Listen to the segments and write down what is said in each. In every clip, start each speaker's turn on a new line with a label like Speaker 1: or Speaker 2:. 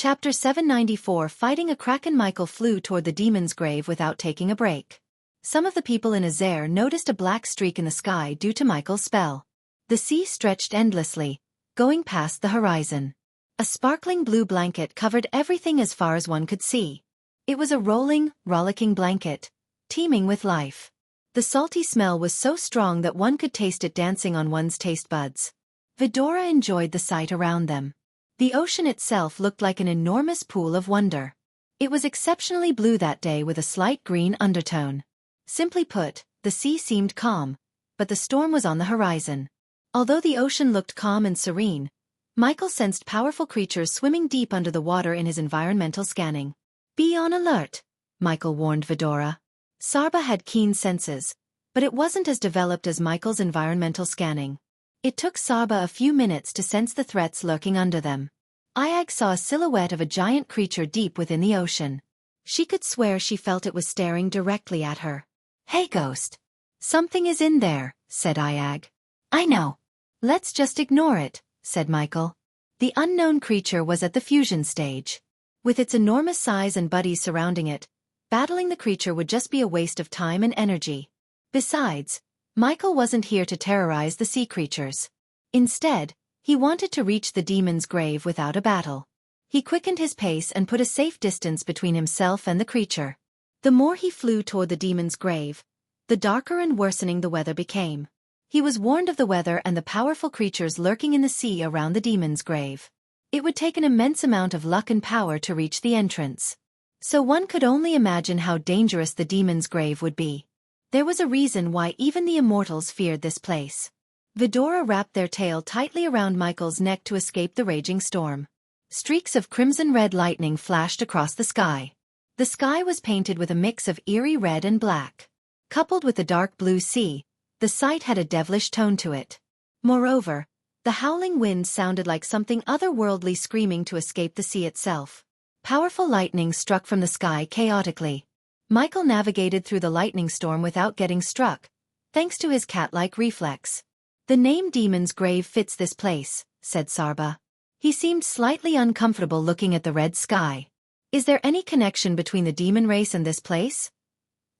Speaker 1: Chapter 794 Fighting a Kraken. Michael flew toward the demon's grave without taking a break. Some of the people in Azair noticed a black streak in the sky due to Michael's spell. The sea stretched endlessly, going past the horizon. A sparkling blue blanket covered everything as far as one could see. It was a rolling, rollicking blanket, teeming with life. The salty smell was so strong that one could taste it dancing on one's taste buds. Vidora enjoyed the sight around them. The ocean itself looked like an enormous pool of wonder. It was exceptionally blue that day with a slight green undertone. Simply put, the sea seemed calm, but the storm was on the horizon. Although the ocean looked calm and serene, Michael sensed powerful creatures swimming deep under the water in his environmental scanning. "Be on alert," Michael warned Vidora. Sarba had keen senses, but it wasn't as developed as Michael's environmental scanning. It took Sarba a few minutes to sense the threats lurking under them. Ayag saw a silhouette of a giant creature deep within the ocean. She could swear she felt it was staring directly at her. "Hey, Ghost. Something is in there," said Ayag. "I know. Let's just ignore it," said Michael. The unknown creature was at the fusion stage. With its enormous size and buddies surrounding it, battling the creature would just be a waste of time and energy. Besides, Michael wasn't here to terrorize the sea creatures. Instead, he wanted to reach the demon's grave without a battle. He quickened his pace and put a safe distance between himself and the creature. The more he flew toward the demon's grave, the darker and worsening the weather became. He was warned of the weather and the powerful creatures lurking in the sea around the demon's grave. It would take an immense amount of luck and power to reach the entrance. So one could only imagine how dangerous the demon's grave would be. There was a reason why even the immortals feared this place. Vidora wrapped their tail tightly around Michael's neck to escape the raging storm. Streaks of crimson-red lightning flashed across the sky. The sky was painted with a mix of eerie red and black. Coupled with the dark blue sea, the sight had a devilish tone to it. Moreover, the howling wind sounded like something otherworldly screaming to escape the sea itself. Powerful lightning struck from the sky chaotically. Michael navigated through the lightning storm without getting struck, thanks to his cat-like reflex. "The name Demon's Grave fits this place," said Sarba. He seemed slightly uncomfortable looking at the red sky. "Is there any connection between the demon race and this place?"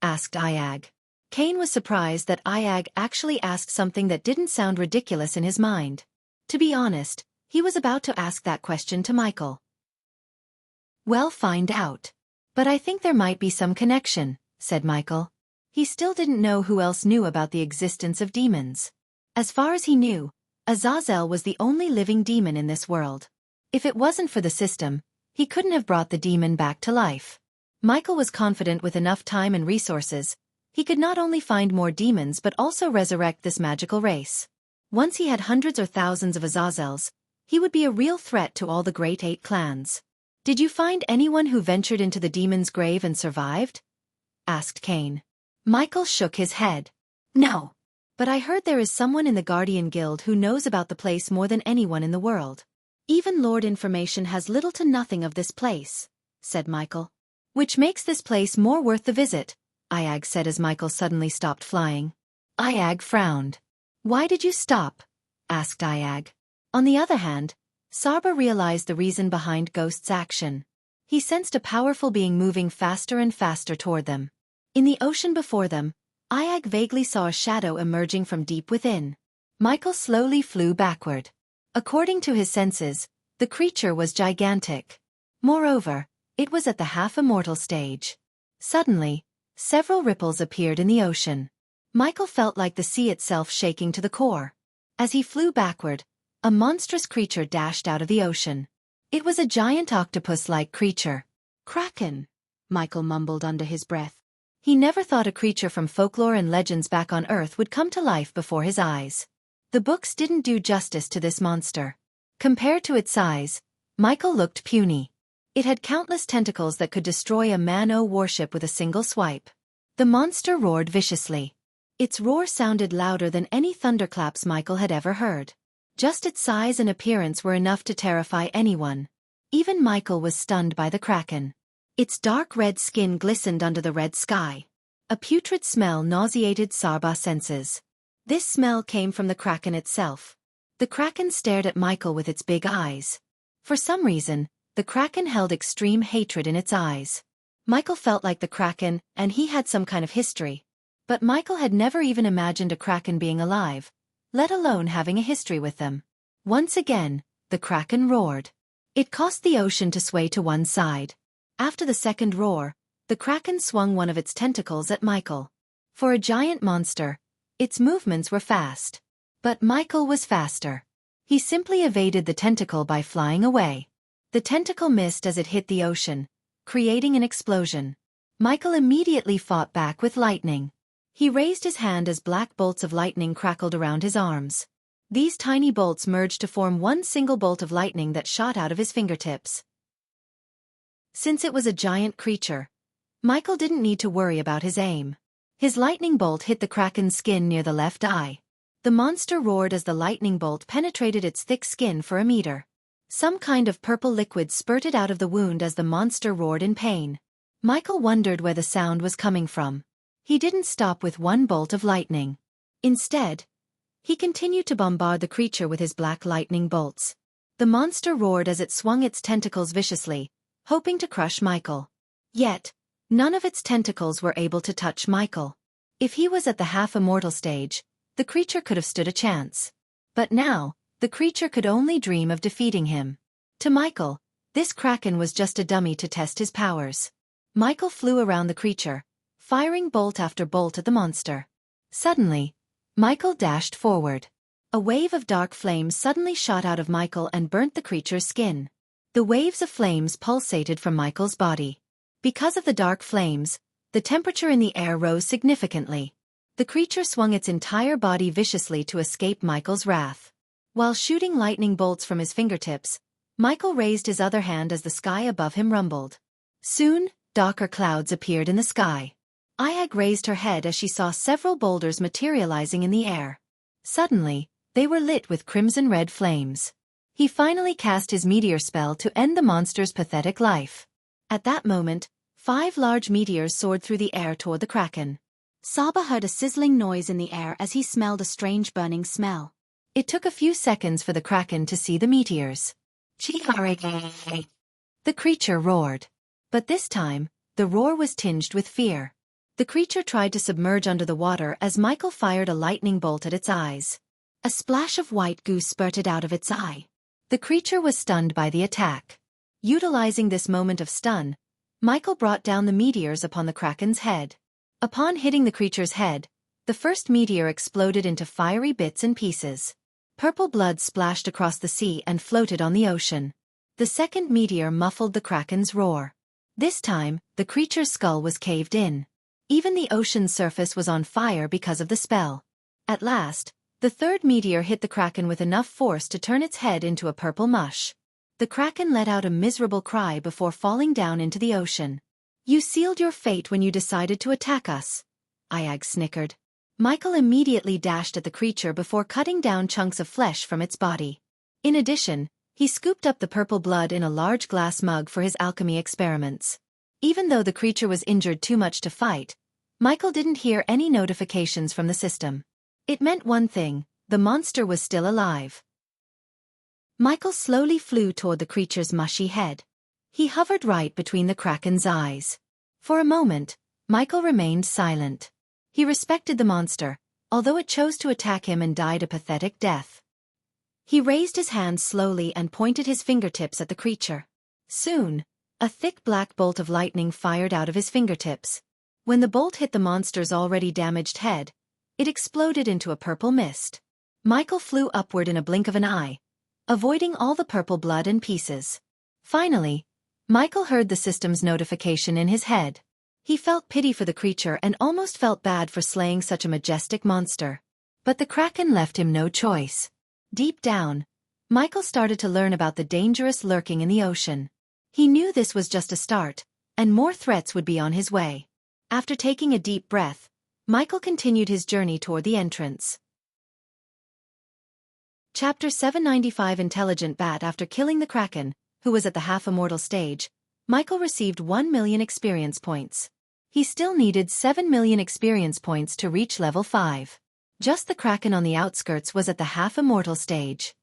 Speaker 1: asked Ayag. Kane was surprised that Ayag actually asked something that didn't sound ridiculous in his mind. To be honest, he was about to ask that question to Michael. "Well, find out. But I think there might be some connection," said Michael. He still didn't know who else knew about the existence of demons. As far as he knew, Azazel was the only living demon in this world. If it wasn't for the system, he couldn't have brought the demon back to life. Michael was confident with enough time and resources, he could not only find more demons but also resurrect this magical race. Once he had hundreds or thousands of Azazels, he would be a real threat to all the Great Eight clans. "Did you find anyone who ventured into the demon's grave and survived?" asked Kane. Michael shook his head. "No. But I heard there is someone in the Guardian Guild who knows about the place more than anyone in the world. Even Lord Information has little to nothing of this place," said Michael. "Which makes this place more worth the visit," Ayag said as Michael suddenly stopped flying. Ayag frowned. "Why did you stop?" asked Ayag. On the other hand, Sarba realized the reason behind Ghost's action. He sensed a powerful being moving faster and faster toward them. In the ocean before them, Ayag vaguely saw a shadow emerging from deep within. Michael slowly flew backward. According to his senses, the creature was gigantic. Moreover, it was at the half-immortal stage. Suddenly, several ripples appeared in the ocean. Michael felt like the sea itself shaking to the core. As he flew backward, a monstrous creature dashed out of the ocean. It was a giant octopus-like creature. "Kraken," Michael mumbled under his breath. He never thought a creature from folklore and legends back on Earth would come to life before his eyes. The books didn't do justice to this monster. Compared to its size, Michael looked puny. It had countless tentacles that could destroy a Man-O warship with a single swipe. The monster roared viciously. Its roar sounded louder than any thunderclaps Michael had ever heard. Just its size and appearance were enough to terrify anyone. Even Michael was stunned by the Kraken. Its dark red skin glistened under the red sky. A putrid smell nauseated Sarba's senses. This smell came from the Kraken itself. The Kraken stared at Michael with its big eyes. For some reason, the The Kraken held extreme hatred in its eyes. Michael felt like the Kraken, and he had some kind of history. But Michael had never even imagined a Kraken being alive, let alone having a history with them. Once again, the Kraken roared. It caused the ocean to sway to one side. After the second roar, the Kraken swung one of its tentacles at Michael. For a giant monster, its movements were fast. But Michael was faster. He simply evaded the tentacle by flying away. The tentacle missed as it hit the ocean, creating an explosion. Michael immediately fought back with lightning. He raised his hand as black bolts of lightning crackled around his arms. These tiny bolts merged to form one single bolt of lightning that shot out of his fingertips. Since it was a giant creature, Michael didn't need to worry about his aim. His lightning bolt hit the Kraken's skin near the left eye. The monster roared as the lightning bolt penetrated its thick skin for a meter. Some kind of purple liquid spurted out of the wound as the monster roared in pain. Michael wondered where the sound was coming from. He didn't stop with one bolt of lightning. Instead, he continued to bombard the creature with his black lightning bolts. The monster roared as it swung its tentacles viciously, hoping to crush Michael. Yet, none of its tentacles were able to touch Michael. If he was at the half-immortal stage, the creature could have stood a chance. But now, the creature could only dream of defeating him. To Michael, this Kraken was just a dummy to test his powers. Michael flew around the creature, firing bolt after bolt at the monster. Suddenly, Michael dashed forward. A wave of dark flames suddenly shot out of Michael and burnt the creature's skin. The waves of flames pulsated from Michael's body. Because of the dark flames, the temperature in the air rose significantly. The creature swung its entire body viciously to escape Michael's wrath. While shooting lightning bolts from his fingertips, Michael raised his other hand as the sky above him rumbled. Soon, darker clouds appeared in the sky. Ayag raised her head as she saw several boulders materializing in the air. Suddenly, they were lit with crimson-red flames. He finally cast his meteor spell to end the monster's pathetic life. At that moment, 5 large meteors soared through the air toward the Kraken. Saba heard a sizzling noise in the air as he smelled a strange burning smell. It took a few seconds for the Kraken to see the meteors. The creature roared. But this time, the roar was tinged with fear. The creature tried to submerge under the water as Michael fired a lightning bolt at its eyes. A splash of white goo spurted out of its eye. The creature was stunned by the attack. Utilizing this moment of stun, Michael brought down the meteors upon the Kraken's head. Upon hitting the creature's head, the first meteor exploded into fiery bits and pieces. Purple blood splashed across the sea and floated on the ocean. The second meteor muffled the Kraken's roar. This time, the creature's skull was caved in. Even the ocean's surface was on fire because of the spell. At last, the third meteor hit the Kraken with enough force to turn its head into a purple mush. The Kraken let out a miserable cry before falling down into the ocean. "You sealed your fate when you decided to attack us," Ayag snickered. Michael immediately dashed at the creature before cutting down chunks of flesh from its body. In addition, he scooped up the purple blood in a large glass mug for his alchemy experiments. Even though the creature was injured too much to fight, Michael didn't hear any notifications from the system. It meant one thing: the monster was still alive. Michael slowly flew toward the creature's mushy head. He hovered right between the Kraken's eyes. For a moment, Michael remained silent. He respected the monster, although it chose to attack him and died a pathetic death. He raised his hand slowly and pointed his fingertips at the creature. Soon, a thick black bolt of lightning fired out of his fingertips. When the bolt hit the monster's already damaged head, it exploded into a purple mist. Michael flew upward in a blink of an eye, avoiding all the purple blood and pieces. Finally, Michael heard the system's notification in his head. He felt pity for the creature and almost felt bad for slaying such a majestic monster. But the Kraken left him no choice. Deep down, Michael started to learn about the dangerous lurking in the ocean. He knew this was just a start, and more threats would be on his way. After taking a deep breath, Michael continued his journey toward the entrance. Chapter 795 Intelligent Bat. After killing the Kraken, who was at the half-immortal stage, Michael received 1 million experience points. He still needed 7 million experience points to reach level 5. Just the Kraken on the outskirts was at the half-immortal stage.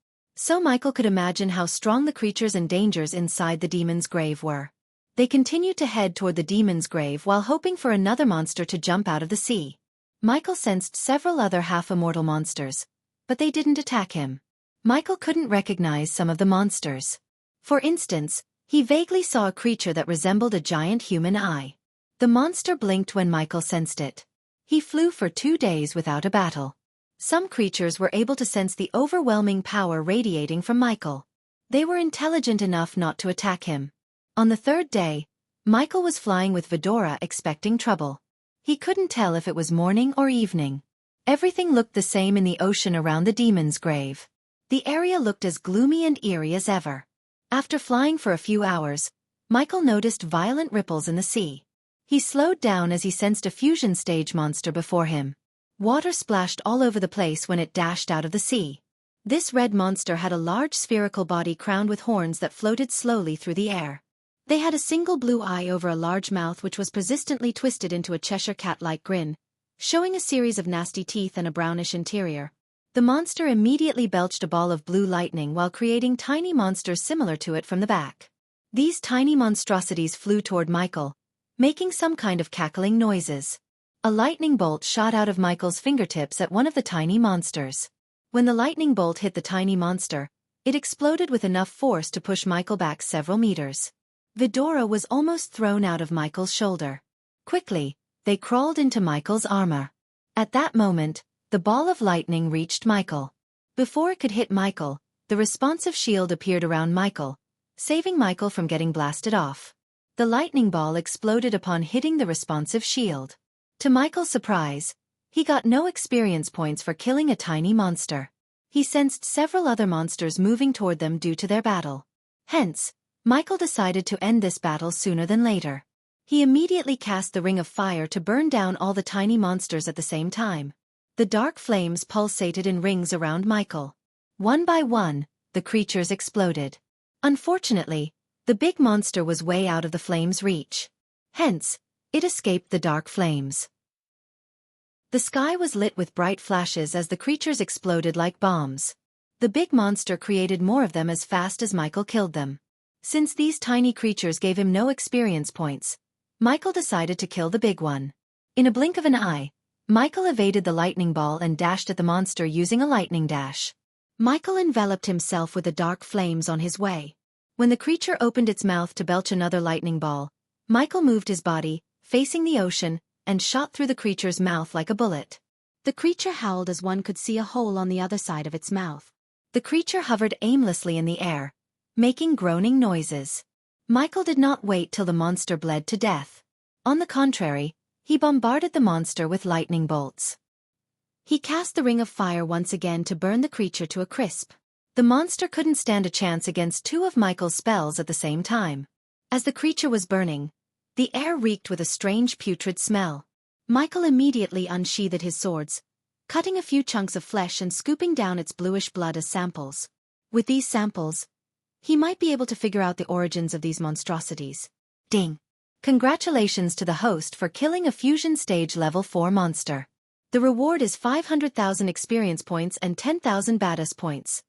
Speaker 1: So Michael could imagine how strong the creatures and dangers inside the demon's grave were. They continued to head toward the demon's grave while hoping for another monster to jump out of the sea. Michael sensed several other half-immortal monsters, but they didn't attack him. Michael couldn't recognize some of the monsters. For instance, he vaguely saw a creature that resembled a giant human eye. The monster blinked when Michael sensed it. He flew for 2 days without a battle. Some creatures were able to sense the overwhelming power radiating from Michael. They were intelligent enough not to attack him. On the 3rd day, Michael was flying with Vidora expecting trouble. He couldn't tell if it was morning or evening. Everything looked the same in the ocean around the demon's grave. The area looked as gloomy and eerie as ever. After flying for a few hours, Michael noticed violent ripples in the sea. He slowed down as he sensed a fusion stage monster before him. Water splashed all over the place when it dashed out of the sea. This red monster had a large spherical body crowned with horns that floated slowly through the air. They had a single blue eye over a large mouth which was persistently twisted into a Cheshire cat-like grin, showing a series of nasty teeth and a brownish interior. The monster immediately belched a ball of blue lightning while creating tiny monsters similar to it from the back. These tiny monstrosities flew toward Michael, making some kind of cackling noises. A lightning bolt shot out of Michael's fingertips at one of the tiny monsters. When the lightning bolt hit the tiny monster, it exploded with enough force to push Michael back several meters. Vidora was almost thrown out of Michael's shoulder. Quickly, they crawled into Michael's armor. At that moment, the ball of lightning reached Michael. Before it could hit Michael, the responsive shield appeared around Michael, saving Michael from getting blasted off. The lightning ball exploded upon hitting the responsive shield. To Michael's surprise, he got no experience points for killing a tiny monster. He sensed several other monsters moving toward them due to their battle. Hence, Michael decided to end this battle sooner than later. He immediately cast the Ring of Fire to burn down all the tiny monsters at the same time. The dark flames pulsated in rings around Michael. One by one, the creatures exploded. Unfortunately, the big monster was way out of the flames' reach. Hence, it escaped the dark flames. The sky was lit with bright flashes as the creatures exploded like bombs. The big monster created more of them as fast as Michael killed them. Since these tiny creatures gave him no experience points, Michael decided to kill the big one. In a blink of an eye, Michael evaded the lightning ball and dashed at the monster using a lightning dash. Michael enveloped himself with the dark flames on his way. When the creature opened its mouth to belch another lightning ball, Michael moved his body, facing the ocean, and shot through the creature's mouth like a bullet. The creature howled as one could see a hole on the other side of its mouth. The creature hovered aimlessly in the air, making groaning noises. Michael did not wait till the monster bled to death. On the contrary, he bombarded the monster with lightning bolts. He cast the Ring of Fire once again to burn the creature to a crisp. The monster couldn't stand a chance against 2 of Michael's spells at the same time. As the creature was burning, the air reeked with a strange putrid smell. Michael immediately unsheathed his swords, cutting a few chunks of flesh and scooping down its bluish blood as samples. With these samples, he might be able to figure out the origins of these monstrosities. Ding! Congratulations to the host for killing a fusion stage level 4 monster. The reward is 500,000 experience points and 10,000 badass points.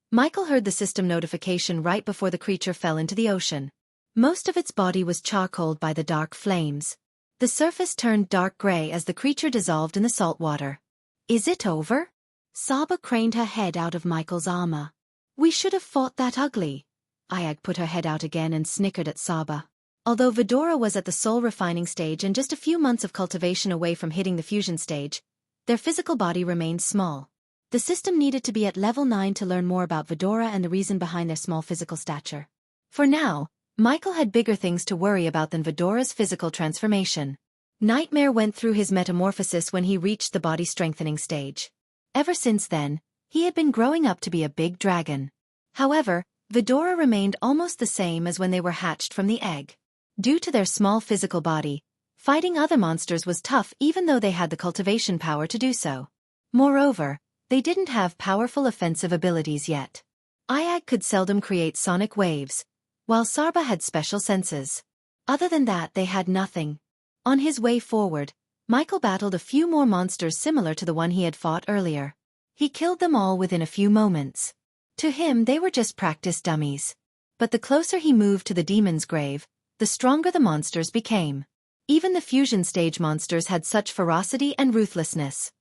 Speaker 1: Michael heard the system notification right before the creature fell into the ocean. Most of its body was charcoaled by the dark flames. The surface turned dark gray as the creature dissolved in the salt water. Is it over? Saba craned her head out of Michael's armor. We should have fought that ugly. Ayag put her head out again and snickered at Saba. Although Vidora was at the soul refining stage and just a few months of cultivation away from hitting the fusion stage, their physical body remained small. The system needed to be at level 9 to learn more about Vidora and the reason behind their small physical stature. For now, Michael had bigger things to worry about than Vidora's physical transformation. Nightmare went through his metamorphosis when he reached the body strengthening stage. Ever since then, he had been growing up to be a big dragon. However, Vidora remained almost the same as when they were hatched from the egg. Due to their small physical body, fighting other monsters was tough even though they had the cultivation power to do so. Moreover, they didn't have powerful offensive abilities yet. Ayag could seldom create sonic waves, while Sarba had special senses. Other than that they had nothing. On his way forward, Michael battled a few more monsters similar to the one he had fought earlier. He killed them all within a few moments. To him they were just practice dummies. But the closer he moved to the demon's grave, the stronger the monsters became. Even the fusion stage monsters had such ferocity and ruthlessness.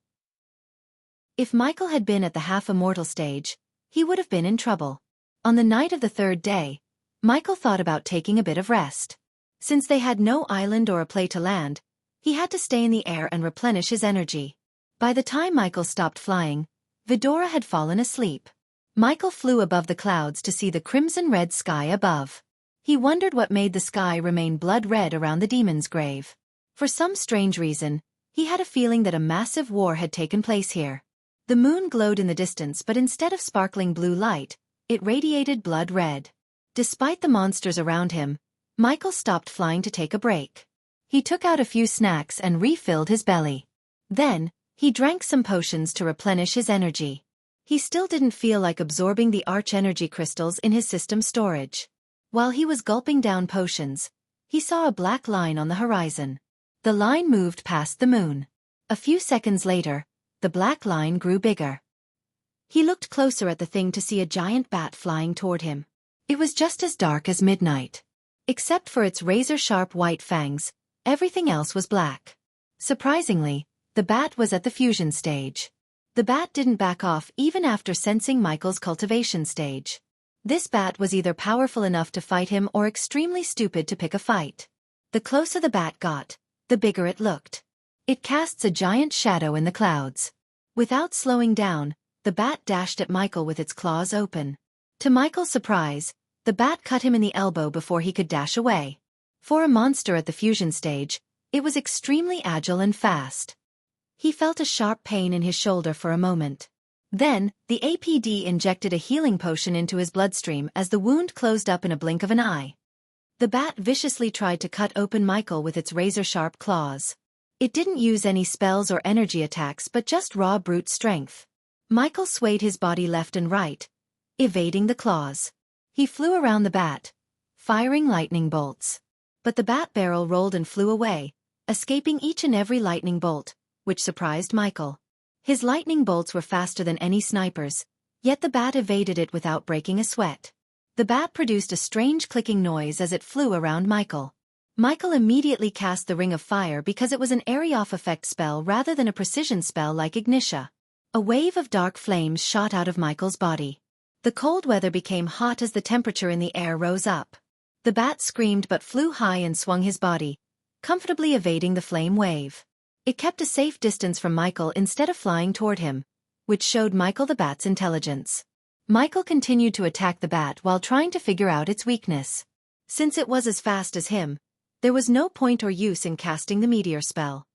Speaker 1: If Michael had been at the half-immortal stage, he would have been in trouble. On the night of the third day, Michael thought about taking a bit of rest. Since they had no island or a place to land, he had to stay in the air and replenish his energy. By the time Michael stopped flying, Vidora had fallen asleep. Michael flew above the clouds to see the crimson-red sky above. He wondered what made the sky remain blood-red around the demon's grave. For some strange reason, he had a feeling that a massive war had taken place here. The moon glowed in the distance, but instead of sparkling blue light, it radiated blood red. Despite the monsters around him, Michael stopped flying to take a break. He took out a few snacks and refilled his belly. Then, he drank some potions to replenish his energy. He still didn't feel like absorbing the arch-energy crystals in his system storage. While he was gulping down potions, he saw a black line on the horizon. The line moved past the moon. A few seconds later, the black line grew bigger. He looked closer at the thing to see a giant bat flying toward him. It was just as dark as midnight. Except for its razor-sharp white fangs, everything else was black. Surprisingly, the bat was at the fusion stage. The bat didn't back off even after sensing Michael's cultivation stage. This bat was either powerful enough to fight him or extremely stupid to pick a fight. The closer the bat got, the bigger it looked. It casts a giant shadow in the clouds. Without slowing down, the bat dashed at Michael with its claws open. To Michael's surprise, the bat cut him in the elbow before he could dash away. For a monster at the fusion stage, it was extremely agile and fast. He felt a sharp pain in his shoulder for a moment. Then, the APD injected a healing potion into his bloodstream as the wound closed up in a blink of an eye. The bat viciously tried to cut open Michael with its razor-sharp claws. It didn't use any spells or energy attacks but just raw brute strength. Michael swayed his body left and right, evading the claws. He flew around the bat, firing lightning bolts. But the bat barrel rolled and flew away, escaping each and every lightning bolt, which surprised Michael. His lightning bolts were faster than any sniper's, yet the bat evaded it without breaking a sweat. The bat produced a strange clicking noise as it flew around Michael. Michael immediately cast the Ring of Fire because it was an area-off effect spell rather than a precision spell like Ignitia. A wave of dark flames shot out of Michael's body. The cold weather became hot as the temperature in the air rose up. The bat screamed but flew high and swung his body, comfortably evading the flame wave. It kept a safe distance from Michael instead of flying toward him, which showed Michael the bat's intelligence. Michael continued to attack the bat while trying to figure out its weakness. Since it was as fast as him, there was no point or use in casting the meteor spell.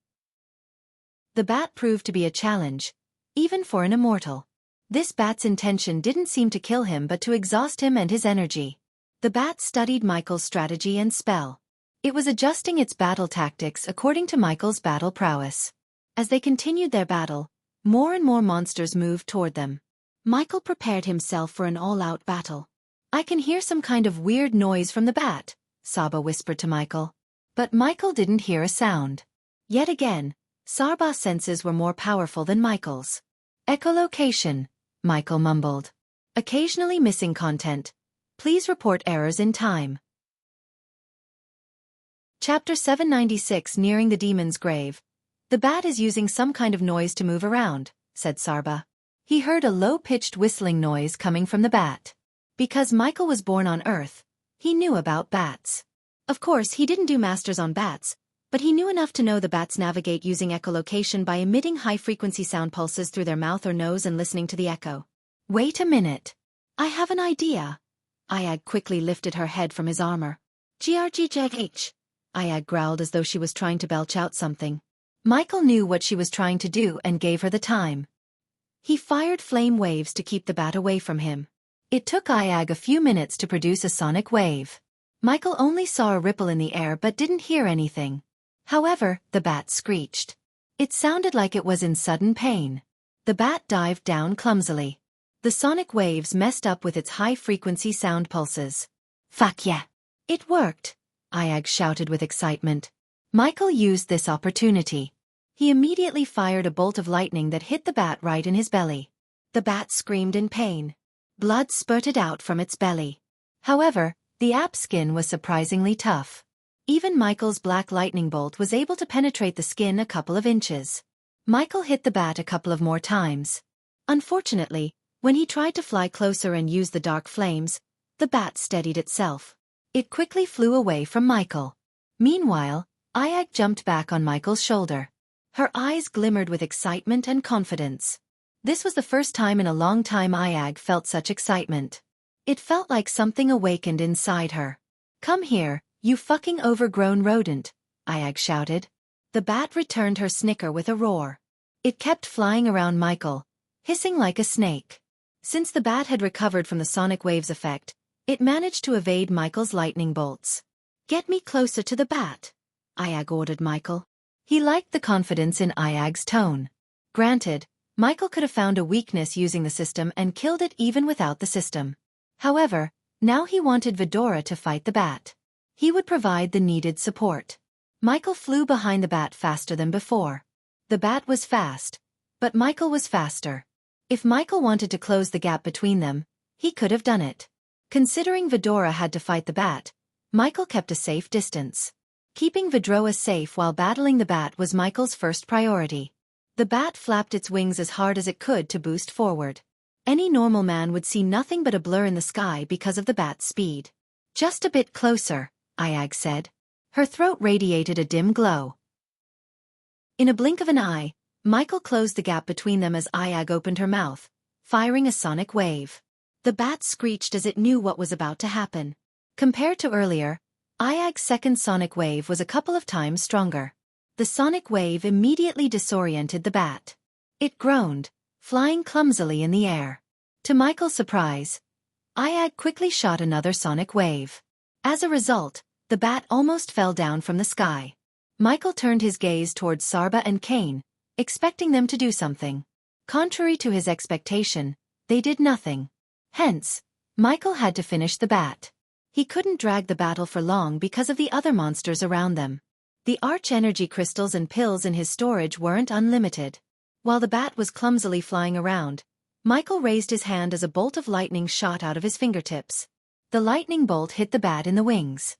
Speaker 1: The bat proved to be a challenge, even for an immortal. This bat's intention didn't seem to kill him but to exhaust him and his energy. The bat studied Michael's strategy and spell. It was adjusting its battle tactics according to Michael's battle prowess. As they continued their battle, more and more monsters moved toward them. Michael prepared himself for an all-out battle. "I can hear some kind of weird noise from the bat," Saba whispered to Michael. But Michael didn't hear a sound. Yet again, Sarba's senses were more powerful than Michael's. "Echolocation," Michael mumbled. "Occasionally missing content. Please report errors in time." Chapter 796 Nearing the Demon's Grave. "The bat is using some kind of noise to move around," said Sarba. He heard a low-pitched whistling noise coming from the bat. Because Michael was born on Earth, he knew about bats. Of course, he didn't do masters on bats, but he knew enough to know the bats navigate using echolocation by emitting high-frequency sound pulses through their mouth or nose and listening to the echo. "Wait a minute. I have an idea." Ayag quickly lifted her head from his armor. "Grgh." Ayag growled as though she was trying to belch out something. Michael knew what she was trying to do and gave her the time. He fired flame waves to keep the bat away from him. It took Ayag a few minutes to produce a sonic wave. Michael only saw a ripple in the air but didn't hear anything. However, the bat screeched. It sounded like it was in sudden pain. The bat dived down clumsily. The sonic waves messed up with its high-frequency sound pulses. "Fuck yeah! It worked!" Ayag shouted with excitement. Michael used this opportunity. He immediately fired a bolt of lightning that hit the bat right in his belly. The bat screamed in pain. Blood spurted out from its belly. However, the app's skin was surprisingly tough. Even Michael's black lightning bolt was able to penetrate the skin a couple of inches. Michael hit the bat a couple of more times. Unfortunately, when he tried to fly closer and use the dark flames, the bat steadied itself. It quickly flew away from Michael. Meanwhile, Ayag jumped back on Michael's shoulder. Her eyes glimmered with excitement and confidence. This was the first time in a long time Ayag felt such excitement. It felt like something awakened inside her. "Come here, you fucking overgrown rodent," Ayag shouted. The bat returned her snicker with a roar. It kept flying around Michael, hissing like a snake. Since the bat had recovered from the sonic waves effect, it managed to evade Michael's lightning bolts. "Get me closer to the bat," Ayag ordered Michael. He liked the confidence in Ayag's tone. Granted, Michael could have found a weakness using the system and killed it even without the system. However, now he wanted Vidora to fight the bat. He would provide the needed support. Michael flew behind the bat faster than before. The bat was fast, but Michael was faster. If Michael wanted to close the gap between them, he could have done it. Considering Vidora had to fight the bat, Michael kept a safe distance. Keeping Vidora safe while battling the bat was Michael's first priority. The bat flapped its wings as hard as it could to boost forward. Any normal man would see nothing but a blur in the sky because of the bat's speed. "Just a bit closer," Ayag said. Her throat radiated a dim glow. In a blink of an eye, Michael closed the gap between them as Ayag opened her mouth, firing a sonic wave. The bat screeched as it knew what was about to happen. Compared to earlier, Ayag's second sonic wave was a couple of times stronger. The sonic wave immediately disoriented the bat. It groaned, flying clumsily in the air. To Michael's surprise, Ayag quickly shot another sonic wave. As a result, the bat almost fell down from the sky. Michael turned his gaze towards Sarba and Kane, expecting them to do something. Contrary to his expectation, they did nothing. Hence, Michael had to finish the bat. He couldn't drag the battle for long because of the other monsters around them. The arch-energy crystals and pills in his storage weren't unlimited. While the bat was clumsily flying around, Michael raised his hand as a bolt of lightning shot out of his fingertips. The lightning bolt hit the bat in the wings.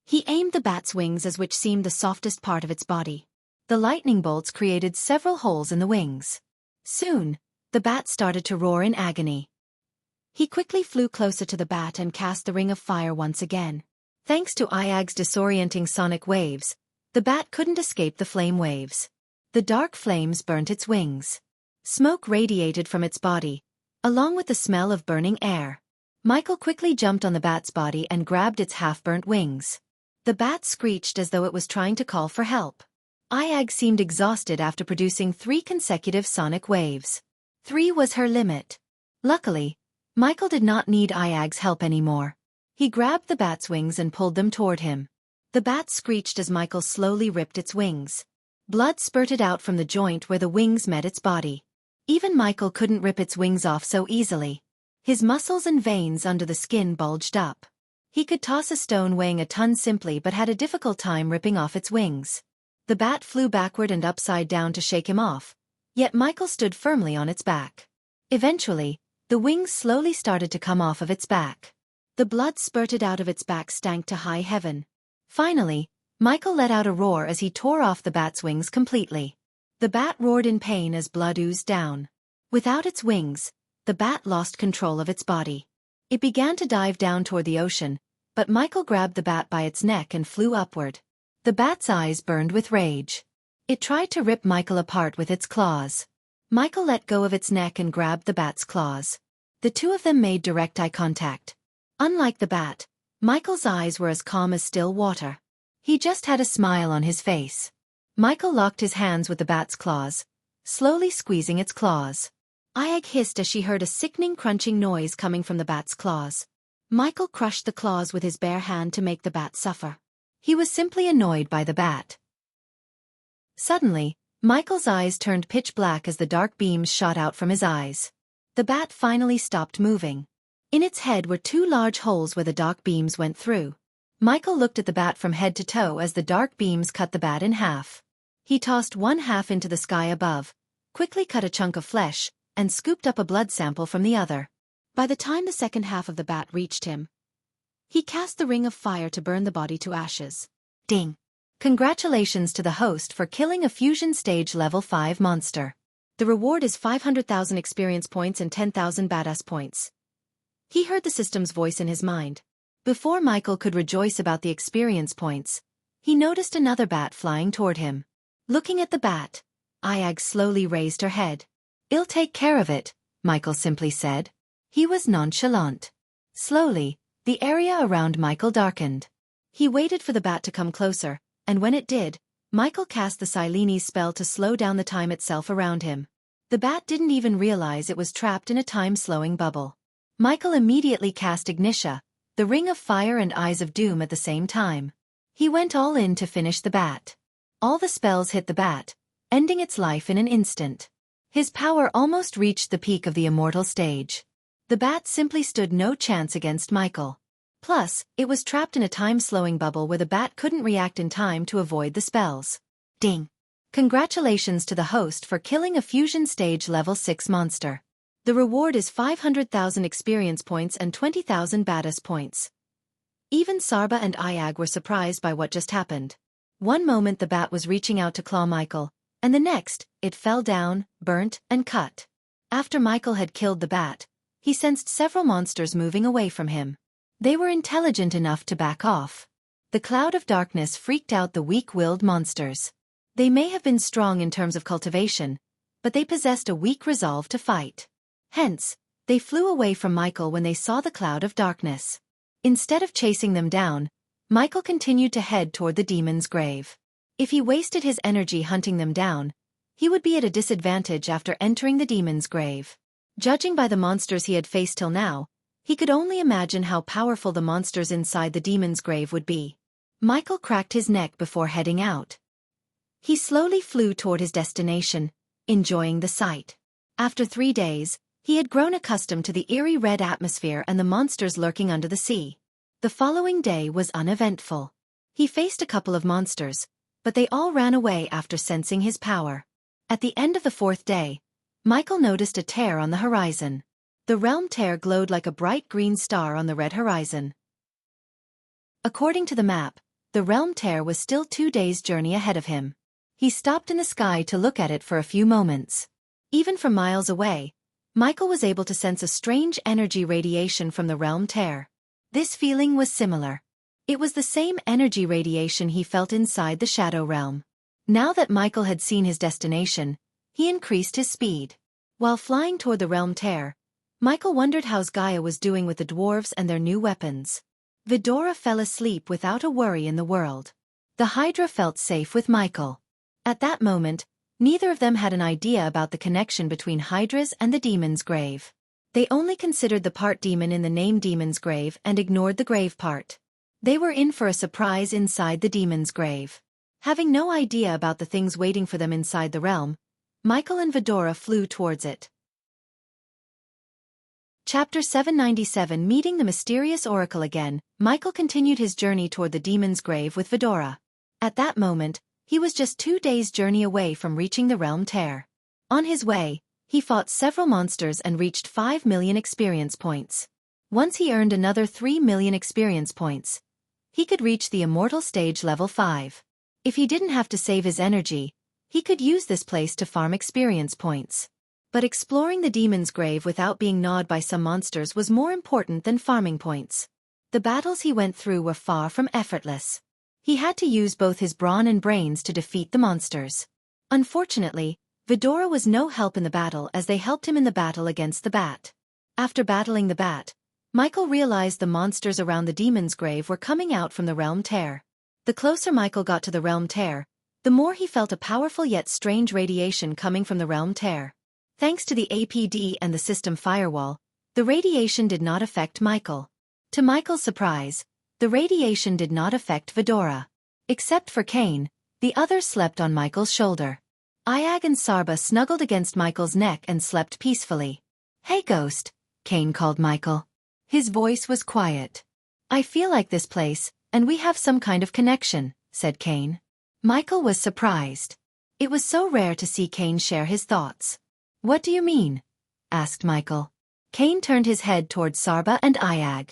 Speaker 1: He aimed the bat's wings as which seemed the softest part of its body. The lightning bolts created several holes in the wings. Soon, the bat started to roar in agony. He quickly flew closer to the bat and cast the ring of fire once again. Thanks to Ayag's disorienting sonic waves, the bat couldn't escape the flame waves. The dark flames burnt its wings. Smoke radiated from its body, along with the smell of burning air. Michael quickly jumped on the bat's body and grabbed its half-burnt wings. The bat screeched as though it was trying to call for help. Ayag seemed exhausted after producing 3 consecutive sonic waves. 3 was her limit. Luckily, Michael did not need Ayag's help anymore. He grabbed the bat's wings and pulled them toward him. The bat screeched as Michael slowly ripped its wings. Blood spurted out from the joint where the wings met its body. Even Michael couldn't rip its wings off so easily. His muscles and veins under the skin bulged up. He could toss a stone weighing a ton simply but had a difficult time ripping off its wings. The bat flew backward and upside down to shake him off, yet Michael stood firmly on its back. Eventually, the wings slowly started to come off of its back. The blood spurted out of its back stank to high heaven. Finally, Michael let out a roar as he tore off the bat's wings completely. The bat roared in pain as blood oozed down. Without its wings, the bat lost control of its body. It began to dive down toward the ocean, but Michael grabbed the bat by its neck and flew upward. The bat's eyes burned with rage. It tried to rip Michael apart with its claws. Michael let go of its neck and grabbed the bat's claws. The two of them made direct eye contact. Unlike the bat, Michael's eyes were as calm as still water. He just had a smile on his face. Michael locked his hands with the bat's claws, slowly squeezing its claws. Ayag hissed as she heard a sickening crunching noise coming from the bat's claws. Michael crushed the claws with his bare hand to make the bat suffer. He was simply annoyed by the bat. Suddenly, Michael's eyes turned pitch black as the dark beams shot out from his eyes. The bat finally stopped moving. In its head were 2 large holes where the dark beams went through. Michael looked at the bat from head to toe as the dark beams cut the bat in half. He tossed one half into the sky above, quickly cut a chunk of flesh, and scooped up a blood sample from the other. By the time the second half of the bat reached him, he cast the ring of fire to burn the body to ashes. Ding! Congratulations to the host for killing a fusion stage level 5 monster. The reward is 500,000 experience points and 10,000 badass points. He heard the system's voice in his mind. Before Michael could rejoice about the experience points, he noticed another bat flying toward him. Looking at the bat, Ayag slowly raised her head. "I'll take care of it," Michael simply said. He was nonchalant. Slowly, the area around Michael darkened. He waited for the bat to come closer, and when it did, Michael cast the Silene's spell to slow down the time itself around him. The bat didn't even realize it was trapped in a time-slowing bubble. Michael immediately cast Ignitia, the Ring of Fire and Eyes of Doom at the same time. He went all in to finish the bat. All the spells hit the bat, ending its life in an instant. His power almost reached the peak of the immortal stage. The bat simply stood no chance against Michael. Plus, it was trapped in a time-slowing bubble where the bat couldn't react in time to avoid the spells. Ding! Congratulations to the host for killing a fusion stage level 6 monster. The reward is 500,000 experience points and 20,000 badass points. Even Sarba and Ayag were surprised by what just happened. One moment the bat was reaching out to claw Michael, and the next, it fell down, burnt, and cut. After Michael had killed the bat, he sensed several monsters moving away from him. They were intelligent enough to back off. The cloud of darkness freaked out the weak-willed monsters. They may have been strong in terms of cultivation, but they possessed a weak resolve to fight. Hence, they flew away from Michael when they saw the cloud of darkness. Instead of chasing them down, Michael continued to head toward the demon's grave. If he wasted his energy hunting them down, he would be at a disadvantage after entering the demon's grave. Judging by the monsters he had faced till now, he could only imagine how powerful the monsters inside the demon's grave would be. Michael cracked his neck before heading out. He slowly flew toward his destination, enjoying the sight. After 3 days, he had grown accustomed to the eerie red atmosphere and the monsters lurking under the sea. The following day was uneventful. He faced a couple of monsters, but they all ran away after sensing his power. At the end of the 4th day, Michael noticed a tear on the horizon. The realm tear glowed like a bright green star on the red horizon. According to the map, the realm tear was still 2 days' journey ahead of him. He stopped in the sky to look at it for a few moments. Even from miles away, Michael was able to sense a strange energy radiation from the realm tear. This feeling was similar. It was the same energy radiation he felt inside the Shadow Realm. Now that Michael had seen his destination, he increased his speed. While flying toward the realm tear, Michael wondered how Gaia was doing with the dwarves and their new weapons. Vidora fell asleep without a worry in the world. The Hydra felt safe with Michael. At that moment, neither of them had an idea about the connection between Hydras and the demon's grave. They only considered the part demon in the name demon's grave and ignored the grave part. They were in for a surprise inside the demon's grave. Having no idea about the things waiting for them inside the realm, Michael and Vidora flew towards it. Chapter 797 Meeting the Mysterious Oracle again, Michael continued his journey toward the demon's grave with Vidora. At that moment, he was just 2 days' journey away from reaching the realm tear. On his way, he fought several monsters and reached 5 million experience points. Once he earned another 3 million experience points, he could reach the immortal stage level 5. If he didn't have to save his energy, he could use this place to farm experience points. But exploring the demon's grave without being gnawed by some monsters was more important than farming points. The battles he went through were far from effortless. He had to use both his brawn and brains to defeat the monsters. Unfortunately, Vidora was no help in the battle as they helped him in the battle against the bat. After battling the bat, Michael realized the monsters around the demon's grave were coming out from the realm tear. The closer Michael got to the realm tear, the more he felt a powerful yet strange radiation coming from the realm tear. Thanks to the APD and the system firewall, the radiation did not affect Michael. To Michael's surprise, the radiation did not affect Vidora. Except for Kane, the others slept on Michael's shoulder. Ayag and Sarba snuggled against Michael's neck and slept peacefully. "Hey Ghost," Kane called Michael. His voice was quiet. "I feel like this place, and we have some kind of connection," said Kane. Michael was surprised. It was so rare to see Kane share his thoughts. "What do you mean?" asked Michael. Cain turned his head toward Sarba and Ayag.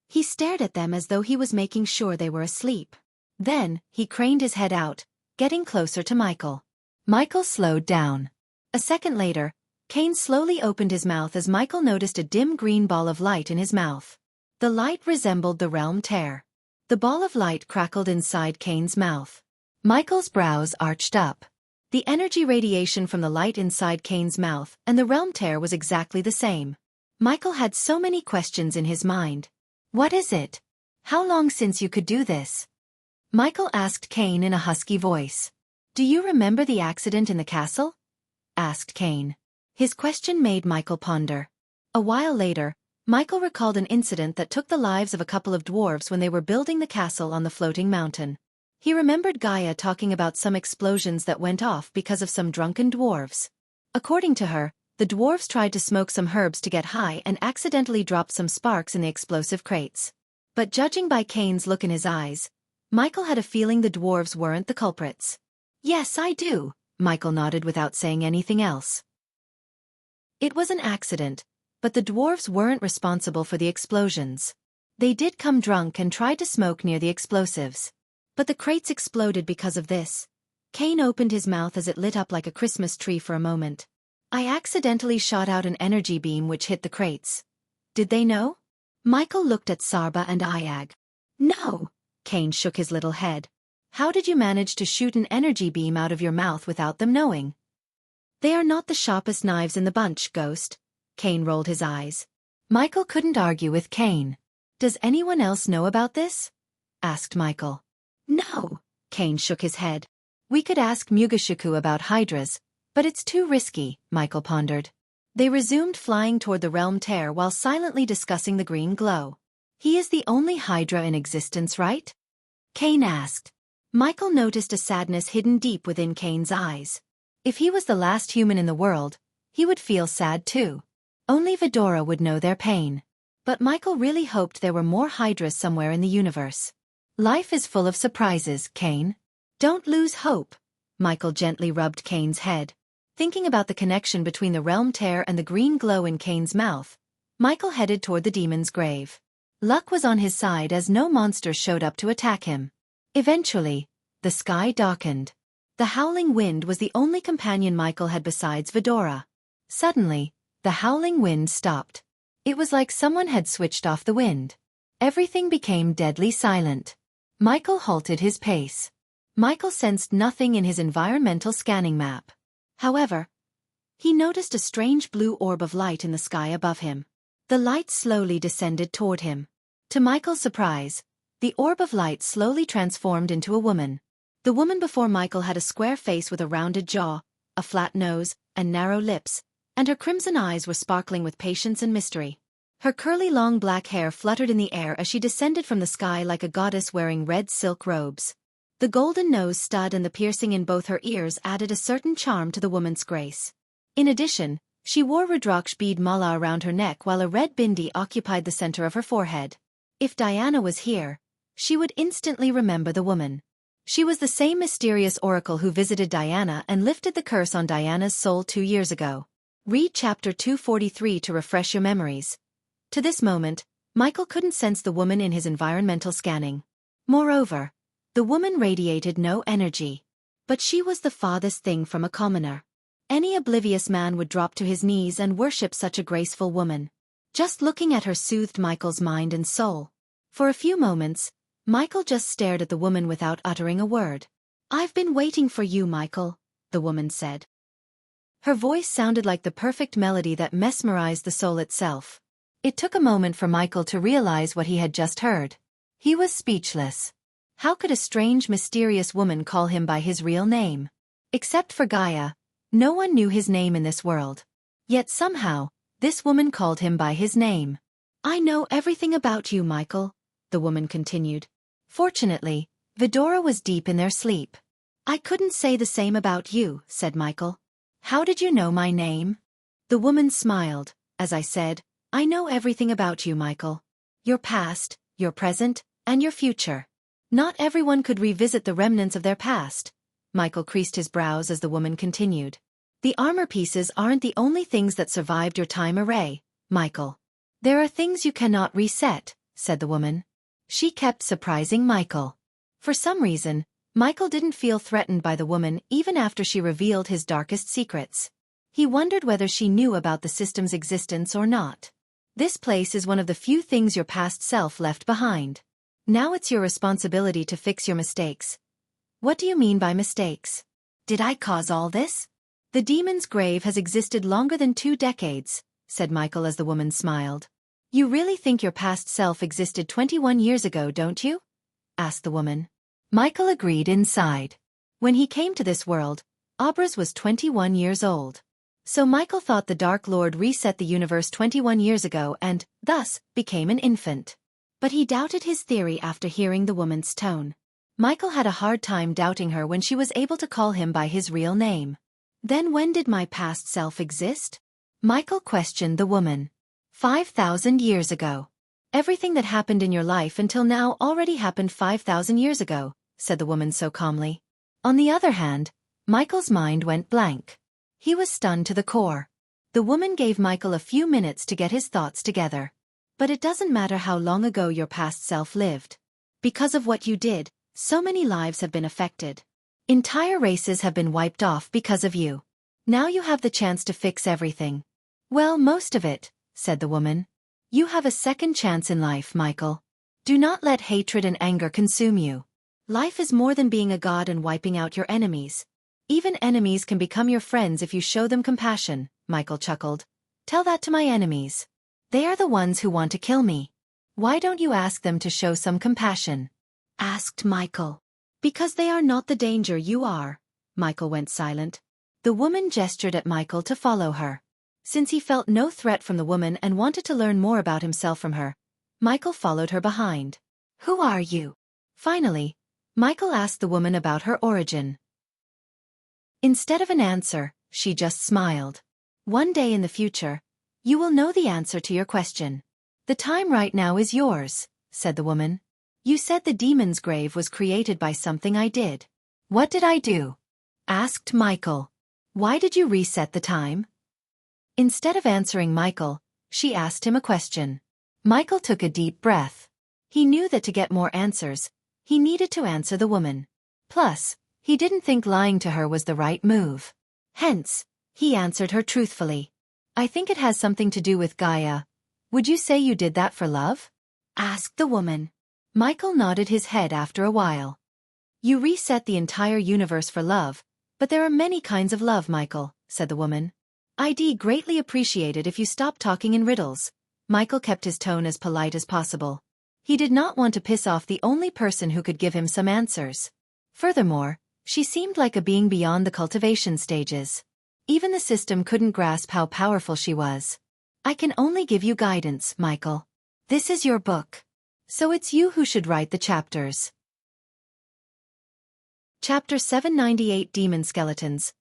Speaker 1: He stared at them as though he was making sure they were asleep. Then, he craned his head out, getting closer to Michael. Michael slowed down. A second later, Cain slowly opened his mouth as Michael noticed a dim green ball of light in his mouth. The light resembled the realm tear. The ball of light crackled inside Cain's mouth. Michael's brows arched up. The energy radiation from the light inside Cain's mouth and the realm tear was exactly the same. Michael had so many questions in his mind. What is it? How long since you could do this? Michael asked Cain in a husky voice. Do you remember the accident in the castle? Asked Cain. His question made Michael ponder. A while later, Michael recalled an incident that took the lives of a couple of dwarves when they were building the castle on the floating mountain. He remembered Gaia talking about some explosions that went off because of some drunken dwarves. According to her, the dwarves tried to smoke some herbs to get high and accidentally dropped some sparks in the explosive crates. But judging by Cain's look in his eyes, Michael had a feeling the dwarves weren't the culprits. Yes, I do, Michael nodded without saying anything else. It was an accident, but the dwarves weren't responsible for the explosions. They did come drunk and tried to smoke near the explosives. But the crates exploded because of this. Cain opened his mouth as it lit up like a Christmas tree for a moment. I accidentally shot out an energy beam which hit the crates. Did they know? Michael looked at Sarba and Ayag. No, Cain shook his little head. How did you manage to shoot an energy beam out of your mouth without them knowing? They are not the sharpest knives in the bunch, Ghost. Cain rolled his eyes. Michael couldn't argue with Cain. Does anyone else know about this? Asked Michael. No, Cain shook his head. We could ask Mugashiku about hydras, but it's too risky, Michael pondered. They resumed flying toward the realm tear while silently discussing the green glow. He is the only hydra in existence, right? Cain asked. Michael noticed a sadness hidden deep within Cain's eyes. If he was the last human in the world, he would feel sad too. Only Vidora would know their pain. But Michael really hoped there were more hydras somewhere in the universe. Life is full of surprises, Cain. Don't lose hope. Michael gently rubbed Cain's head. Thinking about the connection between the realm tear and the green glow in Cain's mouth, Michael headed toward the demon's grave. Luck was on his side as no monsters showed up to attack him. Eventually, the sky darkened. The howling wind was the only companion Michael had besides Vidora. Suddenly, the howling wind stopped. It was like someone had switched off the wind. Everything became deadly silent. Michael halted his pace. Michael sensed nothing in his environmental scanning map. However, he noticed a strange blue orb of light in the sky above him. The light slowly descended toward him. To Michael's surprise, the orb of light slowly transformed into a woman. The woman before Michael had a square face with a rounded jaw, a flat nose, and narrow lips, and her crimson eyes were sparkling with patience and mystery. Her curly long black hair fluttered in the air as she descended from the sky like a goddess wearing red silk robes. The golden nose stud and the piercing in both her ears added a certain charm to the woman's grace. In addition, she wore Rudraksh bead mala around her neck while a red bindi occupied the center of her forehead. If Diana was here, she would instantly remember the woman. She was the same mysterious oracle who visited Diana and lifted the curse on Diana's soul 2 years ago. Read chapter 243 to refresh your memories. To this moment, Michael couldn't sense the woman in his environmental scanning. Moreover, the woman radiated no energy. But she was the farthest thing from a commoner. Any oblivious man would drop to his knees and worship such a graceful woman. Just looking at her soothed Michael's mind and soul. For a few moments, Michael just stared at the woman without uttering a word. I've been waiting for you, Michael, the woman said. Her voice sounded like the perfect melody that mesmerized the soul itself. It took a moment for Michael to realize what he had just heard. He was speechless. How could a strange, mysterious woman call him by his real name? Except for Gaia, no one knew his name in this world. Yet somehow, this woman called him by his name. I know everything about you, Michael, the woman continued. Fortunately, Vidora was deep in their sleep. I couldn't say the same about you, said Michael. How did you know my name? The woman smiled. As I said, I know everything about you, Michael. Your past, your present, and your future. Not everyone could revisit the remnants of their past. Michael creased his brows as the woman continued. The armor pieces aren't the only things that survived your time array. Michael. There are things you cannot reset, said the woman. She kept surprising Michael. For some reason, Michael didn't feel threatened by the woman even after she revealed his darkest secrets. He wondered whether she knew about the system's existence or not. This place is one of the few things your past self left behind. Now it's your responsibility to fix your mistakes. What do you mean by mistakes? Did I cause all this? The demon's grave has existed longer than 2 decades, said Michael as the woman smiled. You really think your past self existed 21 years ago, don't you? Asked the woman. Michael agreed inside. When he came to this world, Abraz was 21 years old. So Michael thought the Dark Lord reset the universe 21 years ago and, thus, became an infant. But he doubted his theory after hearing the woman's tone. Michael had a hard time doubting her when she was able to call him by his real name. Then when did my past self exist? Michael questioned the woman. 5,000 years ago. Everything that happened in your life until now already happened 5,000 years ago, said the woman so calmly. On the other hand, Michael's mind went blank. He was stunned to the core. The woman gave Michael a few minutes to get his thoughts together. But it doesn't matter how long ago your past self lived. Because of what you did, so many lives have been affected. Entire races have been wiped off because of you. Now you have the chance to fix everything. Well, most of it, said the woman. You have a second chance in life, Michael. Do not let hatred and anger consume you. Life is more than being a god and wiping out your enemies. Even enemies can become your friends if you show them compassion, Michael chuckled. Tell that to my enemies. They are the ones who want to kill me. Why don't you ask them to show some compassion? Asked Michael. Because they are not the danger you are. Michael went silent. The woman gestured at Michael to follow her. Since he felt no threat from the woman and wanted to learn more about himself from her, Michael followed her behind. Who are you? Finally, Michael asked the woman about her origin. Instead of an answer, she just smiled. One day in the future, you will know the answer to your question. The time right now is yours, said the woman. You said the demon's grave was created by something I did. What did I do? Asked Michael. Why did you reset the time? Instead of answering Michael, she asked him a question. Michael took a deep breath. He knew that to get more answers, he needed to answer the woman. Plus, he didn't think lying to her was the right move. Hence, he answered her truthfully. I think it has something to do with Gaia. Would you say you did that for love? Asked the woman. Michael nodded his head after a while. You reset the entire universe for love, but there are many kinds of love, Michael, said the woman. I'd greatly appreciate it if you stopped talking in riddles. Michael kept his tone as polite as possible. He did not want to piss off the only person who could give him some answers. Furthermore, she seemed like a being beyond the cultivation stages. Even the system couldn't grasp how powerful she was. I can only give you guidance, Michael. This is your book. So it's you who should write the chapters. Chapter 798 Demon Skeletons.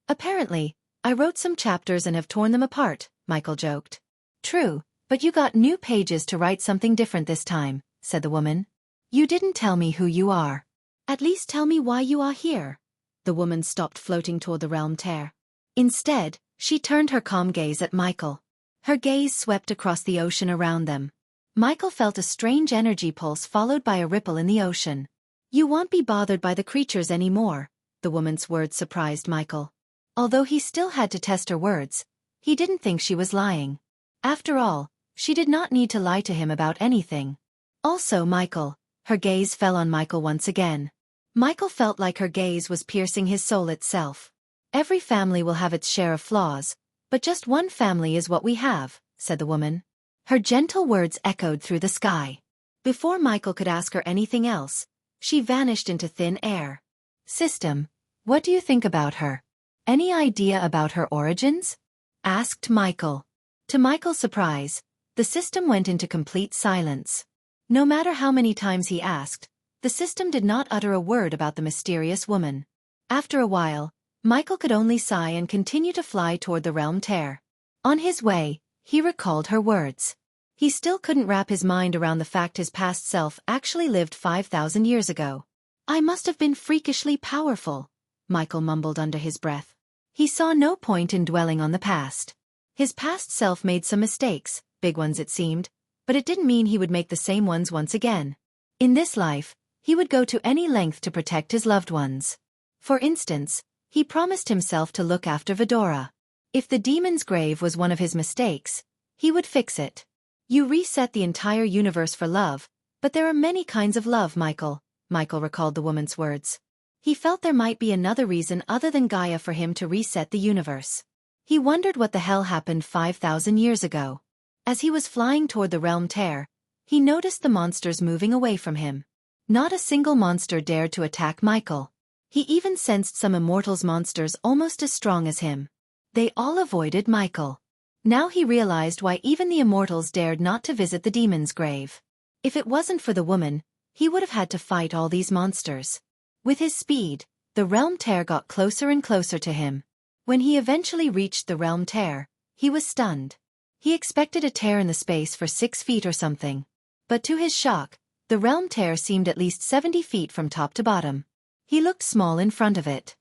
Speaker 1: Apparently, I wrote some chapters and have torn them apart, Michael joked. True, but you got new pages to write something different this time, said the woman. You didn't tell me who you are. At least tell me why you are here. The woman stopped floating toward the realm tear. Instead, she turned her calm gaze at Michael. Her gaze swept across the ocean around them. Michael felt a strange energy pulse followed by a ripple in the ocean. You won't be bothered by the creatures anymore, the woman's words surprised Michael. Although he still had to test her words, he didn't think she was lying. After all, she did not need to lie to him about anything. Also Michael, her gaze fell on Michael once again. Michael felt like her gaze was piercing his soul itself. Every family will have its share of flaws, but just one family is what we have, said the woman. Her gentle words echoed through the sky. Before Michael could ask her anything else, she vanished into thin air. System, what do you think about her? Any idea about her origins? Asked Michael. To Michael's surprise, the system went into complete silence. No matter how many times he asked, the system did not utter a word about the mysterious woman. After a while, Michael could only sigh and continue to fly toward the realm tear. On his way, he recalled her words. He still couldn't wrap his mind around the fact his past self actually lived 5,000 years ago. I must have been freakishly powerful, Michael mumbled under his breath. He saw no point in dwelling on the past. His past self made some mistakes, big ones it seemed, but it didn't mean he would make the same ones once again. In this life, he would go to any length to protect his loved ones. For instance, he promised himself to look after Vidora. If the demon's grave was one of his mistakes, he would fix it. You reset the entire universe for love, but there are many kinds of love, Michael recalled the woman's words. He felt there might be another reason other than Gaia for him to reset the universe. He wondered what the hell happened 5,000 years ago. As he was flying toward the realm tear, he noticed the monsters moving away from him. Not a single monster dared to attack Michael. He even sensed some immortals monsters almost as strong as him. They all avoided Michael. Now he realized why even the immortals dared not to visit the demon's grave. If it wasn't for the woman, he would have had to fight all these monsters. With his speed, the realm tear got closer and closer to him. When he eventually reached the realm tear, he was stunned. He expected a tear in the space for 6 feet or something. But to his shock, the realm tear seemed at least 70 feet from top to bottom. He looked small in front of it.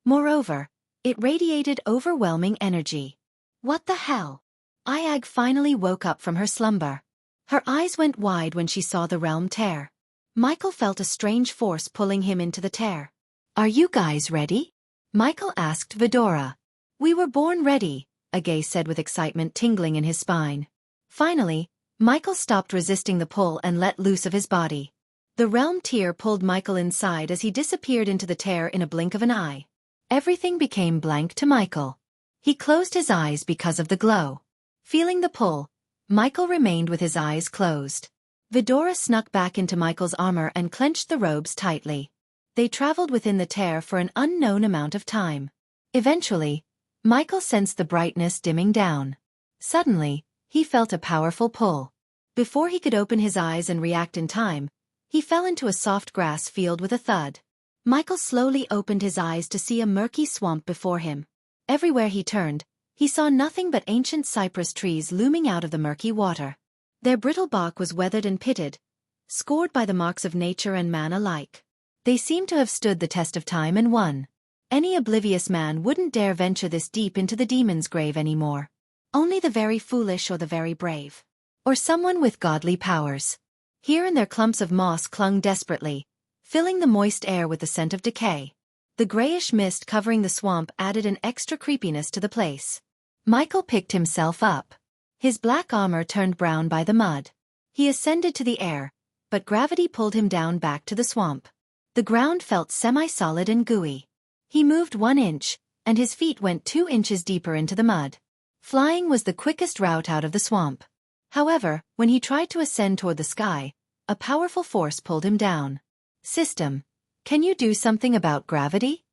Speaker 1: Moreover, it radiated overwhelming energy. What the hell? Ayag finally woke up from her slumber. Her eyes went wide when she saw the realm tear. Michael felt a strange force pulling him into the tear. "Are you guys ready?" Michael asked Vidora. "We were born ready," Agay said with excitement tingling in his spine. Finally, Michael stopped resisting the pull and let loose of his body. The realm tear pulled Michael inside as he disappeared into the tear in a blink of an eye. Everything became blank to Michael. He closed his eyes because of the glow. Feeling the pull, Michael remained with his eyes closed. Vidora snuck back into Michael's armor and clenched the robes tightly. They traveled within the tear for an unknown amount of time. Eventually, Michael sensed the brightness dimming down. Suddenly, he felt a powerful pull. Before he could open his eyes and react in time, he fell into a soft grass field with a thud. Michael slowly opened his eyes to see a murky swamp before him. Everywhere he turned, he saw nothing but ancient cypress trees looming out of the murky water. Their brittle bark was weathered and pitted, scored by the marks of nature and man alike. They seemed to have stood the test of time and won. Any oblivious man wouldn't dare venture this deep into the demon's grave anymore. Only the very foolish or the very brave. Or someone with godly powers. Here and there clumps of moss clung desperately, filling the moist air with the scent of decay. The grayish mist covering the swamp added an extra creepiness to the place. Michael picked himself up. His black armor turned brown by the mud. He ascended to the air, but gravity pulled him down back to the swamp. The ground felt semi-solid and gooey. He moved 1 inch, and his feet went 2 inches deeper into the mud. Flying was the quickest route out of the swamp. However, when he tried to ascend toward the sky, a powerful force pulled him down. "System, can you do something about gravity?"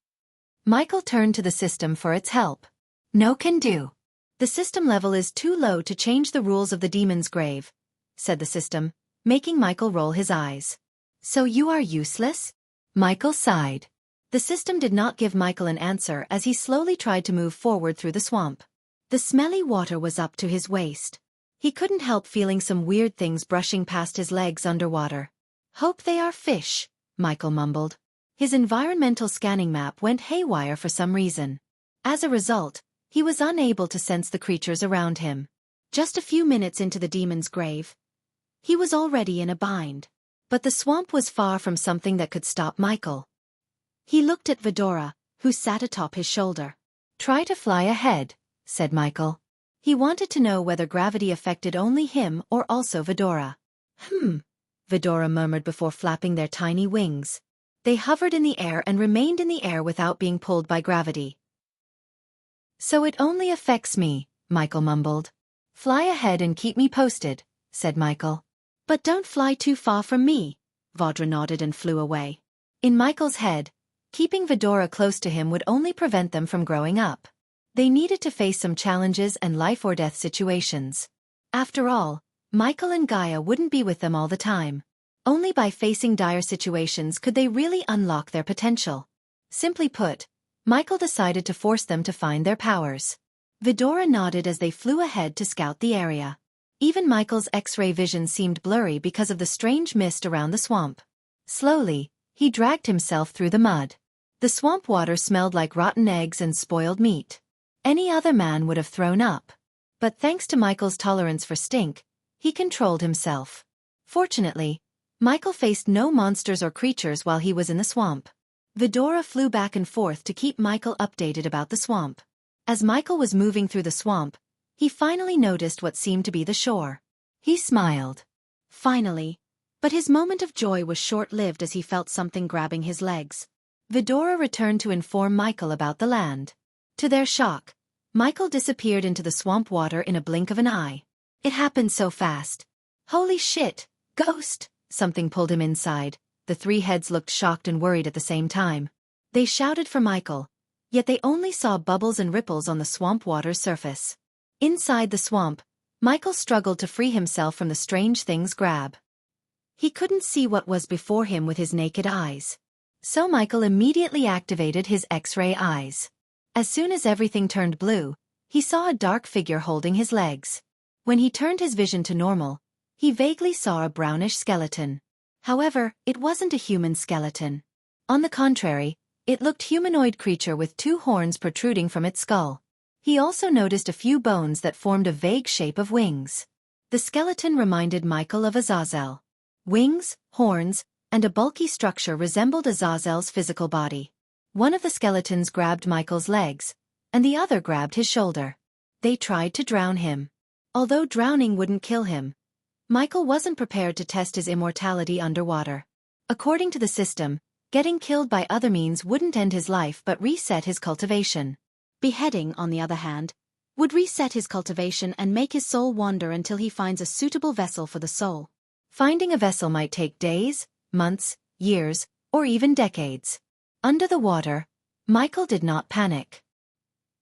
Speaker 1: Michael turned to the system for its help. "No can do. The system level is too low to change the rules of the demon's grave," said the system, making Michael roll his eyes. "So you are useless?" Michael sighed. The system did not give Michael an answer as he slowly tried to move forward through the swamp. The smelly water was up to his waist. He couldn't help feeling some weird things brushing past his legs underwater. "Hope they are fish," Michael mumbled. His environmental scanning map went haywire for some reason. As a result, he was unable to sense the creatures around him. Just a few minutes into the demon's grave, he was already in a bind. But the swamp was far from something that could stop Michael. He looked at Vidora, who sat atop his shoulder. "Try to fly ahead," said Michael. He wanted to know whether gravity affected only him or also Vidora. Vidora murmured before flapping their tiny wings. They hovered in the air and remained in the air without being pulled by gravity. "So it only affects me," Michael mumbled. "Fly ahead and keep me posted," said Michael. "But don't fly too far from me." Vidora nodded and flew away. In Michael's head, keeping Vidora close to him would only prevent them from growing up. They needed to face some challenges and life-or-death situations. After all, Michael and Gaia wouldn't be with them all the time. Only by facing dire situations could they really unlock their potential. Simply put, Michael decided to force them to find their powers. Vidora nodded as they flew ahead to scout the area. Even Michael's X-ray vision seemed blurry because of the strange mist around the swamp. Slowly, he dragged himself through the mud. The swamp water smelled like rotten eggs and spoiled meat. Any other man would have thrown up. But thanks to Michael's tolerance for stink, he controlled himself. Fortunately, Michael faced no monsters or creatures while he was in the swamp. Vidora flew back and forth to keep Michael updated about the swamp. As Michael was moving through the swamp, he finally noticed what seemed to be the shore. He smiled. Finally. But his moment of joy was short-lived as he felt something grabbing his legs. Vidora returned to inform Michael about the land. To their shock, Michael disappeared into the swamp water in a blink of an eye. It happened so fast. Holy shit, ghost! Something pulled him inside. The three heads looked shocked and worried at the same time. They shouted for Michael, yet they only saw bubbles and ripples on the swamp water's surface. Inside the swamp, Michael struggled to free himself from the strange thing's grab. He couldn't see what was before him with his naked eyes. So Michael immediately activated his X-ray eyes. As soon as everything turned blue, he saw a dark figure holding his legs. When he turned his vision to normal, he vaguely saw a brownish skeleton. However, it wasn't a human skeleton. On the contrary, it looked humanoid creature with 2 horns protruding from its skull. He also noticed a few bones that formed a vague shape of wings. The skeleton reminded Michael of Azazel. Wings, horns, and a bulky structure resembled Azazel's physical body. One of the skeletons grabbed Michael's legs, and the other grabbed his shoulder. They tried to drown him. Although drowning wouldn't kill him, Michael wasn't prepared to test his immortality underwater. According to the system, getting killed by other means wouldn't end his life but reset his cultivation. Beheading, on the other hand, would reset his cultivation and make his soul wander until he finds a suitable vessel for the soul. Finding a vessel might take days, months, years, or even decades. Under the water, Michael did not panic.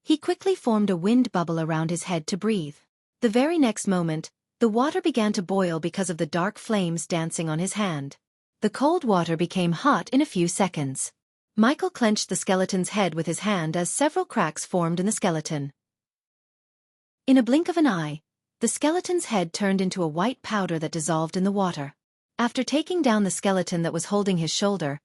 Speaker 1: He quickly formed a wind bubble around his head to breathe. The very next moment, the water began to boil because of the dark flames dancing on his hand. The cold water became hot in a few seconds. Michael clenched the skeleton's head with his hand as several cracks formed in the skeleton. In a blink of an eye, the skeleton's head turned into a white powder that dissolved in the water. After taking down the skeleton that was holding his shoulder,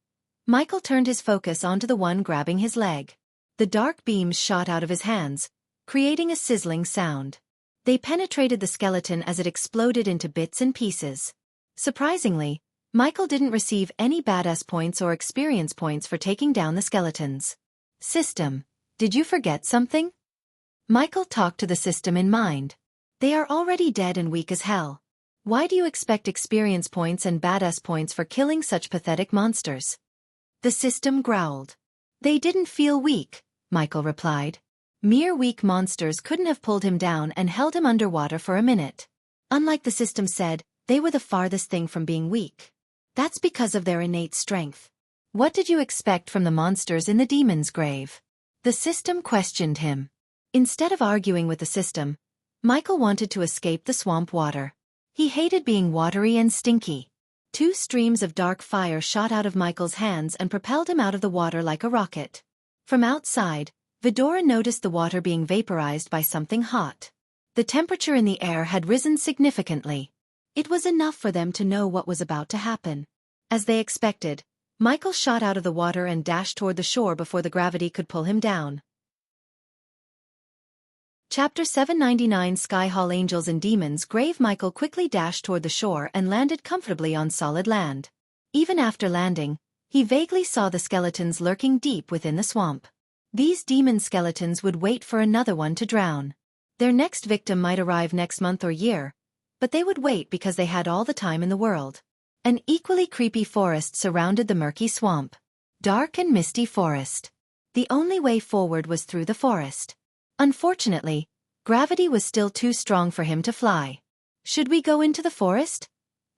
Speaker 1: Michael turned his focus onto the one grabbing his leg. The dark beams shot out of his hands, creating a sizzling sound. They penetrated the skeleton as it exploded into bits and pieces. Surprisingly, Michael didn't receive any badass points or experience points for taking down the skeletons. System, did you forget something? Michael talked to the system in mind. They are already dead and weak as hell. Why do you expect experience points and badass points for killing such pathetic monsters? The system growled. They didn't feel weak, Michael replied. Mere weak monsters couldn't have pulled him down and held him underwater for a minute. Unlike the system said, they were the farthest thing from being weak. That's because of their innate strength. What did you expect from the monsters in the demon's grave? The system questioned him. Instead of arguing with the system, Michael wanted to escape the swamp water. He hated being watery and stinky. 2 streams of dark fire shot out of Michael's hands and propelled him out of the water like a rocket. From outside, Vidora noticed the water being vaporized by something hot. The temperature in the air had risen significantly. It was enough for them to know what was about to happen. As they expected, Michael shot out of the water and dashed toward the shore before the gravity could pull him down. Chapter 799 Sky Hall Angels and Demons Grave. Michael quickly dashed toward the shore and landed comfortably on solid land. Even after landing, he vaguely saw the skeletons lurking deep within the swamp. These demon skeletons would wait for another one to drown. Their next victim might arrive next month or year, but they would wait because they had all the time in the world. An equally creepy forest surrounded the murky swamp. Dark and misty forest. The only way forward was through the forest. Unfortunately, gravity was still too strong for him to fly. Should we go into the forest?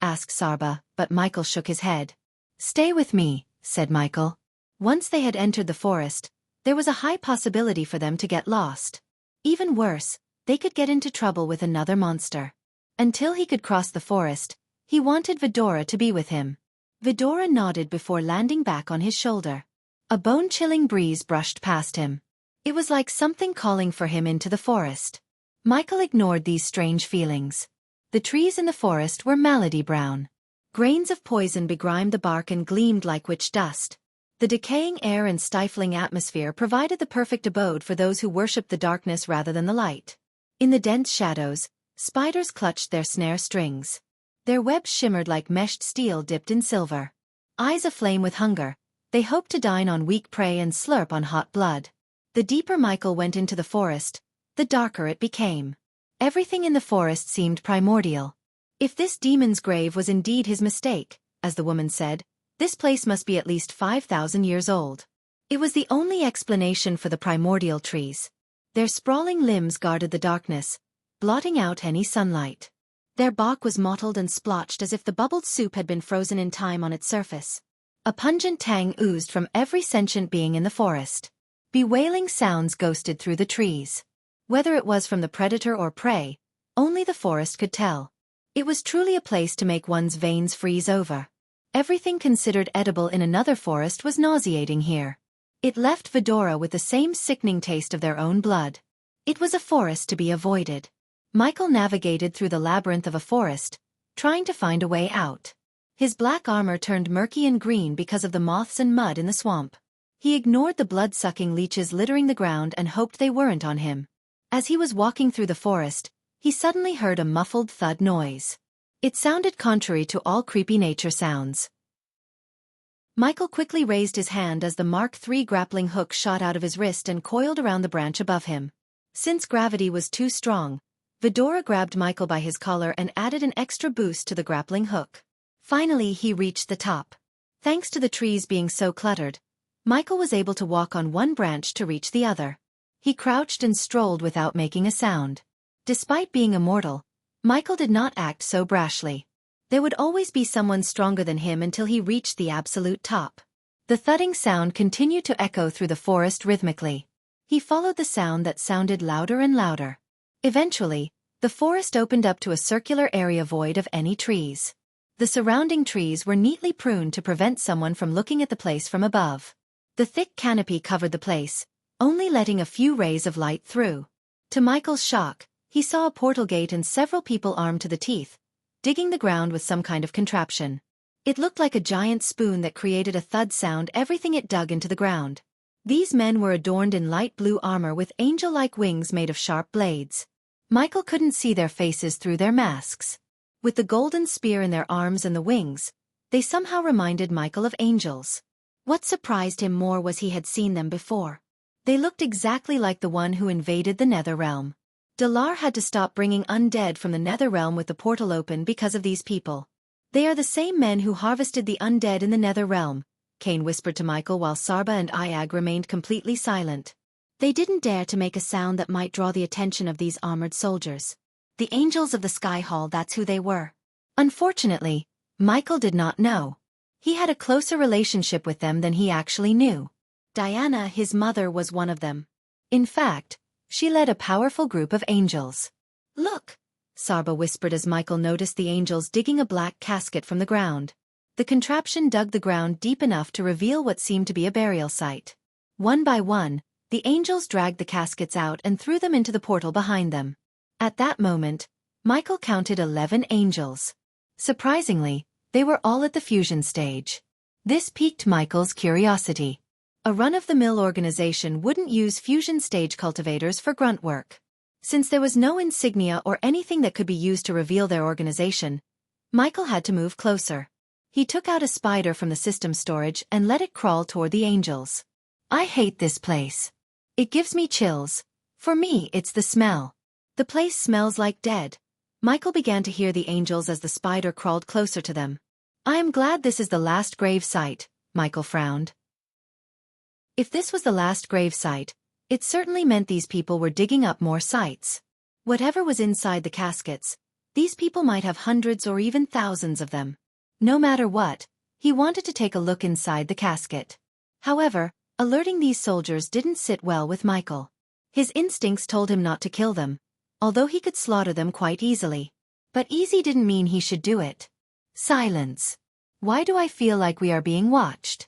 Speaker 1: Asked Sarba, but Michael shook his head. Stay with me, said Michael. Once they had entered the forest, there was a high possibility for them to get lost. Even worse, they could get into trouble with another monster. Until he could cross the forest, he wanted Vidora to be with him. Vidora nodded before landing back on his shoulder. A bone-chilling breeze brushed past him. It was like something calling for him into the forest. Michael ignored these strange feelings. The trees in the forest were malady brown. Grains of poison begrimed the bark and gleamed like witch dust. The decaying air and stifling atmosphere provided the perfect abode for those who worshipped the darkness rather than the light. In the dense shadows, spiders clutched their snare strings. Their webs shimmered like meshed steel dipped in silver. Eyes aflame with hunger, they hoped to dine on weak prey and slurp on hot blood. The deeper Michael went into the forest, the darker it became. Everything in the forest seemed primordial. If this demon's grave was indeed his mistake, as the woman said, this place must be at least 5,000 years old. It was the only explanation for the primordial trees. Their sprawling limbs guarded the darkness, blotting out any sunlight. Their bark was mottled and splotched as if the bubbled soup had been frozen in time on its surface. A pungent tang oozed from every sentient being in the forest. Bewailing sounds ghosted through the trees. Whether it was from the predator or prey, only the forest could tell. It was truly a place to make one's veins freeze over. Everything considered edible in another forest was nauseating here. It left Vidora with the same sickening taste of their own blood. It was a forest to be avoided. Michael navigated through the labyrinth of a forest, trying to find a way out. His black armor turned murky and green because of the moths and mud in the swamp. He ignored the blood-sucking leeches littering the ground and hoped they weren't on him. As he was walking through the forest, he suddenly heard a muffled thud noise. It sounded contrary to all creepy nature sounds. Michael quickly raised his hand as the Mark III grappling hook shot out of his wrist and coiled around the branch above him. Since gravity was too strong, Vidora grabbed Michael by his collar and added an extra boost to the grappling hook. Finally he reached the top. Thanks to the trees being so cluttered, Michael was able to walk on one branch to reach the other. He crouched and strolled without making a sound. Despite being immortal, Michael did not act so brashly. There would always be someone stronger than him until he reached the absolute top. The thudding sound continued to echo through the forest rhythmically. He followed the sound that sounded louder and louder. Eventually, the forest opened up to a circular area void of any trees. The surrounding trees were neatly pruned to prevent someone from looking at the place from above. The thick canopy covered the place, only letting a few rays of light through. To Michael's shock, he saw a portal gate and several people armed to the teeth, digging the ground with some kind of contraption. It looked like a giant spoon that created a thud sound everything it dug into the ground. These men were adorned in light blue armor with angel-like wings made of sharp blades. Michael couldn't see their faces through their masks. With the golden spear in their arms and the wings, they somehow reminded Michael of angels. What surprised him more was he had seen them before. They looked exactly like the one who invaded the Nether Realm. Dalar had to stop bringing undead from the Nether Realm with the portal open because of these people. They are the same men who harvested the undead in the Nether Realm, Kane whispered to Michael while Sarba and Iag remained completely silent. They didn't dare to make a sound that might draw the attention of these armored soldiers. The Angels of the Sky Hall, that's who they were. Unfortunately, Michael did not know. He had a closer relationship with them than he actually knew. Diana, his mother, was one of them. In fact, she led a powerful group of angels. "Look," Sarba whispered as Michael noticed the angels digging a black casket from the ground. The contraption dug the ground deep enough to reveal what seemed to be a burial site. One by one, the angels dragged the caskets out and threw them into the portal behind them. At that moment, Michael counted 11 angels. Surprisingly, they were all at the fusion stage. This piqued Michael's curiosity. A run-of-the-mill organization wouldn't use fusion stage cultivators for grunt work. Since there was no insignia or anything that could be used to reveal their organization, Michael had to move closer. He took out a spider from the system storage and let it crawl toward the angels. "I hate this place. It gives me chills. For me, it's the smell. The place smells like dead." Michael began to hear the angels as the spider crawled closer to them. "I am glad this is the last grave site," Michael frowned. If this was the last grave site, it certainly meant these people were digging up more sites. Whatever was inside the caskets, these people might have hundreds or even thousands of them. No matter what, he wanted to take a look inside the casket. However, alerting these soldiers didn't sit well with Michael. His instincts told him not to kill them, although he could slaughter them quite easily. But easy didn't mean he should do it. Silence. Why do I feel like we are being watched?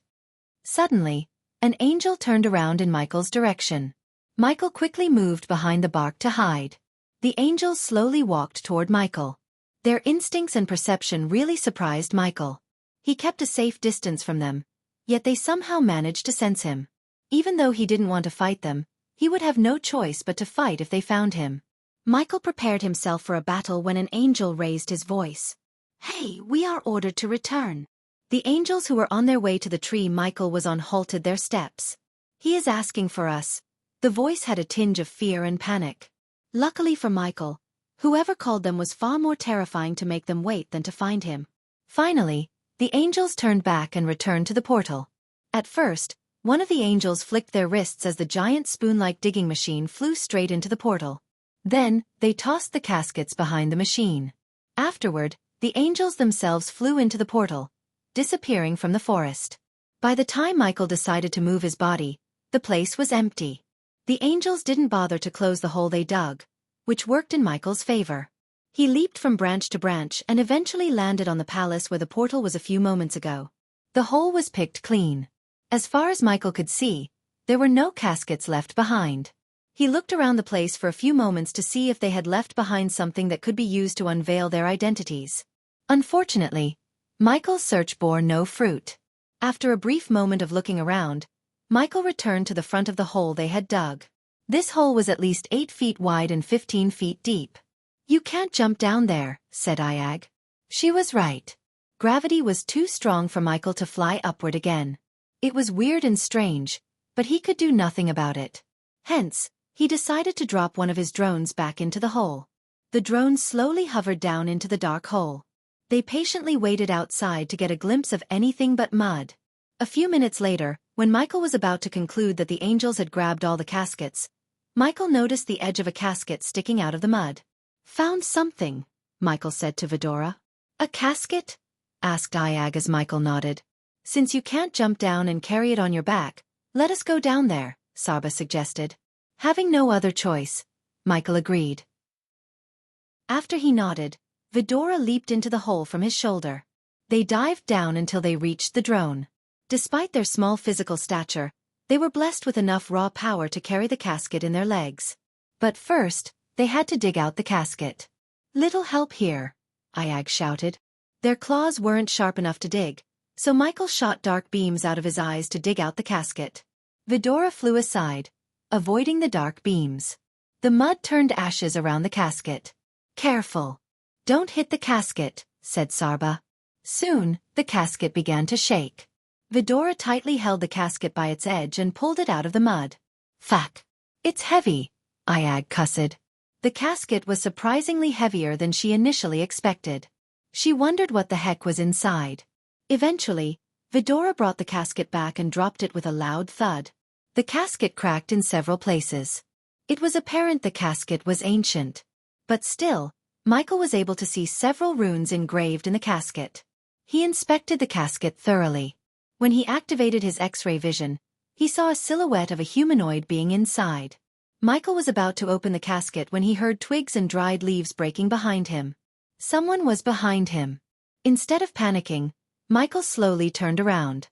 Speaker 1: Suddenly, an angel turned around in Michael's direction. Michael quickly moved behind the bark to hide. The angels slowly walked toward Michael. Their instincts and perception really surprised Michael. He kept a safe distance from them, Yet they somehow managed to sense him. Even though he didn't want to fight them, he would have no choice but to fight if they found him. Michael prepared himself for a battle when an angel raised his voice. "Hey, we are ordered to return." The angels who were on their way to the tree Michael was on halted their steps. "He is asking for us." The voice had a tinge of fear and panic. Luckily for Michael, whoever called them was far more terrifying to make them wait than to find him. Finally, the angels turned back and returned to the portal. At first, one of the angels flicked their wrists as the giant spoon-like digging machine flew straight into the portal. Then, they tossed the caskets behind the machine. Afterward, the angels themselves flew into the portal, disappearing from the forest. By the time Michael decided to move his body, the place was empty. The angels didn't bother to close the hole they dug, which worked in Michael's favor. He leaped from branch to branch and eventually landed on the palace where the portal was a few moments ago. The hole was picked clean. As far as Michael could see, there were no caskets left behind. He looked around the place for a few moments to see if they had left behind something that could be used to unveil their identities. Unfortunately, Michael's search bore no fruit. After a brief moment of looking around, Michael returned to the front of the hole they had dug. This hole was at least 8 feet wide and 15 feet deep. "You can't jump down there," said Iag. She was right. Gravity was too strong for Michael to fly upward again. It was weird and strange, but he could do nothing about it. Hence, he decided to drop one of his drones back into the hole. The drone slowly hovered down into the dark hole. They patiently waited outside to get a glimpse of anything but mud. A few minutes later, when Michael was about to conclude that the angels had grabbed all the caskets, Michael noticed the edge of a casket sticking out of the mud. "Found something," Michael said to Vidora. "A casket?" asked Iag as Michael nodded. "Since you can't jump down and carry it on your back, let us go down there," Sarba suggested. Having no other choice, Michael agreed. After he nodded, Vidora leaped into the hole from his shoulder. They dived down until they reached the drone. Despite their small physical stature, they were blessed with enough raw power to carry the casket in their legs. But first, they had to dig out the casket. "Little help here," Iag shouted. Their claws weren't sharp enough to dig, so Michael shot dark beams out of his eyes to dig out the casket. Vidora flew aside, avoiding the dark beams. The mud turned ashes around the casket. "Careful. Don't hit the casket," said Sarba. Soon, the casket began to shake. Vidora tightly held the casket by its edge and pulled it out of the mud. "Fuck. It's heavy," Iag cussed. The casket was surprisingly heavier than she initially expected. She wondered what the heck was inside. Eventually, Vidora brought the casket back and dropped it with a loud thud. The casket cracked in several places. It was apparent the casket was ancient. But still, Michael was able to see several runes engraved in the casket. He inspected the casket thoroughly. When he activated his X-ray vision, he saw a silhouette of a humanoid being inside. Michael was about to open the casket when he heard twigs and dried leaves breaking behind him. Someone was behind him. Instead of panicking, Michael slowly turned around.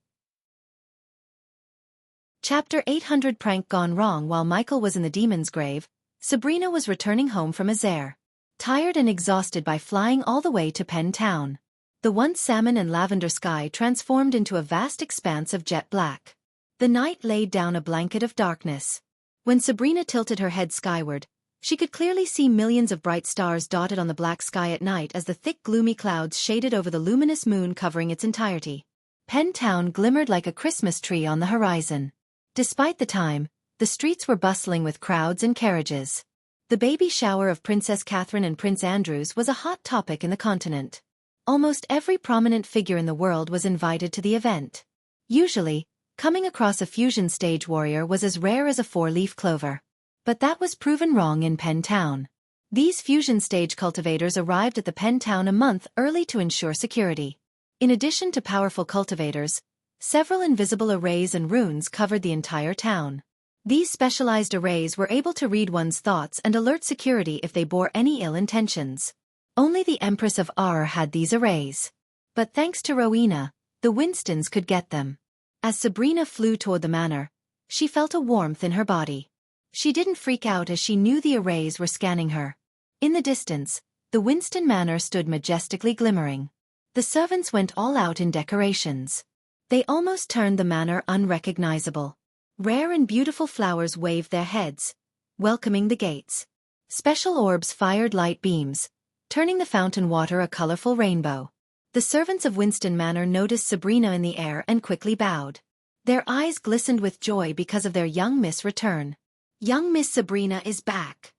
Speaker 1: Chapter 800 Prank gone wrong. While Michael was in the demon's grave, Sabrina was returning home from Azair. Tired and exhausted by flying all the way to Penn Town. The once salmon and lavender sky transformed into a vast expanse of jet black. The night laid down a blanket of darkness. When Sabrina tilted her head skyward, she could clearly see millions of bright stars dotted on the black sky at night as the thick gloomy clouds shaded over the luminous moon covering its entirety. Penn Town glimmered like a Christmas tree on the horizon. Despite the time, the streets were bustling with crowds and carriages. The baby shower of Princess Catherine and Prince Andrews was a hot topic in the continent. Almost every prominent figure in the world was invited to the event. Usually, coming across a fusion stage warrior was as rare as a four-leaf clover. But that was proven wrong in Penn Town. These fusion stage cultivators arrived at the Penn Town a month early to ensure security. In addition to powerful cultivators, several invisible arrays and runes covered the entire town. These specialized arrays were able to read one's thoughts and alert security if they bore any ill intentions. Only the Empress of Ar had these arrays. But thanks to Rowena, the Winstons could get them. As Sabrina flew toward the manor, she felt a warmth in her body. She didn't freak out as she knew the arrays were scanning her. In the distance, the Winston manor stood majestically glimmering. The servants went all out in decorations. They almost turned the manor unrecognizable. Rare and beautiful flowers waved their heads, welcoming the gates. Special orbs fired light beams, turning the fountain water a colorful rainbow. The servants of Winston Manor noticed Sabrina in the air and quickly bowed. Their eyes glistened with joy because of their young Miss' return. Young Miss Sabrina is back,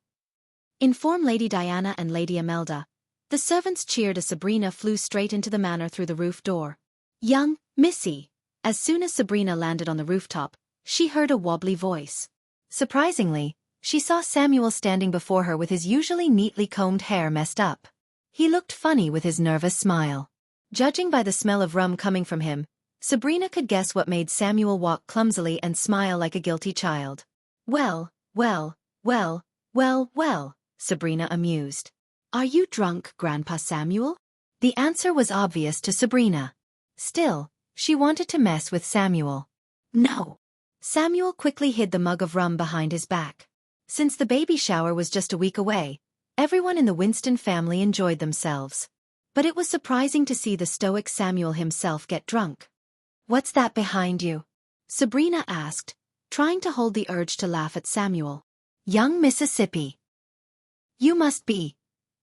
Speaker 1: informed Lady Diana and Lady Imelda. The servants cheered as Sabrina flew straight into the manor through the roof door. Young Missy. As soon as Sabrina landed on the rooftop, she heard a wobbly voice. Surprisingly, she saw Samuel standing before her with his usually neatly combed hair messed up. He looked funny with his nervous smile. Judging by the smell of rum coming from him, Sabrina could guess what made Samuel walk clumsily and smile like a guilty child. Well, Sabrina amused. Are you drunk, Grandpa Samuel? The answer was obvious to Sabrina. Still, she wanted to mess with Samuel. No. Samuel quickly hid the mug of rum behind his back. Since the baby shower was just a week away, everyone in the Winston family enjoyed themselves. But it was surprising to see the stoic Samuel himself get drunk. What's that behind you? Sabrina asked, trying to hold the urge to laugh at Samuel. Young Mississippi. You must be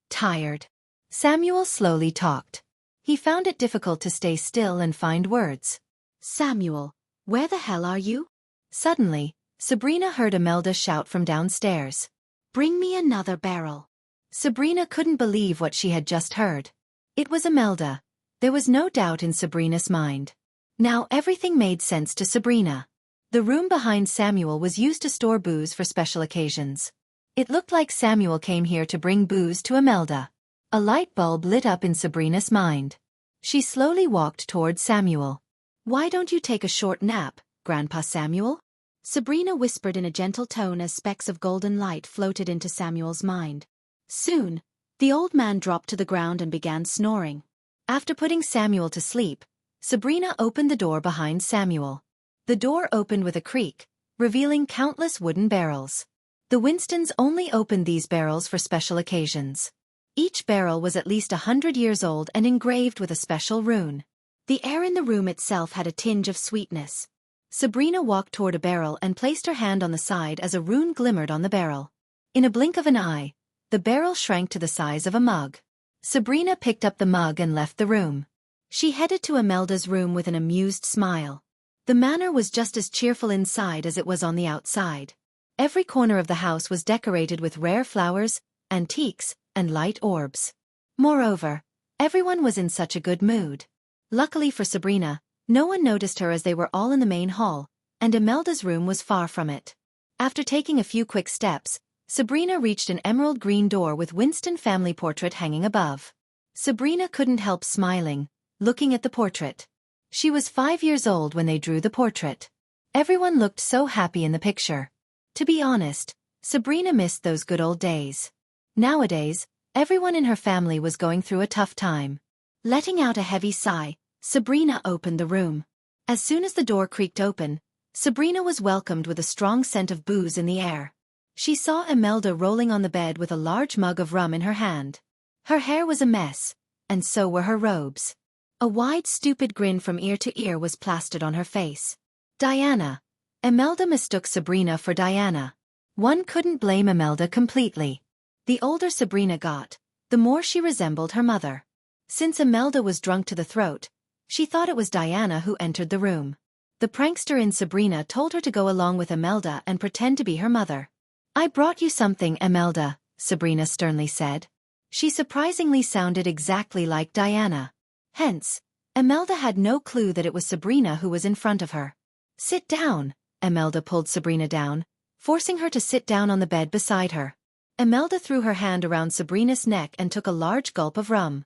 Speaker 1: tired. Samuel slowly talked. He found it difficult to stay still and find words. Samuel, where the hell are you? Suddenly, Sabrina heard Imelda shout from downstairs. Bring me another barrel. Sabrina couldn't believe what she had just heard. It was Imelda. There was no doubt in Sabrina's mind. Now everything made sense to Sabrina. The room behind Samuel was used to store booze for special occasions. It looked like Samuel came here to bring booze to Imelda. A light bulb lit up in Sabrina's mind. She slowly walked towards Samuel. Why don't you take a short nap, Grandpa Samuel? Sabrina whispered in a gentle tone as specks of golden light floated into Samuel's mind. Soon, the old man dropped to the ground and began snoring. After putting Samuel to sleep, Sabrina opened the door behind Samuel. The door opened with a creak, revealing countless wooden barrels. The Winstons only opened these barrels for special occasions. Each barrel was at least 100 years old and engraved with a special rune. The air in the room itself had a tinge of sweetness. Sabrina walked toward a barrel and placed her hand on the side as a rune glimmered on the barrel. In a blink of an eye, the barrel shrank to the size of a mug. Sabrina picked up the mug and left the room. She headed to Imelda's room with an amused smile. The manor was just as cheerful inside as it was on the outside. Every corner of the house was decorated with rare flowers, antiques, and light orbs. Moreover, everyone was in such a good mood. Luckily for Sabrina, no one noticed her as they were all in the main hall, and Imelda's room was far from it. After taking a few quick steps, Sabrina reached an emerald green door with Winston family portrait hanging above. Sabrina couldn't help smiling, looking at the portrait. She was 5 years old when they drew the portrait. Everyone looked so happy in the picture. To be honest, Sabrina missed those good old days. Nowadays, everyone in her family was going through a tough time. Letting out a heavy sigh, Sabrina opened the room. As soon as the door creaked open, Sabrina was welcomed with a strong scent of booze in the air. She saw Imelda rolling on the bed with a large mug of rum in her hand. Her hair was a mess, and so were her robes. A wide stupid grin from ear to ear was plastered on her face. Diana. Imelda mistook Sabrina for Diana. One couldn't blame Imelda completely. The older Sabrina got, the more she resembled her mother. Since Imelda was drunk to the throat, she thought it was Diana who entered the room. The prankster in Sabrina told her to go along with Imelda and pretend to be her mother. I brought you something, Imelda, Sabrina sternly said. She surprisingly sounded exactly like Diana. Hence, Imelda had no clue that it was Sabrina who was in front of her. Sit down, Imelda pulled Sabrina down, forcing her to sit down on the bed beside her. Imelda threw her hand around Sabrina's neck and took a large gulp of rum.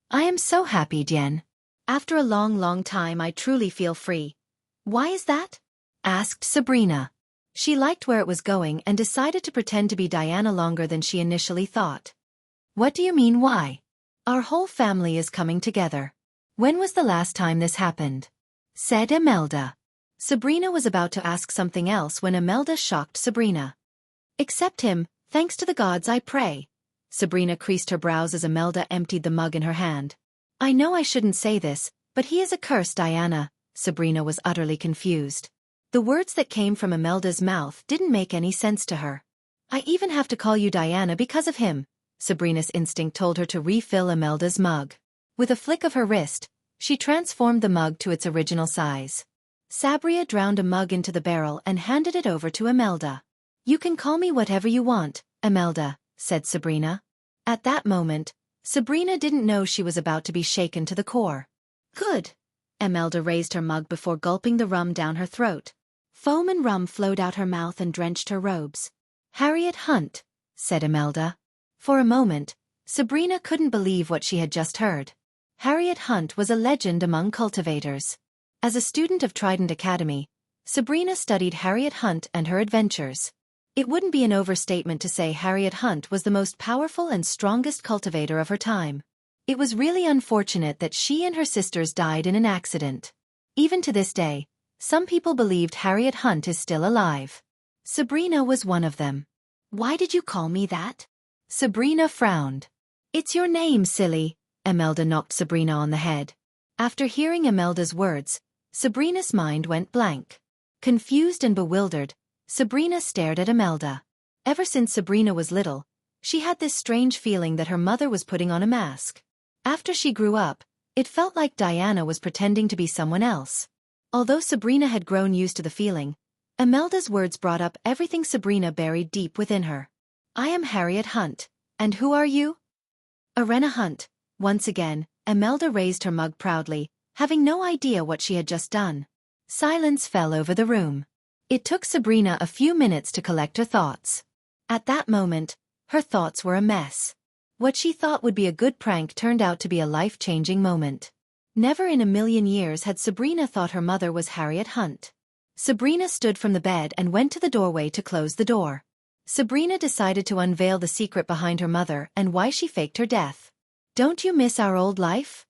Speaker 1: I am so happy, Jen. After a long time I truly feel free. Why is that? Asked Sabrina. She liked where it was going and decided to pretend to be Diana longer than she initially thought. What do you mean why? Our whole family is coming together. When was the last time this happened? Said Imelda. Sabrina was about to ask something else when Imelda shocked Sabrina. Accept him, thanks to the gods I pray. Sabrina creased her brows as Imelda emptied the mug in her hand. I know I shouldn't say this, But he is a curse, Diana. Sabrina was utterly confused. The words that came from Imelda's mouth didn't make any sense to her. I even have to call you Diana because of him. Sabrina's instinct told her to refill Imelda's mug. With a flick of her wrist, she transformed the mug to its original size. Sabria drowned a mug into the barrel and handed it over to Imelda. You can call me whatever you want, Imelda, said Sabrina. At that moment, Sabrina didn't know she was about to be shaken to the core. Good. Imelda raised her mug before gulping the rum down her throat. Foam and rum flowed out her mouth and drenched her robes. Harriet Hunt, said Imelda. For a moment, Sabrina couldn't believe what she had just heard. Harriet Hunt was a legend among cultivators. As a student of Trident Academy, Sabrina studied Harriet Hunt and her adventures. It wouldn't be an overstatement to say Harriet Hunt was the most powerful and strongest cultivator of her time. It was really unfortunate that she and her sisters died in an accident. Even to this day, some people believed Harriet Hunt is still alive. Sabrina was one of them. Why did you call me that? Sabrina frowned. It's your name, silly. Imelda knocked Sabrina on the head. After hearing Imelda's words, Sabrina's mind went blank. Confused and bewildered, Sabrina stared at Imelda. Ever since Sabrina was little, she had this strange feeling that her mother was putting on a mask. After she grew up, it felt like Diana was pretending to be someone else. Although Sabrina had grown used to the feeling, Imelda's words brought up everything Sabrina buried deep within her. I am Harriet Hunt. And who are you? Arena Hunt. Once again, Imelda raised her mug proudly, having no idea what she had just done. Silence fell over the room. It took Sabrina a few minutes to collect her thoughts. At that moment, her thoughts were a mess. What she thought would be a good prank turned out to be a life-changing moment. Never in a million years had Sabrina thought her mother was Harriet Hunt. Sabrina stood from the bed and went to the doorway to close the door. Sabrina decided to unveil the secret behind her mother and why she faked her death. Don't you miss our old life?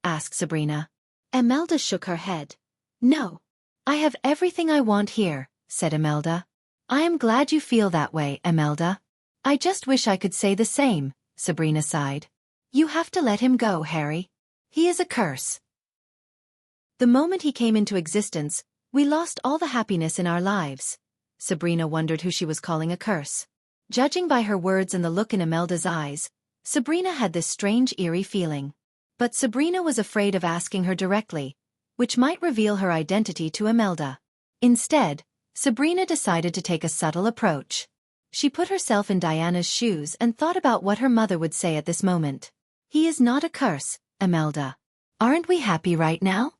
Speaker 1: Asked Sabrina. Imelda shook her head. No. I have everything I want here, said Imelda. I am glad you feel that way, Imelda. I just wish I could say the same, Sabrina sighed. You have to let him go, Harry. He is a curse. The moment he came into existence, we lost all the happiness in our lives. Sabrina wondered who she was calling a curse. Judging by her words and the look in Imelda's eyes, Sabrina had this strange eerie feeling. But Sabrina was afraid of asking her directly, which might reveal her identity to Imelda. Instead, Sabrina decided to take a subtle approach. She put herself in Diana's shoes and thought about what her mother would say at this moment. He is not a curse, Imelda. Aren't we happy right now?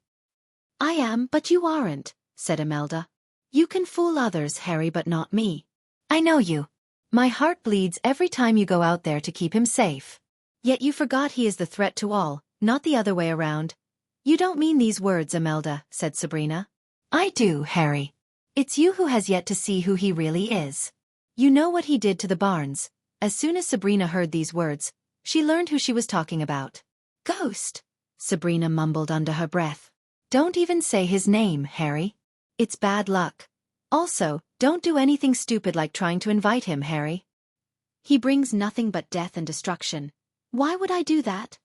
Speaker 1: I am, but you aren't, said Imelda. You can fool others, Harry, but not me. I know you. My heart bleeds every time you go out there to keep him safe. Yet you forgot he is the threat to all, not the other way around. You don't mean these words, Imelda, said Sabrina. I do, Harry. It's you who has yet to see who he really is. You know what he did to the barns. As soon as Sabrina heard these words, she learned who she was talking about. Ghost, Sabrina mumbled under her breath. Don't even say his name, Harry. It's bad luck. Also, don't do anything stupid like trying to invite him, Harry. He brings nothing but death and destruction. Why would I do that?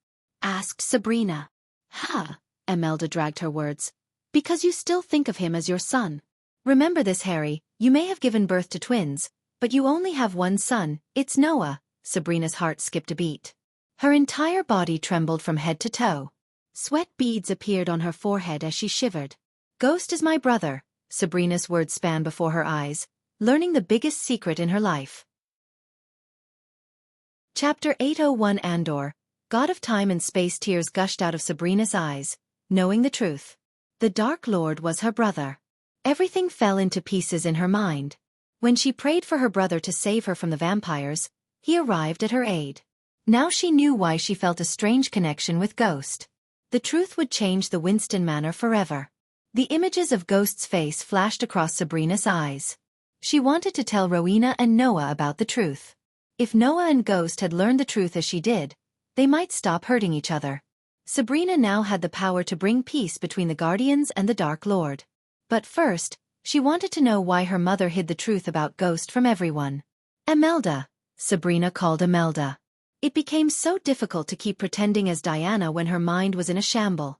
Speaker 1: Asked Sabrina. Ha, Imelda dragged her words. Because you still think of him as your son. Remember this, Harry, you may have given birth to twins, but you only have one son, it's Noah. Sabrina's heart skipped a beat. Her entire body trembled from head to toe. Sweat beads appeared on her forehead as she shivered. Ghost is my brother, Sabrina's words span before her eyes, learning the biggest secret in her life. Chapter 801 Andor, God of Time and Space. Tears gushed out of Sabrina's eyes, knowing the truth. The Dark Lord was her brother. Everything fell into pieces in her mind. When she prayed for her brother to save her from the vampires, he arrived at her aid. Now she knew why she felt a strange connection with Ghost. The truth would change the Winston Manor forever. The images of Ghost's face flashed across Sabrina's eyes. She wanted to tell Rowena and Noah about the truth. If Noah and Ghost had learned the truth as she did, they might stop hurting each other. Sabrina now had the power to bring peace between the Guardians and the Dark Lord. But first, she wanted to know why her mother hid the truth about Ghost from everyone. Imelda, Sabrina called Imelda. It became so difficult to keep pretending as Diana when her mind was in a shamble.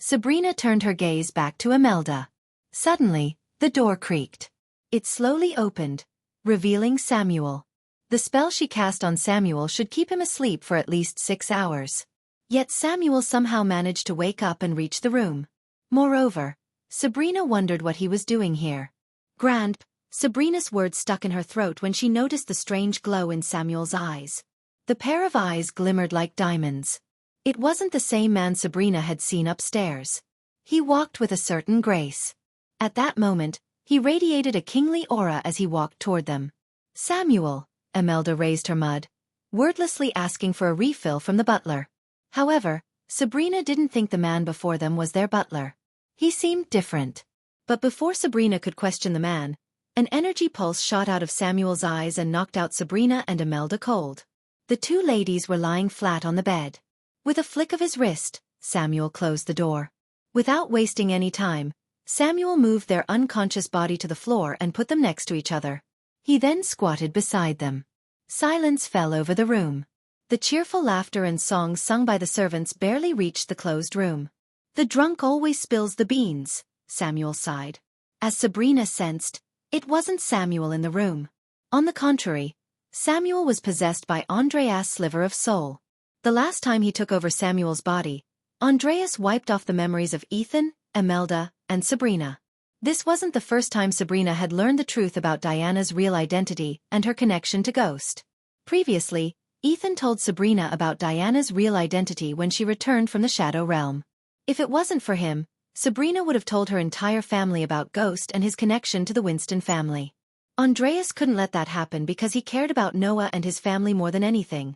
Speaker 1: Sabrina turned her gaze back to Imelda. Suddenly, the door creaked. It slowly opened, revealing Samuel. The spell she cast on Samuel should keep him asleep for at least 6 hours. Yet Samuel somehow managed to wake up and reach the room. Moreover, Sabrina wondered what he was doing here. Grandp, Sabrina's words stuck in her throat when she noticed the strange glow in Samuel's eyes. The pair of eyes glimmered like diamonds. It wasn't the same man Sabrina had seen upstairs. He walked with a certain grace. At that moment, he radiated a kingly aura as he walked toward them. Samuel, Imelda raised her mud, wordlessly asking for a refill from the butler. However, Sabrina didn't think the man before them was their butler. He seemed different. But before Sabrina could question the man, an energy pulse shot out of Samuel's eyes and knocked out Sabrina and Imelda cold. The two ladies were lying flat on the bed. With a flick of his wrist, Samuel closed the door. Without wasting any time, Samuel moved their unconscious body to the floor and put them next to each other. He then squatted beside them. Silence fell over the room. The cheerful laughter and songs sung by the servants barely reached the closed room. "The drunk always spills the beans," Samuel sighed. As Sabrina sensed, it wasn't Samuel in the room. On the contrary, Samuel was possessed by Andreas' sliver of soul. The last time he took over Samuel's body, Andreas wiped off the memories of Ethan, Imelda, and Sabrina. This wasn't the first time Sabrina had learned the truth about Diana's real identity and her connection to Ghost. Previously, Ethan told Sabrina about Diana's real identity when she returned from the Shadow Realm. If it wasn't for him, Sabrina would have told her entire family about Ghost and his connection to the Winston family. Andreas couldn't let that happen because he cared about Noah and his family more than anything.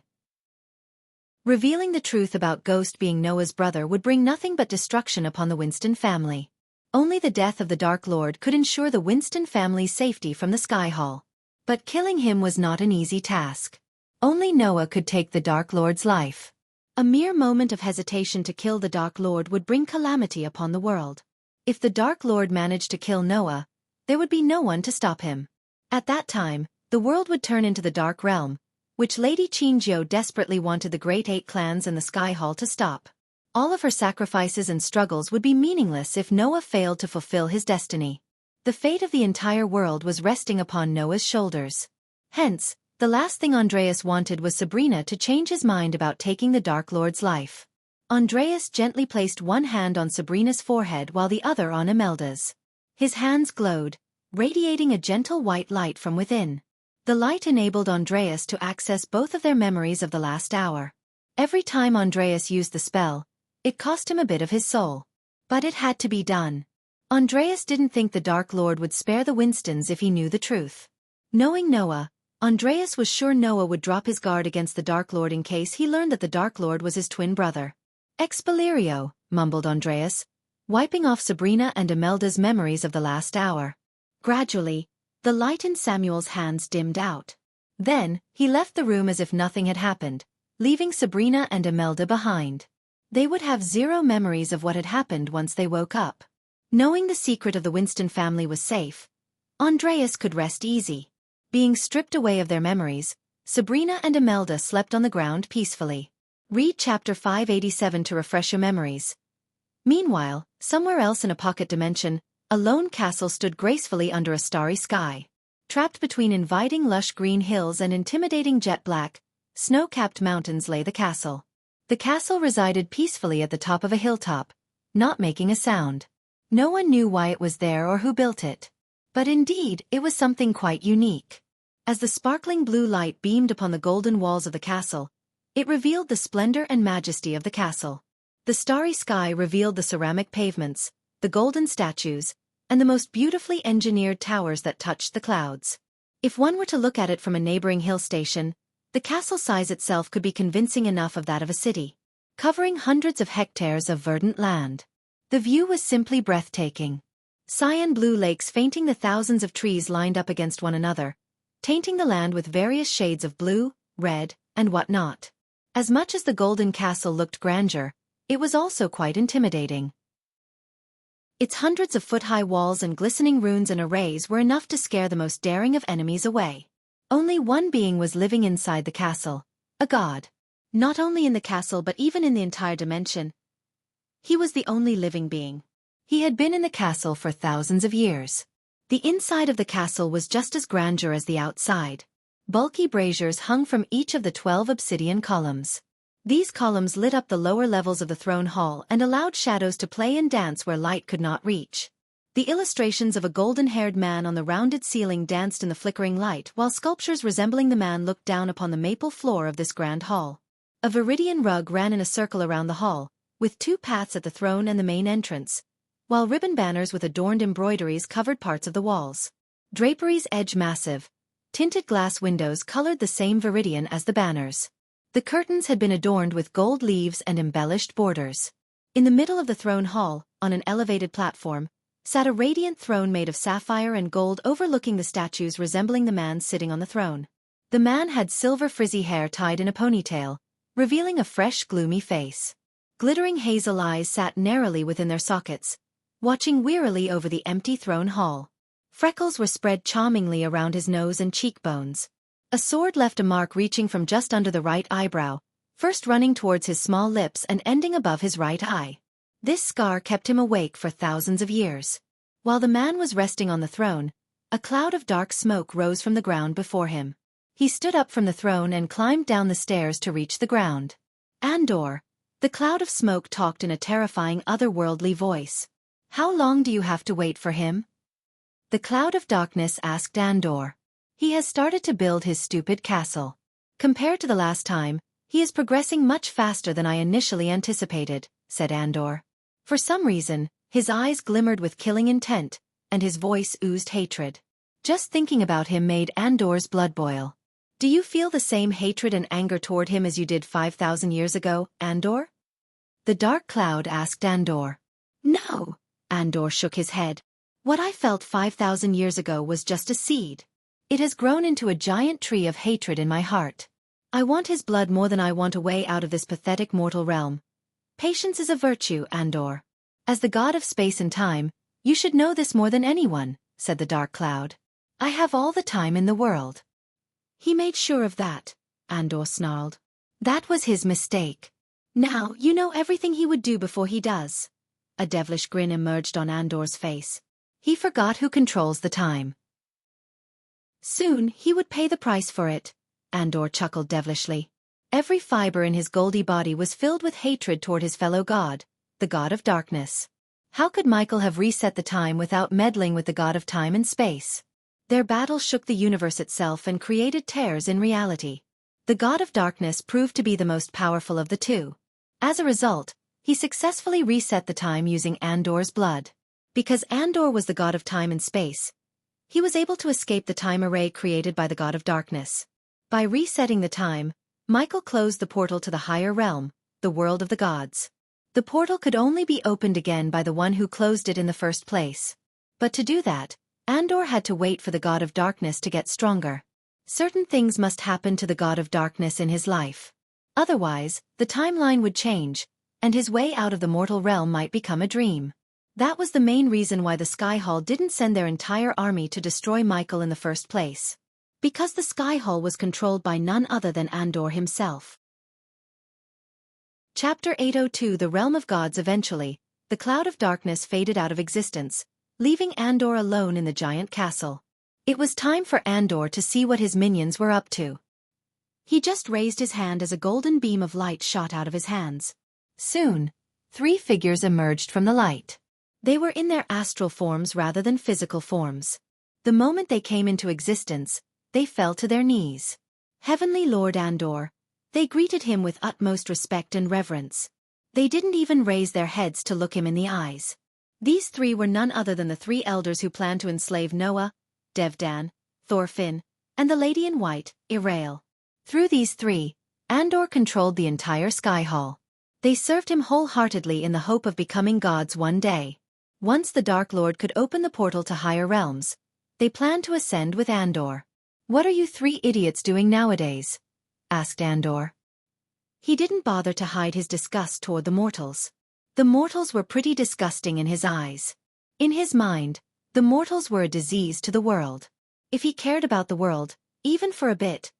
Speaker 1: Revealing the truth about Ghost being Noah's brother would bring nothing but destruction upon the Winston family. Only the death of the Dark Lord could ensure the Winston family's safety from the Sky Hall. But killing him was not an easy task. Only Noah could take the Dark Lord's life. A mere moment of hesitation to kill the Dark Lord would bring calamity upon the world. If the Dark Lord managed to kill Noah, there would be no one to stop him. At that time, the world would turn into the Dark Realm, which Lady Qingjiu desperately wanted the Great Eight clans and the Sky Hall to stop. All of her sacrifices and struggles would be meaningless if Noah failed to fulfill his destiny. The fate of the entire world was resting upon Noah's shoulders. Hence, the last thing Andreas wanted was Sabrina to change his mind about taking the Dark Lord's life. Andreas gently placed one hand on Sabrina's forehead while the other on Imelda's. His hands glowed, radiating a gentle white light from within. The light enabled Andreas to access both of their memories of the last hour. Every time Andreas used the spell, it cost him a bit of his soul. But it had to be done. Andreas didn't think the Dark Lord would spare the Winstons if he knew the truth. Knowing Noah, Andreas was sure Noah would drop his guard against the Dark Lord in case he learned that the Dark Lord was his twin brother. "Expelliarmus," mumbled Andreas, wiping off Sabrina and Imelda's memories of the last hour. Gradually, the light in Samuel's hands dimmed out. Then, he left the room as if nothing had happened, leaving Sabrina and Imelda behind. They would have zero memories of what had happened once they woke up. Knowing the secret of the Winston family was safe, Andreas could rest easy. Being stripped away of their memories, Sabrina and Imelda slept on the ground peacefully. Read chapter 587 to refresh your memories. Meanwhile, somewhere else in a pocket dimension, a lone castle stood gracefully under a starry sky. Trapped between inviting lush green hills and intimidating jet-black, snow-capped mountains lay the castle. The castle resided peacefully at the top of a hilltop, not making a sound. No one knew why it was there or who built it. But indeed, it was something quite unique. As the sparkling blue light beamed upon the golden walls of the castle, it revealed the splendor and majesty of the castle. The starry sky revealed the ceramic pavements, the golden statues, and the most beautifully engineered towers that touched the clouds. If one were to look at it from a neighboring hill station, the castle size itself could be convincing enough of that of a city, covering hundreds of hectares of verdant land. The view was simply breathtaking. Cyan blue lakes fainting the thousands of trees lined up against one another, tainting the land with various shades of blue, red, and whatnot. As much as the golden castle looked grandeur, it was also quite intimidating. Its hundreds of foot-high walls and glistening runes and arrays were enough to scare the most daring of enemies away. Only one being was living inside the castle, a god. Not only in the castle but even in the entire dimension, He was the only living being. He had been in the castle for thousands of years. The inside of the castle was just as grandeur as the outside. Bulky braziers hung from each of the 12 obsidian columns. These columns lit up the lower levels of the throne hall and allowed shadows to play and dance where light could not reach. The illustrations of a golden-haired man on the rounded ceiling danced in the flickering light, while sculptures resembling the man looked down upon the maple floor of this grand hall. A viridian rug ran in a circle around the hall, with 2 paths at the throne and the main entrance, while ribbon banners with adorned embroideries covered parts of the walls. Draperies edged massive, tinted glass windows colored the same viridian as the banners. The curtains had been adorned with gold leaves and embellished borders. In the middle of the throne hall, on an elevated platform, sat a radiant throne made of sapphire and gold overlooking the statues resembling the man sitting on the throne. The man had silver frizzy hair tied in a ponytail, revealing a fresh, gloomy face. Glittering hazel eyes sat narrowly within their sockets, watching wearily over the empty throne hall. Freckles were spread charmingly around his nose and cheekbones. A sword left a mark reaching from just under the right eyebrow, first running towards his small lips and ending above his right eye. This scar kept him awake for thousands of years. While the man was resting on the throne, a cloud of dark smoke rose from the ground before him. He stood up from the throne and climbed down the stairs to reach the ground. Andor. The cloud of smoke talked in a terrifying otherworldly voice. How long do you have to wait for him? The cloud of darkness asked Andor. He has started to build his stupid castle. Compared to the last time, he is progressing much faster than I initially anticipated, said Andor. For some reason, his eyes glimmered with killing intent, and his voice oozed hatred. Just thinking about him made Andor's blood boil. Do you feel the same hatred and anger toward him as you did 5,000 years ago, Andor? The dark cloud asked Andor. No, Andor shook his head. What I felt 5,000 years ago was just a seed. It has grown into a giant tree of hatred in my heart. I want his blood more than I want a way out of this pathetic mortal realm. Patience is a virtue, Andor. As the god of space and time, you should know this more than anyone, said the dark cloud. I have all the time in the world. He made sure of that, Andor snarled. That was his mistake. Now you know everything he would do before he does. A devilish grin emerged on Andor's face. He forgot who controls the time. Soon he would pay the price for it, Andor chuckled devilishly. Every fiber in his goldy body was filled with hatred toward his fellow god, the god of darkness. How could Michael have reset the time without meddling with the god of time and space? Their battle shook the universe itself and created tears in reality. The god of darkness proved to be the most powerful of the two. As a result, he successfully reset the time using Andor's blood. Because Andor was the god of time and space, he was able to escape the time array created by the god of darkness. By resetting the time, Michael closed the portal to the higher realm, the world of the gods. The portal could only be opened again by the one who closed it in the first place. But to do that, Andor had to wait for the god of darkness to get stronger. Certain things must happen to the god of darkness in his life. Otherwise, the timeline would change, and his way out of the mortal realm might become a dream. That was the main reason why the Sky Hall didn't send their entire army to destroy Michael in the first place. Because the Sky Hall was controlled by none other than Andor himself. Chapter 802 The Realm of Gods. Eventually, the cloud of darkness faded out of existence, leaving Andor alone in the giant castle. It was time for Andor to see what his minions were up to. He just raised his hand as a golden beam of light shot out of his hands. Soon, 3 figures emerged from the light. They were in their astral forms rather than physical forms. The moment they came into existence, they fell to their knees. Heavenly Lord Andor, they greeted him with utmost respect and reverence. They didn't even raise their heads to look him in the eyes. These 3 were none other than the 3 elders who planned to enslave Noah, Devdan, Thorfinn, and the Lady in White, Irael. Through these 3, Andor controlled the entire Sky Hall. They served him wholeheartedly in the hope of becoming gods one day. Once the Dark Lord could open the portal to higher realms, they planned to ascend with Andor. What are you 3 idiots doing nowadays? Asked Andor. He didn't bother to hide his disgust toward the mortals. The mortals were pretty disgusting in his eyes. In his mind, the mortals were a disease to the world. If he cared about the world, even for a bit,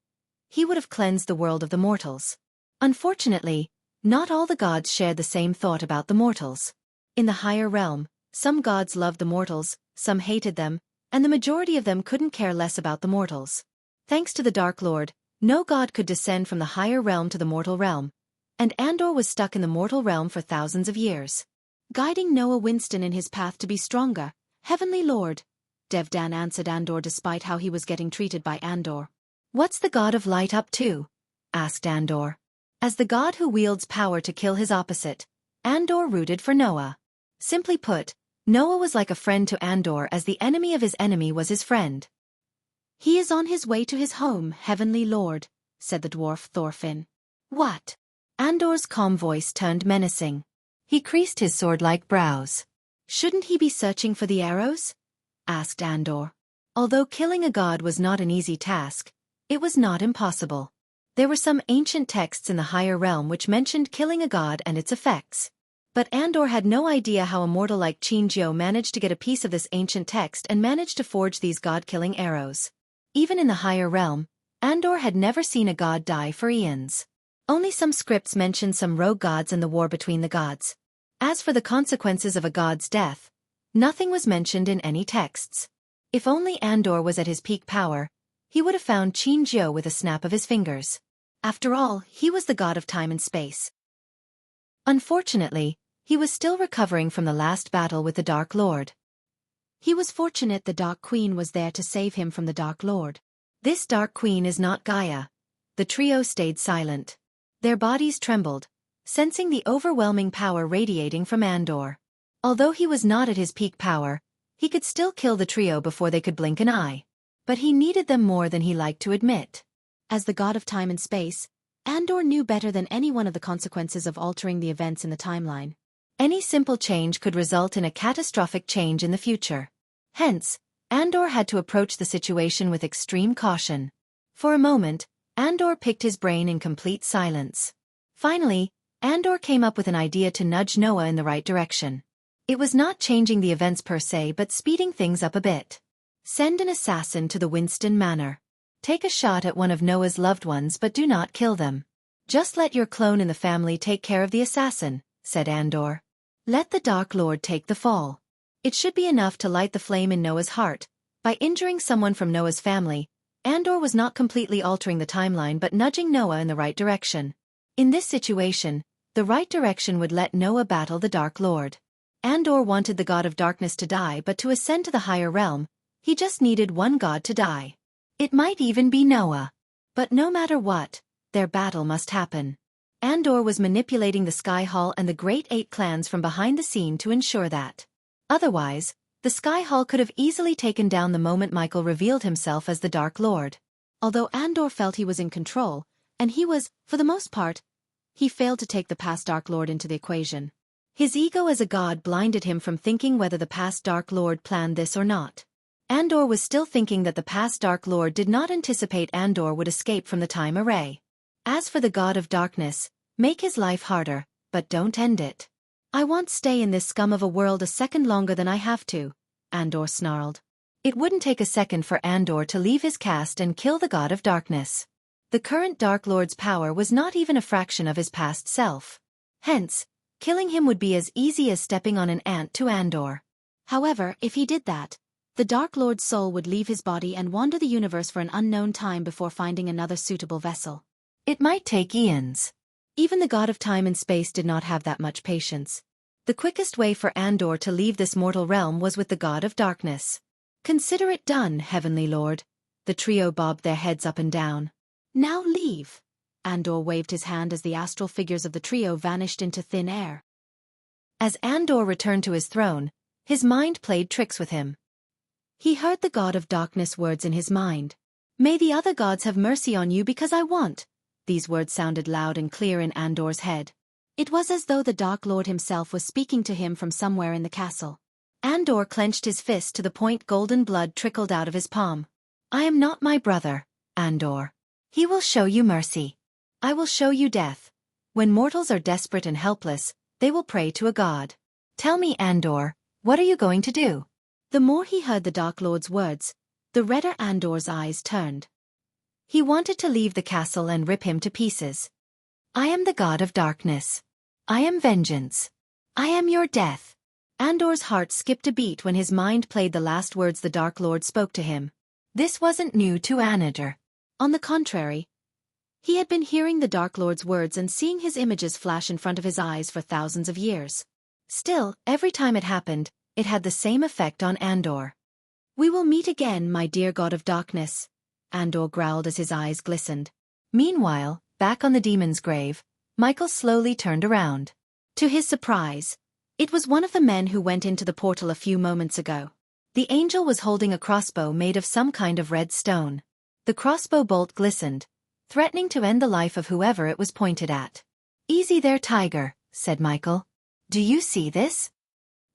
Speaker 1: he would have cleansed the world of the mortals. Unfortunately, Not all the gods shared the same thought about the mortals. In the higher realm, some gods loved the mortals, some hated them, and the majority of them couldn't care less about the mortals. Thanks to the Dark Lord, no god could descend from the higher realm to the mortal realm, and Andor was stuck in the mortal realm for thousands of years. Guiding Noah Winston in his path to be stronger, Heavenly Lord, Devdan answered Andor despite how he was getting treated by Andor. What's the god of light up to? Asked Andor. As the god who wields power to kill his opposite, Andor rooted for Noah. Simply put, Noah was like a friend to Andor as the enemy of his enemy was his friend. He is on his way to his home, Heavenly Lord, said the dwarf Thorfinn. What? Andor's calm voice turned menacing. He creased his sword-like brows. Shouldn't he be searching for the arrows? Asked Andor. Although killing a god was not an easy task, it was not impossible. There were some ancient texts in the higher realm which mentioned killing a god and its effects. But Andor had no idea how a mortal like Qin managed to get a piece of this ancient text and managed to forge these god-killing arrows. Even in the higher realm, Andor had never seen a god die for eons. Only some scripts mentioned some rogue gods and the war between the gods. As for the consequences of a god's death, nothing was mentioned in any texts. If only Andor was at his peak power, he would have found Qin with a snap of his fingers. After all, he was the god of time and space. Unfortunately, he was still recovering from the last battle with the Dark Lord. He was fortunate the Dark Queen was there to save him from the Dark Lord. This Dark Queen is not Gaia. The trio stayed silent. Their bodies trembled, sensing the overwhelming power radiating from Andor. Although he was not at his peak power, he could still kill the trio before they could blink an eye. But he needed them more than he liked to admit. As the god of time and space, Andor knew better than anyone of the consequences of altering the events in the timeline. Any simple change could result in a catastrophic change in the future. Hence, Andor had to approach the situation with extreme caution. For a moment, Andor picked his brain in complete silence. Finally, Andor came up with an idea to nudge Noah in the right direction. It was not changing the events per se but speeding things up a bit. Send an assassin to the Winston Manor. Take a shot at one of Noah's loved ones but do not kill them. Just let your clone in the family take care of the assassin, said Andor. Let the Dark Lord take the fall. It should be enough to light the flame in Noah's heart. By injuring someone from Noah's family, Andor was not completely altering the timeline but nudging Noah in the right direction. In this situation, the right direction would let Noah battle the Dark Lord. Andor wanted the god of darkness to die, but to ascend to the higher realm, he just needed one god to die. It might even be Noah. But no matter what, their battle must happen. Andor was manipulating the Sky Hall and the Great Eight clans from behind the scene to ensure that. Otherwise, the Sky Hall could have easily taken down the moment Michael revealed himself as the Dark Lord. Although Andor felt he was in control, and he was, for the most part, he failed to take the past Dark Lord into the equation. His ego as a god blinded him from thinking whether the past Dark Lord planned this or not. Andor was still thinking that the past Dark Lord did not anticipate Andor would escape from the time array. As for the god of darkness, make his life harder, but don't end it. I won't stay in this scum of a world a second longer than I have to, Andor snarled. It wouldn't take a second for Andor to leave his caste and kill the god of darkness. The current Dark Lord's power was not even a fraction of his past self. Hence, killing him would be as easy as stepping on an ant to Andor. However, if he did that, the Dark Lord's soul would leave his body and wander the universe for an unknown time before finding another suitable vessel. It might take eons. Even the god of time and space did not have that much patience. The quickest way for Andor to leave this mortal realm was with the god of darkness. Consider it done, Heavenly Lord. The trio bobbed their heads up and down. Now leave. Andor waved his hand as the astral figures of the trio vanished into thin air. As Andor returned to his throne, his mind played tricks with him. He heard the god of darkness words in his mind. May the other gods have mercy on you because I want. These words sounded loud and clear in Andor's head. It was as though the Dark Lord himself was speaking to him from somewhere in the castle. Andor clenched his fist to the point golden blood trickled out of his palm. I am not my brother, Andor. He will show you mercy. I will show you death. When mortals are desperate and helpless, they will pray to a god. Tell me, Andor, what are you going to do? The more he heard the Dark Lord's words, the redder Andor's eyes turned. He wanted to leave the castle and rip him to pieces. I am the god of darkness. I am vengeance. I am your death. Andor's heart skipped a beat when his mind played the last words the Dark Lord spoke to him. This wasn't new to Anador. On the contrary, he had been hearing the Dark Lord's words and seeing his images flash in front of his eyes for thousands of years. Still, every time it happened, it had the same effect on Andor. We will meet again, my dear god of darkness, Andor growled as his eyes glistened. Meanwhile, back on the demon's grave, Michael slowly turned around. To his surprise, it was one of the men who went into the portal a few moments ago. The angel was holding a crossbow made of some kind of red stone. The crossbow bolt glistened, threatening to end the life of whoever it was pointed at. Easy there, tiger, said Michael. Do you see this?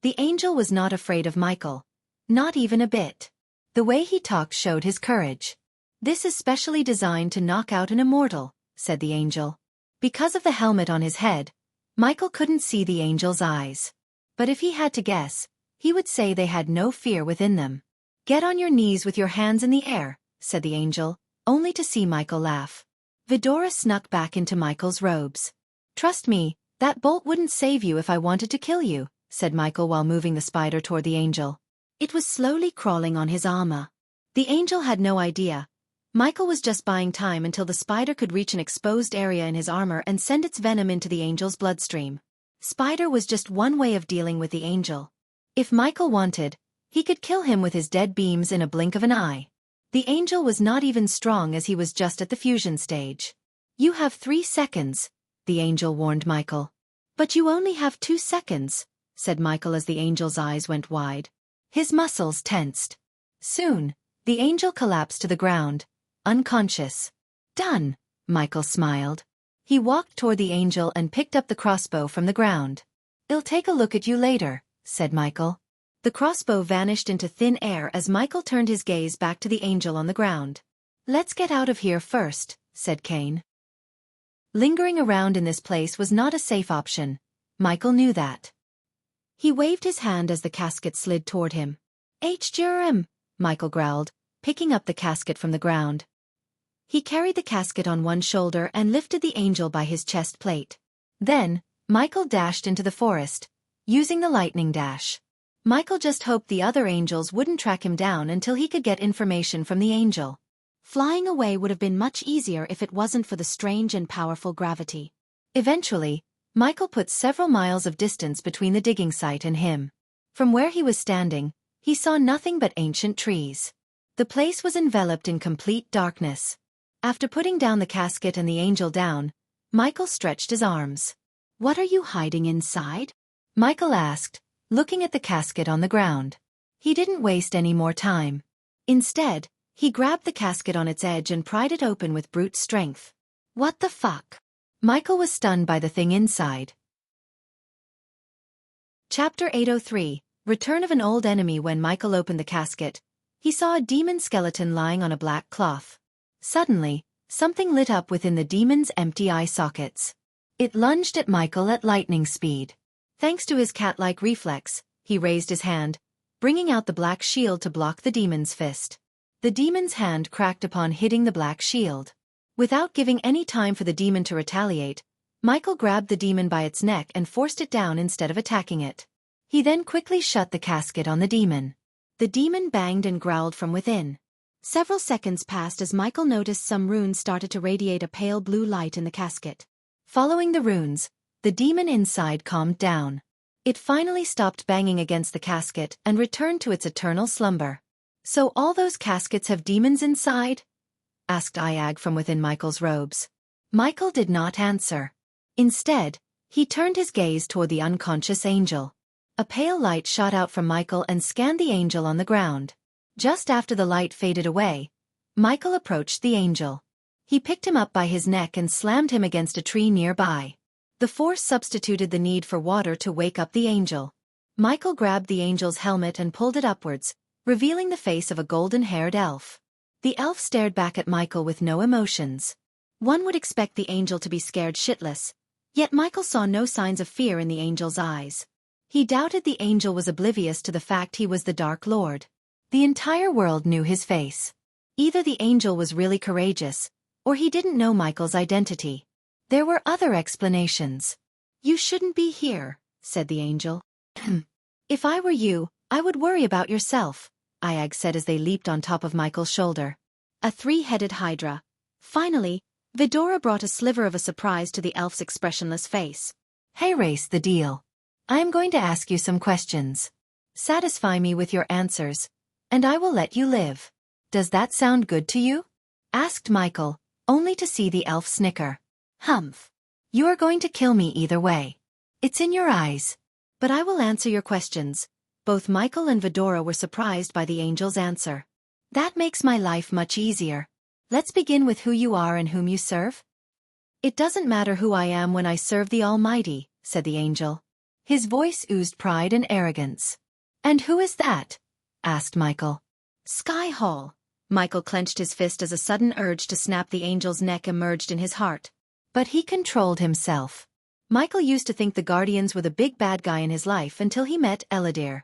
Speaker 1: The angel was not afraid of Michael. Not even a bit. The way he talked showed his courage. This is specially designed to knock out an immortal, said the angel. Because of the helmet on his head, Michael couldn't see the angel's eyes. But if he had to guess, he would say they had no fear within them. Get on your knees with your hands in the air, said the angel, only to see Michael laugh. Vidora snuck back into Michael's robes. Trust me, that bolt wouldn't save you if I wanted to kill you, said Michael while moving the spider toward the angel. It was slowly crawling on his armor. The angel had no idea. Michael was just buying time until the spider could reach an exposed area in his armor and send its venom into the angel's bloodstream. Spider was just one way of dealing with the angel. If Michael wanted, he could kill him with his dead beams in a blink of an eye. The angel was not even strong as he was just at the fusion stage. You have 3 seconds, the angel warned Michael. But you only have 2 seconds, said Michael as the angel's eyes went wide. His muscles tensed. Soon, the angel collapsed to the ground, unconscious. Done, Michael smiled. He walked toward the angel and picked up the crossbow from the ground. I'll take a look at you later, said Michael. The crossbow vanished into thin air as Michael turned his gaze back to the angel on the ground. Let's get out of here first, said Cain. Lingering around in this place was not a safe option. Michael knew that. He waved his hand as the casket slid toward him. H-Jerem, Michael growled, picking up the casket from the ground. He carried the casket on one shoulder and lifted the angel by his chest plate. Then, Michael dashed into the forest, using the lightning dash. Michael just hoped the other angels wouldn't track him down until he could get information from the angel. Flying away would have been much easier if it wasn't for the strange and powerful gravity. Eventually, Michael put several miles of distance between the digging site and him. From where he was standing, he saw nothing but ancient trees. The place was enveloped in complete darkness. After putting down the casket and the angel down, Michael stretched his arms. What are you hiding inside? Michael asked, looking at the casket on the ground. He didn't waste any more time. Instead, he grabbed the casket on its edge and pried it open with brute strength. What the fuck? Michael was stunned by the thing inside. Chapter 803, Return of an Old Enemy. When Michael opened the casket, he saw a demon skeleton lying on a black cloth. Suddenly, something lit up within the demon's empty eye sockets. It lunged at Michael at lightning speed. Thanks to his cat-like reflex, he raised his hand, bringing out the black shield to block the demon's fist. The demon's hand cracked upon hitting the black shield. Without giving any time for the demon to retaliate, Michael grabbed the demon by its neck and forced it down instead of attacking it. He then quickly shut the casket on the demon. The demon banged and growled from within. Several seconds passed as Michael noticed some runes started to radiate a pale blue light in the casket. Following the runes, the demon inside calmed down. It finally stopped banging against the casket and returned to its eternal slumber. So all those caskets have demons inside? Asked Iag from within Michael's robes. Michael did not answer. Instead, he turned his gaze toward the unconscious angel. A pale light shot out from Michael and scanned the angel on the ground. Just after the light faded away, Michael approached the angel. He picked him up by his neck and slammed him against a tree nearby. The force substituted the need for water to wake up the angel. Michael grabbed the angel's helmet and pulled it upwards, revealing the face of a golden-haired elf. The elf stared back at Michael with no emotions. One would expect the angel to be scared shitless, yet Michael saw no signs of fear in the angel's eyes. He doubted the angel was oblivious to the fact he was the Dark Lord. The entire world knew his face. Either the angel was really courageous, or he didn't know Michael's identity. There were other explanations. "You shouldn't be here," said the angel. "If I were you, I would worry about yourself," Iag said as they leaped on top of Michael's shoulder. A three-headed hydra. Finally, Vidora brought a sliver of a surprise to the elf's expressionless face. "Hey, race the deal. I am going to ask you some questions. Satisfy me with your answers, and I will let you live. Does that sound good to you?" asked Michael, only to see the elf snicker. "Humph. You are going to kill me either way. It's in your eyes. But I will answer your questions." Both Michael and Vidora were surprised by the angel's answer. "That makes my life much easier. Let's begin with who you are and whom you serve." "It doesn't matter who I am when I serve the Almighty," said the angel. His voice oozed pride and arrogance. "And who is that?" asked Michael. "Sky Hall." Michael clenched his fist as a sudden urge to snap the angel's neck emerged in his heart. But he controlled himself. Michael used to think the Guardians were the big bad guy in his life until he met Eladir.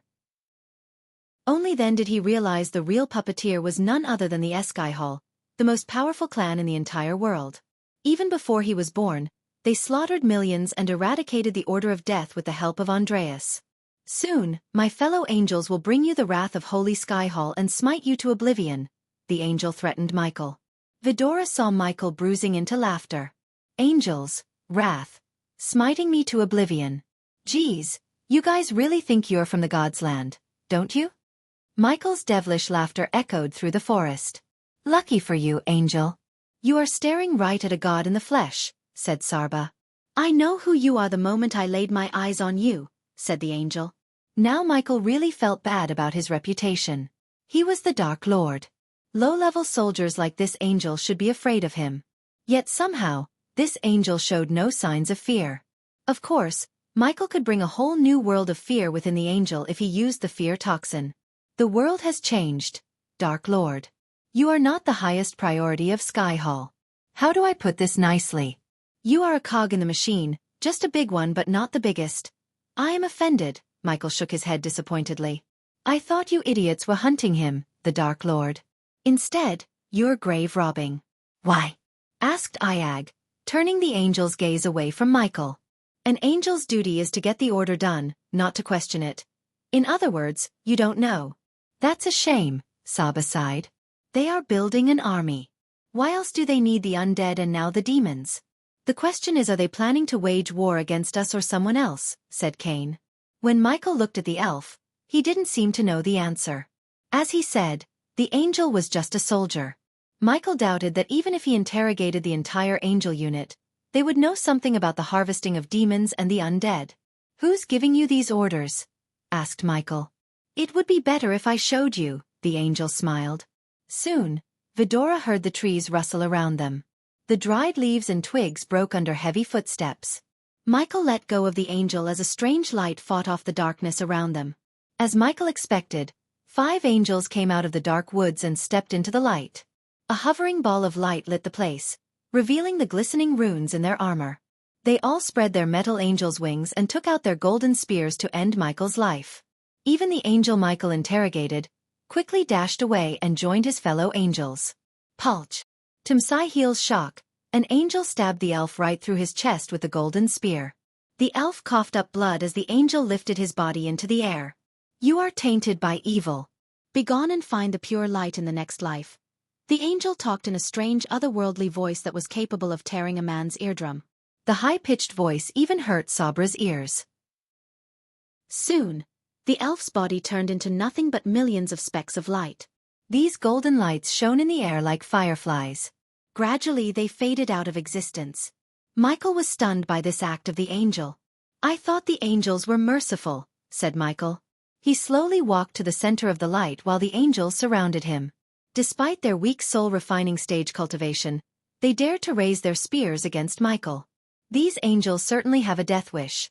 Speaker 1: Only then did he realize the real puppeteer was none other than the Sky Hall, the most powerful clan in the entire world. Even before he was born, they slaughtered millions and eradicated the Order of Death with the help of Andreas. "Soon, my fellow angels will bring you the wrath of Holy Sky Hall and smite you to oblivion," the angel threatened Michael. Vidora saw Michael bruising into laughter. "Angels, wrath, smiting me to oblivion. Geez, you guys really think you're from the God's land, don't you?" Michael's devilish laughter echoed through the forest. "Lucky for you, angel. You are staring right at a god in the flesh," said Sarba. "I know who you are the moment I laid my eyes on you," said the angel. Now Michael really felt bad about his reputation. He was the Dark Lord. Low-level soldiers like this angel should be afraid of him. Yet somehow, this angel showed no signs of fear. Of course, Michael could bring a whole new world of fear within the angel if he used the fear toxin. "The world has changed, Dark Lord. You are not the highest priority of Sky Hall. How do I put this nicely? You are a cog in the machine, just a big one but not the biggest." "I am offended," Michael shook his head disappointedly. "I thought you idiots were hunting him, the Dark Lord. Instead, you're grave robbing." "Why?" asked Iag, turning the angel's gaze away from Michael. "An angel's duty is to get the order done, not to question it. In other words, you don't know." "That's a shame," Saba sighed. "They are building an army. Why else do they need the undead and now the demons? The question is, are they planning to wage war against us or someone else?" said Cain. When Michael looked at the elf, he didn't seem to know the answer. As he said, the angel was just a soldier. Michael doubted that even if he interrogated the entire angel unit, they would know something about the harvesting of demons and the undead. "Who's giving you these orders?" asked Michael. "It would be better if I showed you," the angel smiled. Soon, Vidora heard the trees rustle around them. The dried leaves and twigs broke under heavy footsteps. Michael let go of the angel as a strange light fought off the darkness around them. As Michael expected, 5 angels came out of the dark woods and stepped into the light. A hovering ball of light lit the place, revealing the glistening runes in their armor. They all spread their metal angel's wings and took out their golden spears to end Michael's life. Even the angel Michael interrogated quickly dashed away and joined his fellow angels. Pulch! To Msaiheel's shock, an angel stabbed the elf right through his chest with the golden spear. The elf coughed up blood as the angel lifted his body into the air. "You are tainted by evil. Begone and find the pure light in the next life." The angel talked in a strange otherworldly voice that was capable of tearing a man's eardrum. The high-pitched voice even hurt Sabra's ears. Soon, the elf's body turned into nothing but millions of specks of light. These golden lights shone in the air like fireflies. Gradually they faded out of existence. Michael was stunned by this act of the angel. "I thought the angels were merciful," said Michael. He slowly walked to the center of the light while the angels surrounded him. Despite their weak soul-refining stage cultivation, they dared to raise their spears against Michael. These angels certainly have a death wish.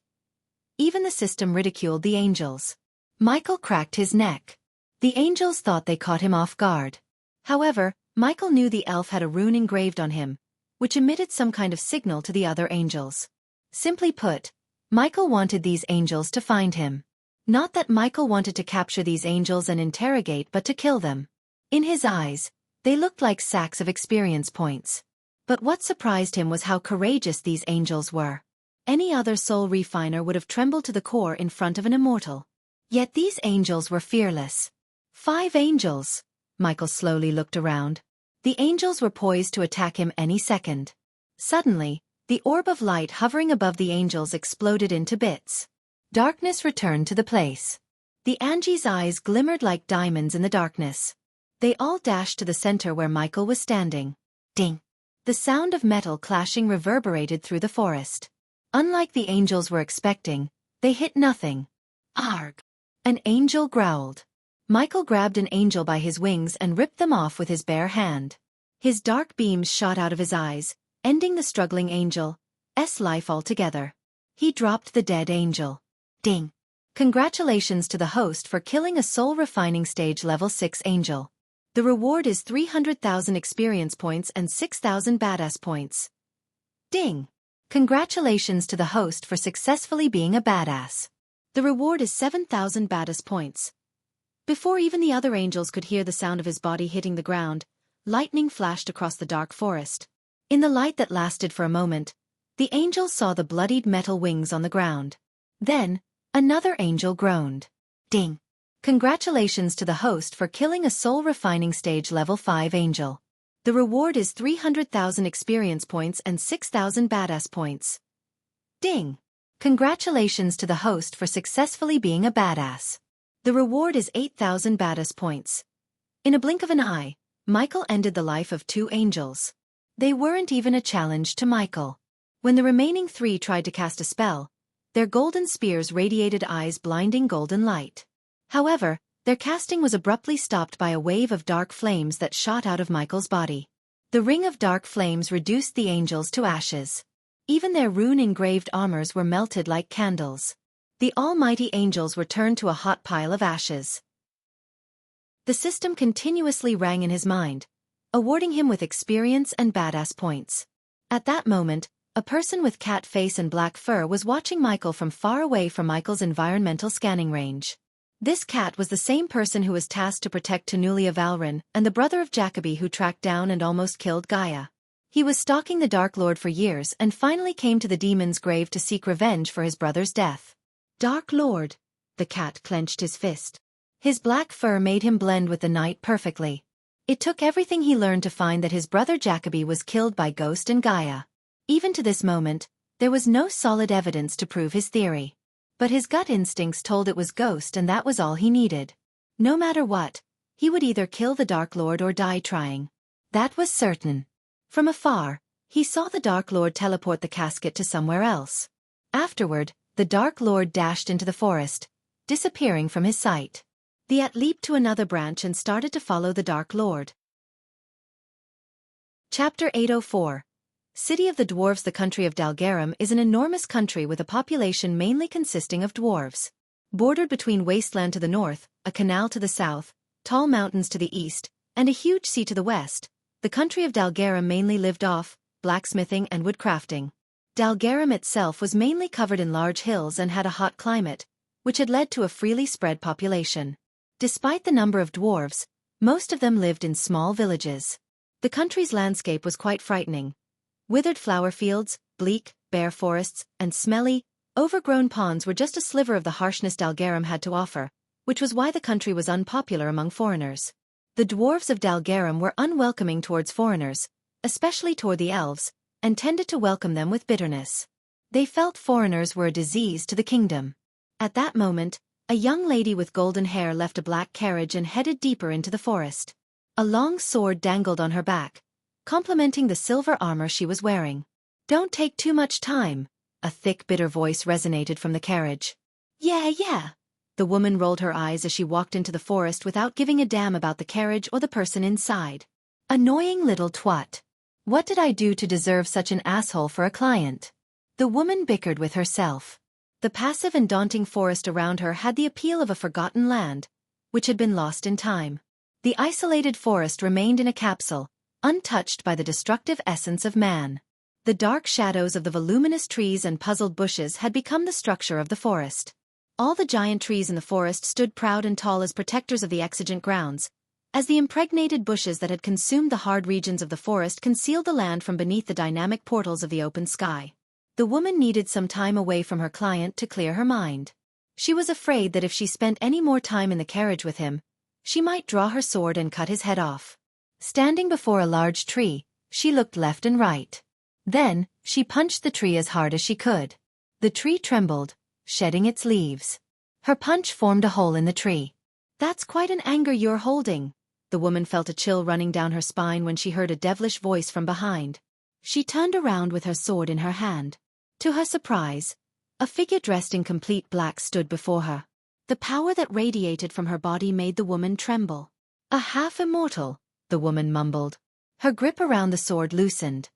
Speaker 1: Even the system ridiculed the angels. Michael cracked his neck. The angels thought they caught him off guard. However, Michael knew the elf had a rune engraved on him, which emitted some kind of signal to the other angels. Simply put, Michael wanted these angels to find him. Not that Michael wanted to capture these angels and interrogate but to kill them. In his eyes, they looked like sacks of experience points. But what surprised him was how courageous these angels were. Any other soul refiner would have trembled to the core in front of an immortal. Yet these angels were fearless. 5 angels. Michael slowly looked around. The angels were poised to attack him any second. Suddenly, the orb of light hovering above the angels exploded into bits. Darkness returned to the place. The Angie's eyes glimmered like diamonds in the darkness. They all dashed to the center where Michael was standing. Ding! The sound of metal clashing reverberated through the forest. Unlike the angels were expecting, they hit nothing. Arg! An angel growled. Michael grabbed an angel by his wings and ripped them off with his bare hand. His dark beams shot out of his eyes, ending the struggling angel's life altogether. He dropped the dead angel. Ding! Congratulations to the host for killing a soul refining stage level 6 angel. The reward is 300,000 experience points and 6,000 badass points. Ding! Congratulations to the host for successfully being a badass. The reward is 7,000 badass points. Before even the other angels could hear the sound of his body hitting the ground, lightning flashed across the dark forest. In the light that lasted for a moment, the angels saw the bloodied metal wings on the ground. Then, another angel groaned. Ding! Congratulations to the host for killing a soul refining stage level 5 angel. The reward is 300,000 experience points and 6,000 badass points. Ding! Congratulations to the host for successfully being a badass. The reward is 8,000 badass points. In a blink of an eye, Michael ended the life of 2 angels. They weren't even a challenge to Michael. When the remaining 3 tried to cast a spell, their golden spears radiated eyes blinding golden light. However, their casting was abruptly stopped by a wave of dark flames that shot out of Michael's body. The ring of dark flames reduced the angels to ashes. Even their rune-engraved armors were melted like candles. The almighty angels were turned to a hot pile of ashes. The system continuously rang in his mind, awarding him with experience and badass points. At that moment, a person with cat face and black fur was watching Michael from far away from Michael's environmental scanning range. This cat was the same person who was tasked to protect Tanulia Valrin and the brother of Jacoby who tracked down and almost killed Gaia. He was stalking the Dark Lord for years and finally came to the demon's grave to seek revenge for his brother's death. Dark Lord! The cat clenched his fist. His black fur made him blend with the night perfectly. It took everything he learned to find that his brother Jacoby was killed by Ghost and Gaia. Even to this moment, there was no solid evidence to prove his theory. But his gut instincts told it was Ghost and that was all he needed. No matter what, he would either kill the Dark Lord or die trying. That was certain. From afar, he saw the Dark Lord teleport the casket to somewhere else. Afterward, the Dark Lord dashed into the forest, disappearing from his sight. The At leaped to another branch and started to follow the Dark Lord. Chapter 804. City of the Dwarves. The country of Dalgarum is an enormous country with a population mainly consisting of dwarves. Bordered between wasteland to the north, a canal to the south, tall mountains to the east, and a huge sea to the west, the country of Dalgarum mainly lived off blacksmithing and woodcrafting. Dalgarum itself was mainly covered in large hills and had a hot climate, which had led to a freely spread population. Despite the number of dwarves, most of them lived in small villages. The country's landscape was quite frightening. Withered flower fields, bleak, bare forests, and smelly, overgrown ponds were just a sliver of the harshness Dalgarum had to offer, which was why the country was unpopular among foreigners. The dwarves of Dalgarum were unwelcoming towards foreigners, especially toward the elves, and tended to welcome them with bitterness. They felt foreigners were a disease to the kingdom. At that moment, a young lady with golden hair left a black carriage and headed deeper into the forest. A long sword dangled on her back, complementing the silver armor she was wearing. "Don't take too much time," a thick bitter voice resonated from the carriage. Yeah. The woman rolled her eyes as she walked into the forest without giving a damn about the carriage or the person inside. Annoying little twat. What did I do to deserve such an asshole for a client? The woman bickered with herself. The passive and daunting forest around her had the appeal of a forgotten land, which had been lost in time. The isolated forest remained in a capsule, untouched by the destructive essence of man. The dark shadows of the voluminous trees and puzzled bushes had become the structure of the forest. All the giant trees in the forest stood proud and tall as protectors of the exigent grounds, as the impregnated bushes that had consumed the hard regions of the forest concealed the land from beneath the dynamic portals of the open sky. The woman needed some time away from her client to clear her mind. She was afraid that if she spent any more time in the carriage with him, she might draw her sword and cut his head off. Standing before a large tree, she looked left and right. Then, she punched the tree as hard as she could. The tree trembled, shedding its leaves. Her punch formed a hole in the tree. "That's quite an anger you're holding." The woman felt a chill running down her spine when she heard a devilish voice from behind. She turned around with her sword in her hand. To her surprise, a figure dressed in complete black stood before her. The power that radiated from her body made the woman tremble. "A half-immortal," the woman mumbled. Her grip around the sword loosened.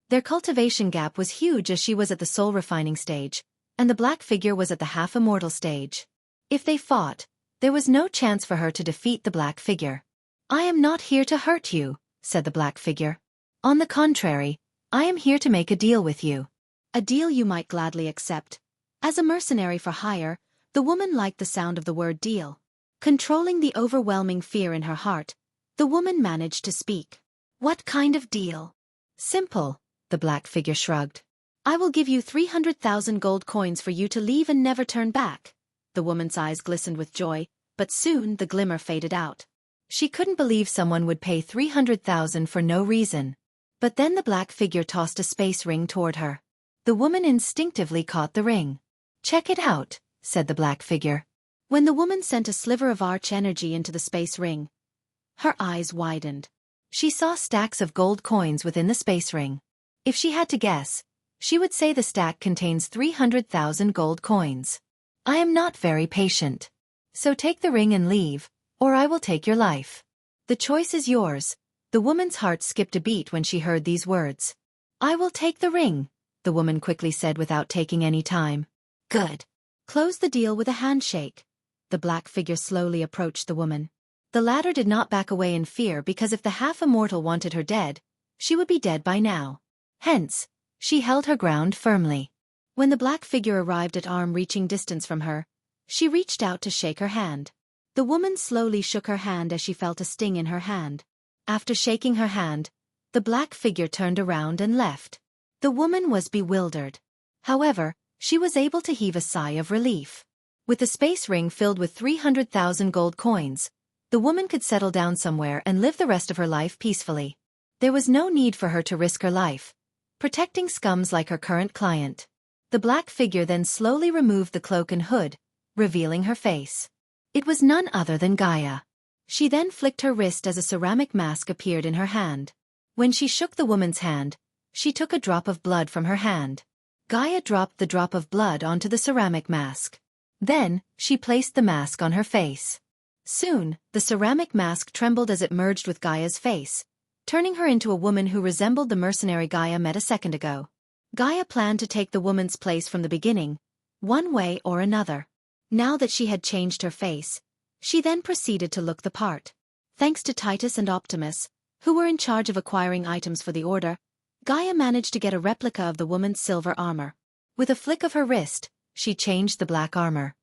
Speaker 1: Their cultivation gap was huge as she was at the soul-refining stage, and the black figure was at the half-immortal stage. If they fought, there was no chance for her to defeat the black figure. "I am not here to hurt you," said the black figure. "On the contrary, I am here to make a deal with you. A deal you might gladly accept." As a mercenary for hire, the woman liked the sound of the word deal. Controlling the overwhelming fear in her heart, the woman managed to speak. "What kind of deal?" "Simple," the black figure shrugged. "I will give you 300,000 gold coins for you to leave and never turn back." The woman's eyes glistened with joy, but soon the glimmer faded out. She couldn't believe someone would pay 300,000 for no reason. But then the black figure tossed a space ring toward her. The woman instinctively caught the ring. "Check it out," said the black figure. When the woman sent a sliver of arch energy into the space ring, her eyes widened. She saw stacks of gold coins within the space ring. If she had to guess, she would say the stack contains 300,000 gold coins. "I am not very patient. So take the ring and leave, or I will take your life. The choice is yours." The woman's heart skipped a beat when she heard these words. "I will take the ring," the woman quickly said without taking any time. "Good. Close the deal with a handshake." The black figure slowly approached the woman. The latter did not back away in fear because if the half-immortal wanted her dead, she would be dead by now. Hence, she held her ground firmly. When the black figure arrived at arm-reaching distance from her, she reached out to shake her hand. The woman slowly shook her hand as she felt a sting in her hand. After shaking her hand, the black figure turned around and left. The woman was bewildered. However, she was able to heave a sigh of relief. With the space ring filled with 300,000 gold coins, the woman could settle down somewhere and live the rest of her life peacefully. There was no need for her to risk her life, protecting scums like her current client. The black figure then slowly removed the cloak and hood, revealing her face. It was none other than Gaia. She then flicked her wrist as a ceramic mask appeared in her hand. When she shook the woman's hand, she took a drop of blood from her hand. Gaia dropped the drop of blood onto the ceramic mask. Then, she placed the mask on her face. Soon, the ceramic mask trembled as it merged with Gaia's face, turning her into a woman who resembled the mercenary Gaia met a second ago. Gaia planned to take the woman's place from the beginning, one way or another. Now that she had changed her face, she then proceeded to look the part. Thanks to Titus and Optimus, who were in charge of acquiring items for the Order, Gaia managed to get a replica of the woman's silver armor. With a flick of her wrist, she changed the black armor.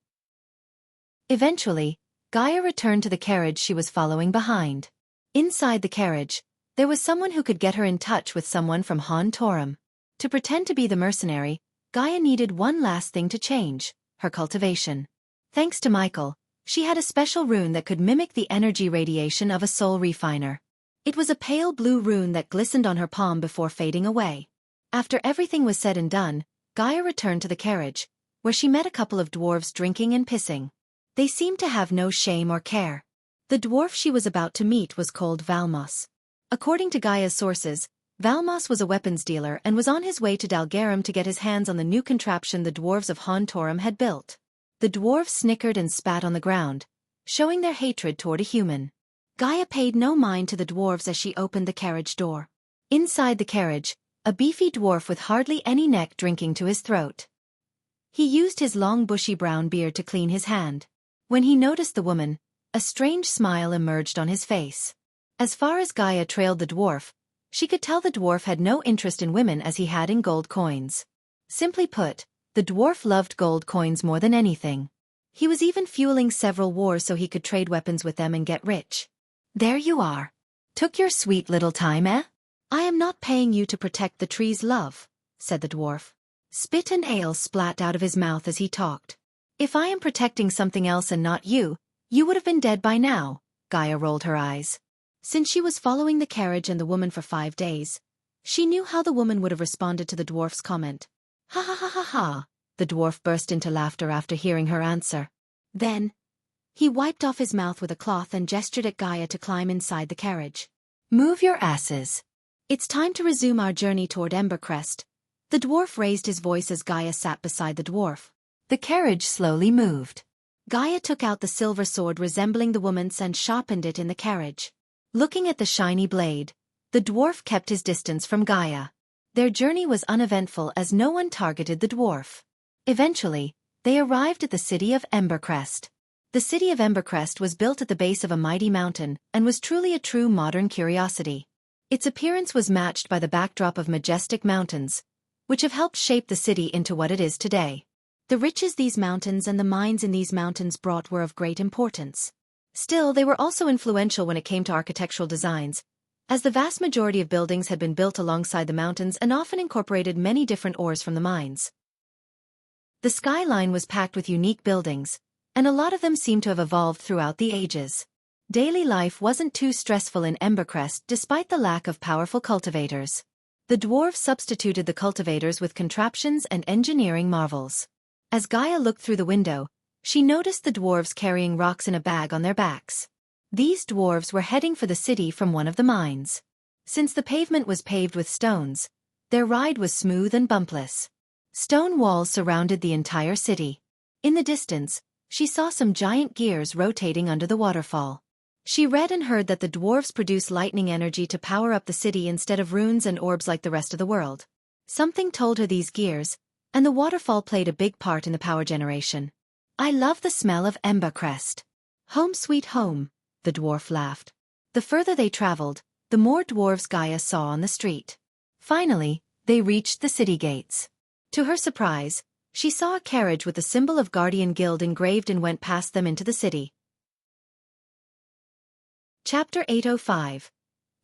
Speaker 1: Eventually, Gaia returned to the carriage she was following behind. Inside the carriage, there was someone who could get her in touch with someone from Han Torum. To pretend to be the mercenary, Gaia needed one last thing to change, her cultivation. Thanks to Michael, she had a special rune that could mimic the energy radiation of a soul refiner. It was a pale blue rune that glistened on her palm before fading away. After everything was said and done, Gaia returned to the carriage, where she met a couple of dwarves drinking and pissing. They seemed to have no shame or care. The dwarf she was about to meet was called Valmos. According to Gaia's sources, Valmos was a weapons dealer and was on his way to Dalgarum to get his hands on the new contraption the dwarves of Han Torum had built. The dwarves snickered and spat on the ground, showing their hatred toward a human. Gaia paid no mind to the dwarves as she opened the carriage door. Inside the carriage, a beefy dwarf with hardly any neck drinking to his throat. He used his long bushy brown beard to clean his hand. When he noticed the woman, a strange smile emerged on his face. As far as Gaia trailed the dwarf, she could tell the dwarf had no interest in women as he had in gold coins. Simply put, the dwarf loved gold coins more than anything. He was even fueling several wars so he could trade weapons with them and get rich. There you are. Took your sweet little time, eh? I am not paying you to protect the tree's love, said the dwarf. Spit and ale splat out of his mouth as he talked. If I am protecting something else and not you, you would have been dead by now, Gaia rolled her eyes. Since she was following the carriage and the woman for 5 days, she knew how the woman would have responded to the dwarf's comment. Ha ha ha ha ha, the dwarf burst into laughter after hearing her answer. Then, he wiped off his mouth with a cloth and gestured at Gaia to climb inside the carriage. Move your asses. It's time to resume our journey toward Embercrest. The dwarf raised his voice as Gaia sat beside the dwarf. The carriage slowly moved. Gaia took out the silver sword resembling the woman's and sharpened it in the carriage. Looking at the shiny blade, the dwarf kept his distance from Gaia. Their journey was uneventful as no one targeted the dwarf. Eventually, they arrived at the city of Embercrest. The city of Embercrest was built at the base of a mighty mountain and was truly a true modern curiosity. Its appearance was matched by the backdrop of majestic mountains, which have helped shape the city into what it is today. The riches these mountains and the mines in these mountains brought were of great importance. Still, they were also influential when it came to architectural designs, as the vast majority of buildings had been built alongside the mountains and often incorporated many different ores from the mines. The skyline was packed with unique buildings, and a lot of them seemed to have evolved throughout the ages. Daily life wasn't too stressful in Embercrest despite the lack of powerful cultivators. The dwarves substituted the cultivators with contraptions and engineering marvels. As Gaia looked through the window, she noticed the dwarves carrying rocks in a bag on their backs. These dwarves were heading for the city from one of the mines. Since the pavement was paved with stones, their ride was smooth and bumpless. Stone walls surrounded the entire city. In the distance, she saw some giant gears rotating under the waterfall. She read and heard that the dwarves produce lightning energy to power up the city instead of runes and orbs like the rest of the world. Something told her these gears, and the waterfall played a big part in the power generation. I love the smell of Embercrest. Home sweet home, the dwarf laughed. The further they traveled, the more dwarves Gaia saw on the street. Finally, they reached the city gates. To her surprise, she saw a carriage with the symbol of Guardian Guild engraved and went past them into the city. Chapter 805.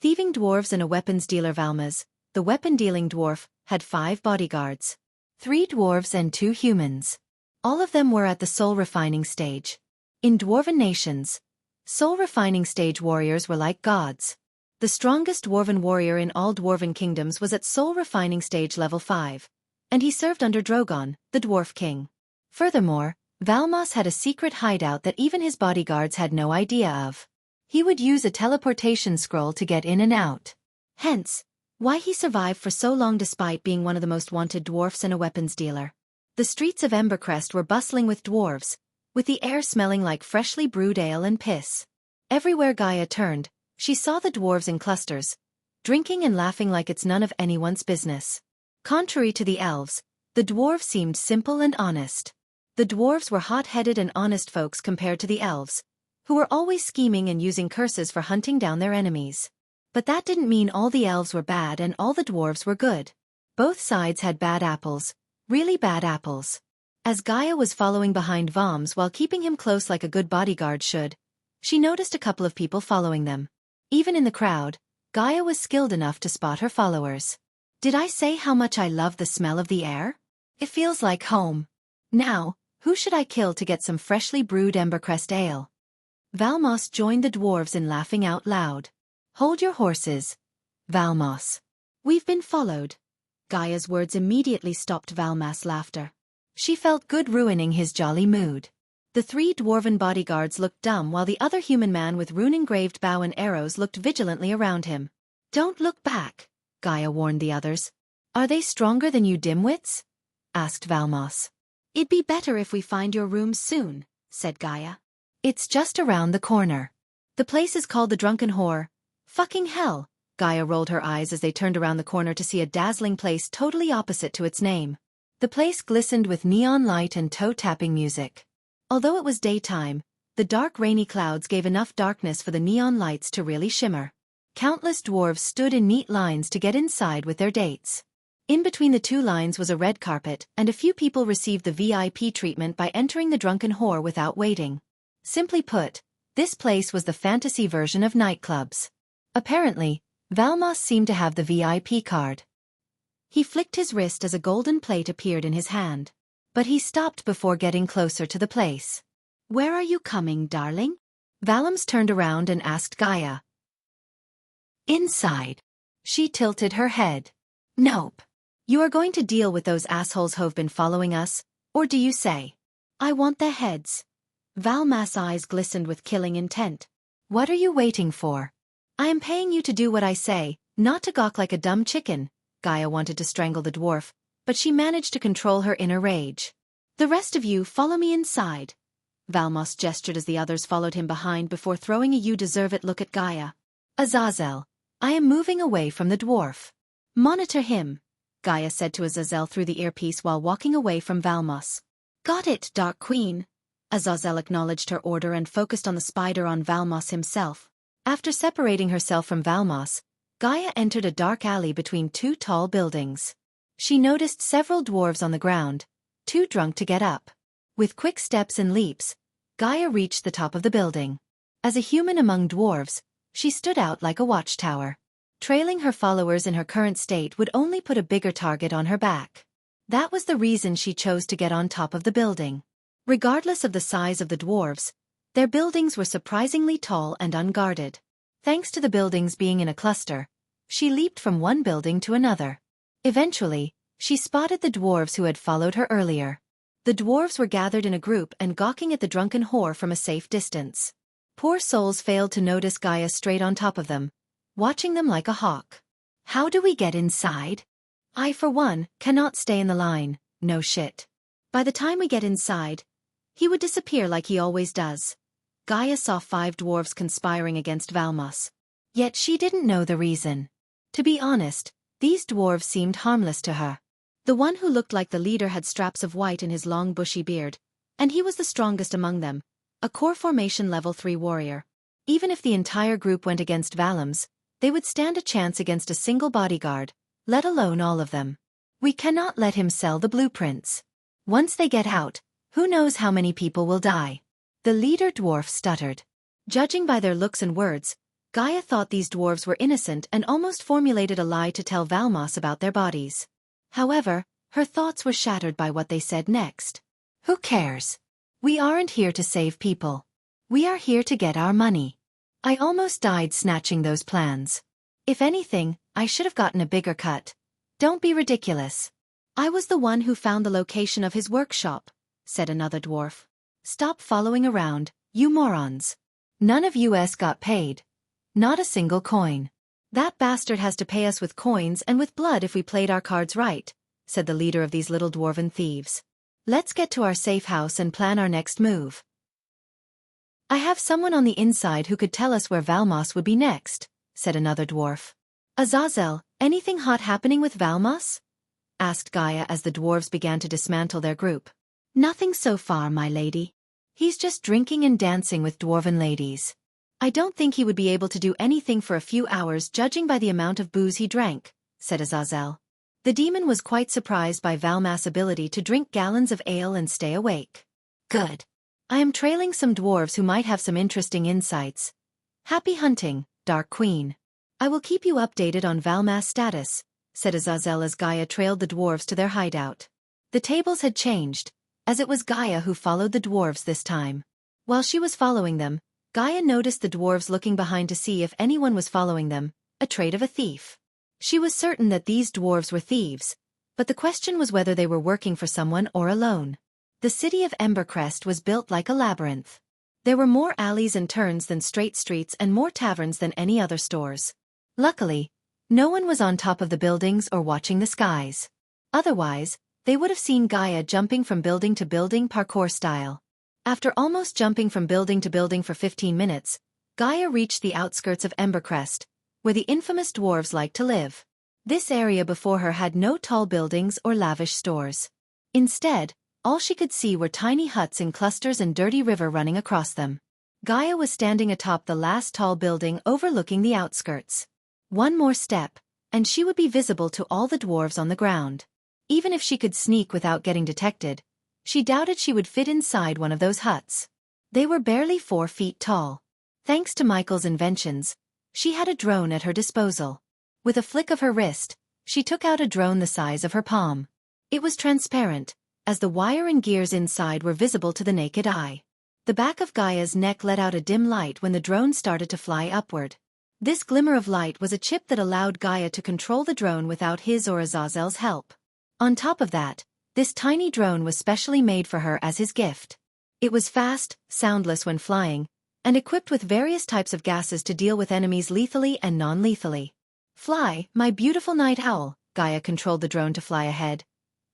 Speaker 1: Thieving Dwarves and a Weapons Dealer. Valmas, the weapon-dealing dwarf, had 5 bodyguards. 3 dwarves and 2 humans. All of them were at the soul refining stage. In dwarven nations, soul refining stage warriors were like gods. The strongest dwarven warrior in all dwarven kingdoms was at soul refining stage level 5, and he served under Drogon, the dwarf king. Furthermore, Valmas had a secret hideout that even his bodyguards had no idea of. He would use a teleportation scroll to get in and out. Hence, why he survived for so long despite being one of the most wanted dwarfs and a weapons dealer. The streets of Embercrest were bustling with dwarves, with the air smelling like freshly brewed ale and piss. Everywhere Gaia turned, she saw the dwarves in clusters, drinking and laughing like it's none of anyone's business. Contrary to the elves, the dwarves seemed simple and honest. The dwarves were hot-headed and honest folks compared to the elves, who were always scheming and using curses for hunting down their enemies. But that didn't mean all the elves were bad and all the dwarves were good. Both sides had bad apples, really bad apples. As Gaia was following behind Valmas while keeping him close like a good bodyguard should, she noticed a couple of people following them. Even in the crowd, Gaia was skilled enough to spot her followers. Did I say how much I love the smell of the air? It feels like home. Now, who should I kill to get some freshly brewed Embercrest ale? Valmas joined the dwarves in laughing out loud. Hold your horses, Valmas. We've been followed. Gaia's words immediately stopped Valmas' laughter. She felt good ruining his jolly mood. The 3 dwarven bodyguards looked dumb while the other human man with rune-engraved bow and arrows looked vigilantly around him. Don't look back, Gaia warned the others. Are they stronger than you dimwits? Asked Valmas. It'd be better if we find your rooms soon, said Gaia. It's just around the corner. The place is called the Drunken Whore. Fucking hell, Gaia rolled her eyes as they turned around the corner to see a dazzling place totally opposite to its name. The place glistened with neon light and toe-tapping music. Although it was daytime, the dark rainy clouds gave enough darkness for the neon lights to really shimmer. Countless dwarves stood in neat lines to get inside with their dates. In between the two lines was a red carpet, and a few people received the VIP treatment by entering the drunken whore without waiting. Simply put, this place was the fantasy version of nightclubs. Apparently, Valmos seemed to have the VIP card. He flicked his wrist as a golden plate appeared in his hand. But he stopped before getting closer to the place. "Where are you coming, darling?" Valmos turned around and asked Gaia. "Inside." She tilted her head. "Nope. You are going to deal with those assholes who've been following us, or do you say?" "I want their heads." Valmos' eyes glistened with killing intent. "What are you waiting for?" "I am paying you to do what I say, not to gawk like a dumb chicken." Gaia wanted to strangle the dwarf, but she managed to control her inner rage. "The rest of you follow me inside." Valmos gestured as the others followed him behind before throwing a "you-deserve-it" look at Gaia. "Azazel, I am moving away from the dwarf. Monitor him," Gaia said to Azazel through the earpiece while walking away from Valmos. "Got it, Dark Queen." Azazel acknowledged her order and focused on the spider on Valmos himself. After separating herself from Valmos, Gaia entered a dark alley between two tall buildings. She noticed several dwarves on the ground, too drunk to get up. With quick steps and leaps, Gaia reached the top of the building. As a human among dwarves, she stood out like a watchtower. Trailing her followers in her current state would only put a bigger target on her back. That was the reason she chose to get on top of the building. Regardless of the size of the dwarves, their buildings were surprisingly tall and unguarded. Thanks to the buildings being in a cluster, she leaped from one building to another. Eventually, she spotted the dwarves who had followed her earlier. The dwarves were gathered in a group and gawking at the drunken whore from a safe distance. Poor souls failed to notice Gaia straight on top of them, watching them like a hawk. "How do we get inside?" "I, for one, cannot stay in the line, no shit. By the time we get inside, he would disappear like he always does." Gaia saw 5 dwarves conspiring against Valmos. Yet she didn't know the reason. To be honest, these dwarves seemed harmless to her. The one who looked like the leader had straps of white in his long bushy beard, and he was the strongest among them, a core formation level 3 warrior. Even if the entire group went against Valmos, they would stand a chance against a single bodyguard, let alone all of them. "We cannot let him sell the blueprints. Once they get out, who knows how many people will die." The leader dwarf stuttered. Judging by their looks and words, Gaia thought these dwarves were innocent and almost formulated a lie to tell Valmos about their bodies. However, her thoughts were shattered by what they said next. "Who cares? We aren't here to save people. We are here to get our money. I almost died snatching those plans. If anything, I should have gotten a bigger cut. Don't be ridiculous." "I was the one who found the location of his workshop," said another dwarf. "Stop following around, you morons. None of us got paid. Not a single coin. That bastard has to pay us with coins and with blood if we played our cards right," said the leader of these little dwarven thieves. "Let's get to our safe house and plan our next move." "I have someone on the inside who could tell us where Valmos would be next," said another dwarf. "Azazel, anything hot happening with Valmos?" asked Gaia as the dwarves began to dismantle their group. "Nothing so far, my lady. He's just drinking and dancing with dwarven ladies. I don't think he would be able to do anything for a few hours judging by the amount of booze he drank," said Azazel. The demon was quite surprised by Valmos' ability to drink gallons of ale and stay awake. "Good. I am trailing some dwarves who might have some interesting insights. Happy hunting, Dark Queen. I will keep you updated on Valmos' status," said Azazel as Gaia trailed the dwarves to their hideout. The tables had changed, as it was Gaia who followed the dwarves this time. While she was following them, Gaia noticed the dwarves looking behind to see if anyone was following them, a trait of a thief. She was certain that these dwarves were thieves, but the question was whether they were working for someone or alone. The city of Embercrest was built like a labyrinth. There were more alleys and turns than straight streets and more taverns than any other stores. Luckily, no one was on top of the buildings or watching the skies. Otherwise, they would have seen Gaia jumping from building to building parkour style. After almost jumping from building to building for 15 minutes, Gaia reached the outskirts of Embercrest, where the infamous dwarves liked to live. This area before her had no tall buildings or lavish stores. Instead, all she could see were tiny huts in clusters and dirty river running across them. Gaia was standing atop the last tall building overlooking the outskirts. One more step, and she would be visible to all the dwarves on the ground. Even if she could sneak without getting detected, she doubted she would fit inside one of those huts. They were barely 4 feet tall. Thanks to Michael's inventions, she had a drone at her disposal. With a flick of her wrist, she took out a drone the size of her palm. It was transparent, as the wire and gears inside were visible to the naked eye. The back of Gaia's neck let out a dim light when the drone started to fly upward. This glimmer of light was a chip that allowed Gaia to control the drone without his or Azazel's help. On top of that, this tiny drone was specially made for her as his gift. It was fast, soundless when flying, and equipped with various types of gases to deal with enemies lethally and non-lethally. "Fly, my beautiful night owl," Gaia controlled the drone to fly ahead.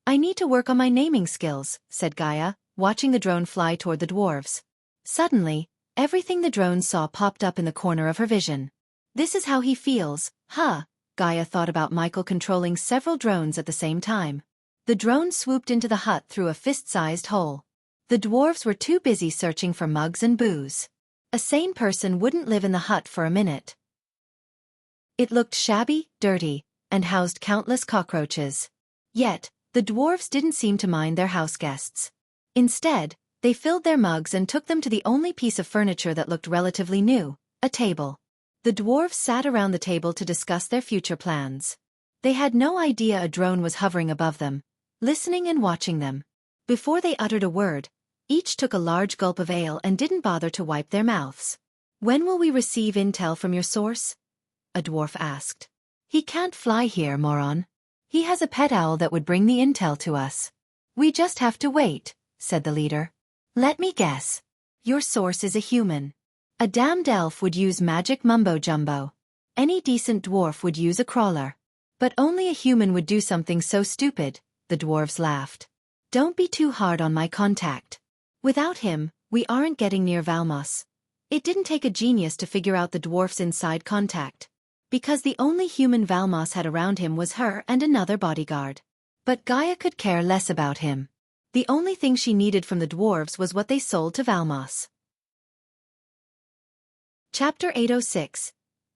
Speaker 1: "I need to work on my naming skills," said Gaia, watching the drone fly toward the dwarves. Suddenly, everything the drone saw popped up in the corner of her vision. "This is how he feels, huh?" Gaia thought about Michael controlling several drones at the same time. The drone swooped into the hut through a fist-sized hole. The dwarves were too busy searching for mugs and booze. A sane person wouldn't live in the hut for a minute. It looked shabby, dirty, and housed countless cockroaches. Yet, the dwarves didn't seem to mind their house guests. Instead, they filled their mugs and took them to the only piece of furniture that looked relatively new, a table. The dwarves sat around the table to discuss their future plans. They had no idea a drone was hovering above them, listening and watching them. Before they uttered a word, each took a large gulp of ale and didn't bother to wipe their mouths. "When will we receive intel from your source?" a dwarf asked. "He can't fly here, moron. He has a pet owl that would bring the intel to us. We just have to wait," said the leader. "Let me guess. Your source is a human. A damned elf would use magic mumbo-jumbo. Any decent dwarf would use a crawler. But only a human would do something so stupid," the dwarves laughed. "Don't be too hard on my contact. Without him, we aren't getting near Valmos." It didn't take a genius to figure out the dwarf's inside contact, because the only human Valmos had around him was her and another bodyguard. But Gaia could care less about him. The only thing she needed from the dwarves was what they sold to Valmos. Chapter 806.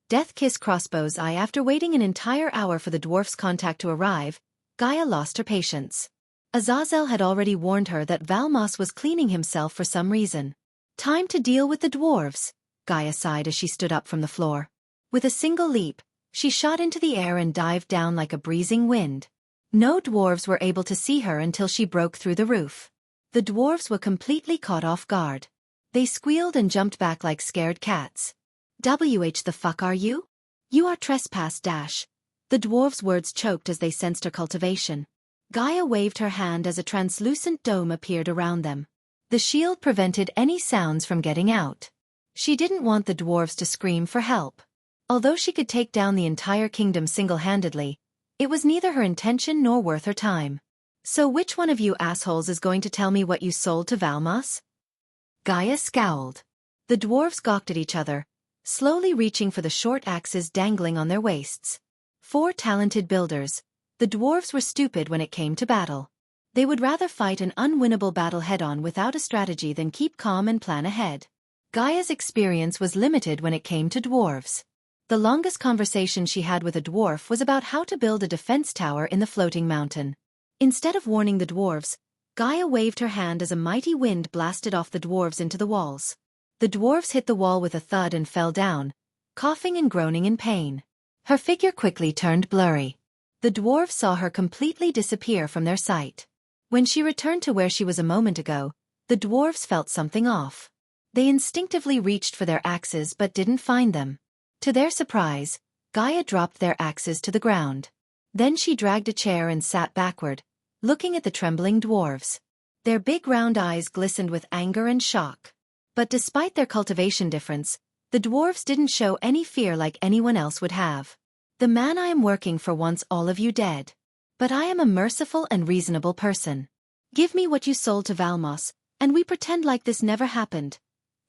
Speaker 1: Death Kiss Crossbow's Eye. After waiting an entire hour for the dwarf's contact to arrive, Gaia lost her patience. Azazel had already warned her that Valmos was cleaning himself for some reason. "Time to deal with the dwarves," Gaia sighed as she stood up from the floor. With a single leap, she shot into the air and dived down like a breezing wind. No dwarves were able to see her until she broke through the roof. The dwarves were completely caught off guard. They squealed and jumped back like scared cats. "WH the fuck are you? You are trespass dash." The dwarves' words choked as they sensed her cultivation. Gaia waved her hand as a translucent dome appeared around them. The shield prevented any sounds from getting out. She didn't want the dwarves to scream for help. Although she could take down the entire kingdom single-handedly, it was neither her intention nor worth her time. "So which one of you assholes is going to tell me what you sold to Valmos?" Gaia scowled. The dwarves gawked at each other, slowly reaching for the short axes dangling on their waists. 4 talented builders, the dwarves were stupid when it came to battle. They would rather fight an unwinnable battle head-on without a strategy than keep calm and plan ahead. Gaia's experience was limited when it came to dwarves. The longest conversation she had with a dwarf was about how to build a defense tower in the floating mountain. Instead of warning the dwarves, Gaia waved her hand as a mighty wind blasted off the dwarves into the walls. The dwarves hit the wall with a thud and fell down, coughing and groaning in pain. Her figure quickly turned blurry. The dwarves saw her completely disappear from their sight. When she returned to where she was a moment ago, the dwarves felt something off. They instinctively reached for their axes but didn't find them. To their surprise, Gaia dropped their axes to the ground. Then she dragged a chair and sat backward, looking at the trembling dwarves. Their big round eyes glistened with anger and shock. But despite their cultivation difference, the dwarves didn't show any fear like anyone else would have. "The man I am working for wants all of you dead. But I am a merciful and reasonable person. Give me what you sold to Valmos, and we pretend like this never happened."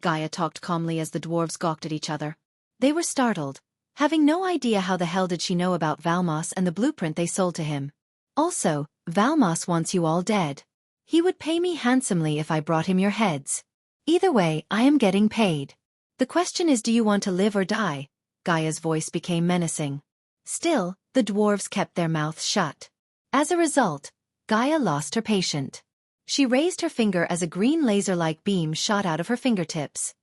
Speaker 1: Gaia talked calmly as the dwarves gawked at each other. They were startled, having no idea how the hell did she know about Valmos and the blueprint they sold to him. "Also, Valmos wants you all dead. He would pay me handsomely if I brought him your heads. Either way, I am getting paid. The question is, do you want to live or die?" Gaia's voice became menacing. Still, the dwarves kept their mouths shut. As a result, Gaia lost her patient. She raised her finger as a green laser-like beam shot out of her fingertips.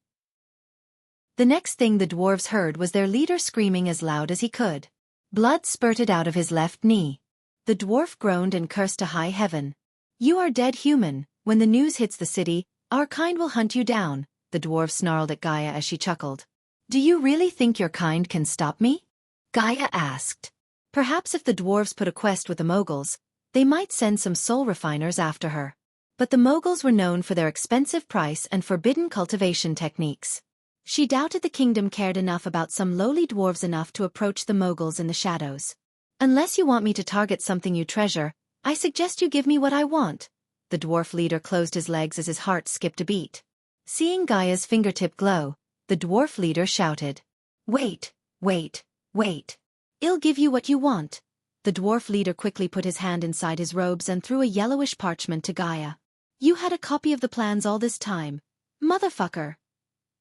Speaker 1: The next thing the dwarves heard was their leader screaming as loud as he could. Blood spurted out of his left knee. The dwarf groaned and cursed to high heaven. "You are dead, human. When the news hits the city, our kind will hunt you down," the dwarf snarled at Gaia as she chuckled. "Do you really think your kind can stop me?" Gaia asked. Perhaps if the dwarves put a quest with the moguls, they might send some soul refiners after her. But the moguls were known for their expensive price and forbidden cultivation techniques. She doubted the kingdom cared enough about some lowly dwarves enough to approach the moguls in the shadows. "Unless you want me to target something you treasure, I suggest you give me what I want." The dwarf leader closed his legs as his heart skipped a beat. Seeing Gaia's fingertip glow, the dwarf leader shouted, "Wait, wait, wait. I'll give you what you want." The dwarf leader quickly put his hand inside his robes and threw a yellowish parchment to Gaia. "You had a copy of the plans all this time, motherfucker."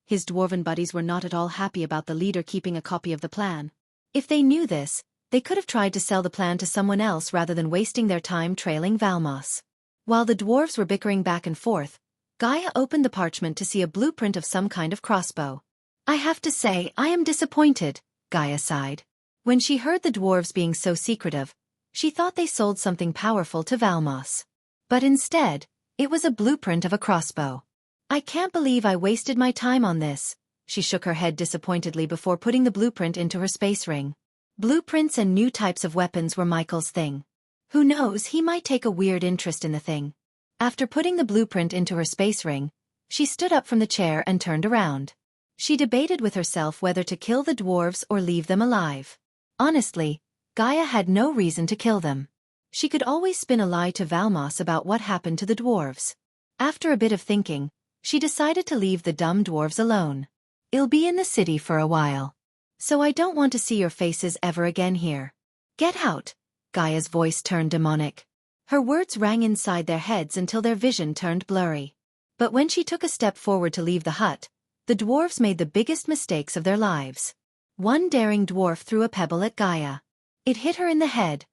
Speaker 1: His dwarven buddies were not at all happy about the leader keeping a copy of the plan. If they knew this, they could have tried to sell the plan to someone else rather than wasting their time trailing Valmos. While the dwarves were bickering back and forth, Gaia opened the parchment to see a blueprint of some kind of crossbow. "I have to say, I am disappointed," Gaia sighed. When she heard the dwarves being so secretive, she thought they sold something powerful to Valmos. But instead, it was a blueprint of a crossbow. "I can't believe I wasted my time on this." She shook her head disappointedly before putting the blueprint into her space ring. Blueprints and new types of weapons were Michael's thing. Who knows, he might take a weird interest in the thing. After putting the blueprint into her space ring, she stood up from the chair and turned around. She debated with herself whether to kill the dwarves or leave them alive. Honestly, Gaia had no reason to kill them. She could always spin a lie to Valmos about what happened to the dwarves. After a bit of thinking, she decided to leave the dumb dwarves alone. "I'll be in the city for a while. So I don't want to see your faces ever again here. Get out." Gaia's voice turned demonic. Her words rang inside their heads until their vision turned blurry. But when she took a step forward to leave the hut, the dwarves made the biggest mistakes of their lives. One daring dwarf threw a pebble at Gaia. It hit her in the head,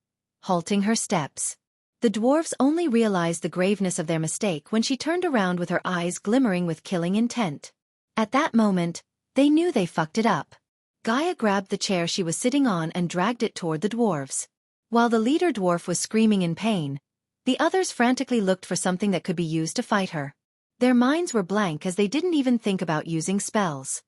Speaker 1: halting her steps. The dwarves only realized the graveness of their mistake when she turned around with her eyes glimmering with killing intent. At that moment, they knew they fucked it up. Gaia grabbed the chair she was sitting on and dragged it toward the dwarves. While the leader dwarf was screaming in pain, the others frantically looked for something that could be used to fight her. Their minds were blank as they didn't even think about using spells.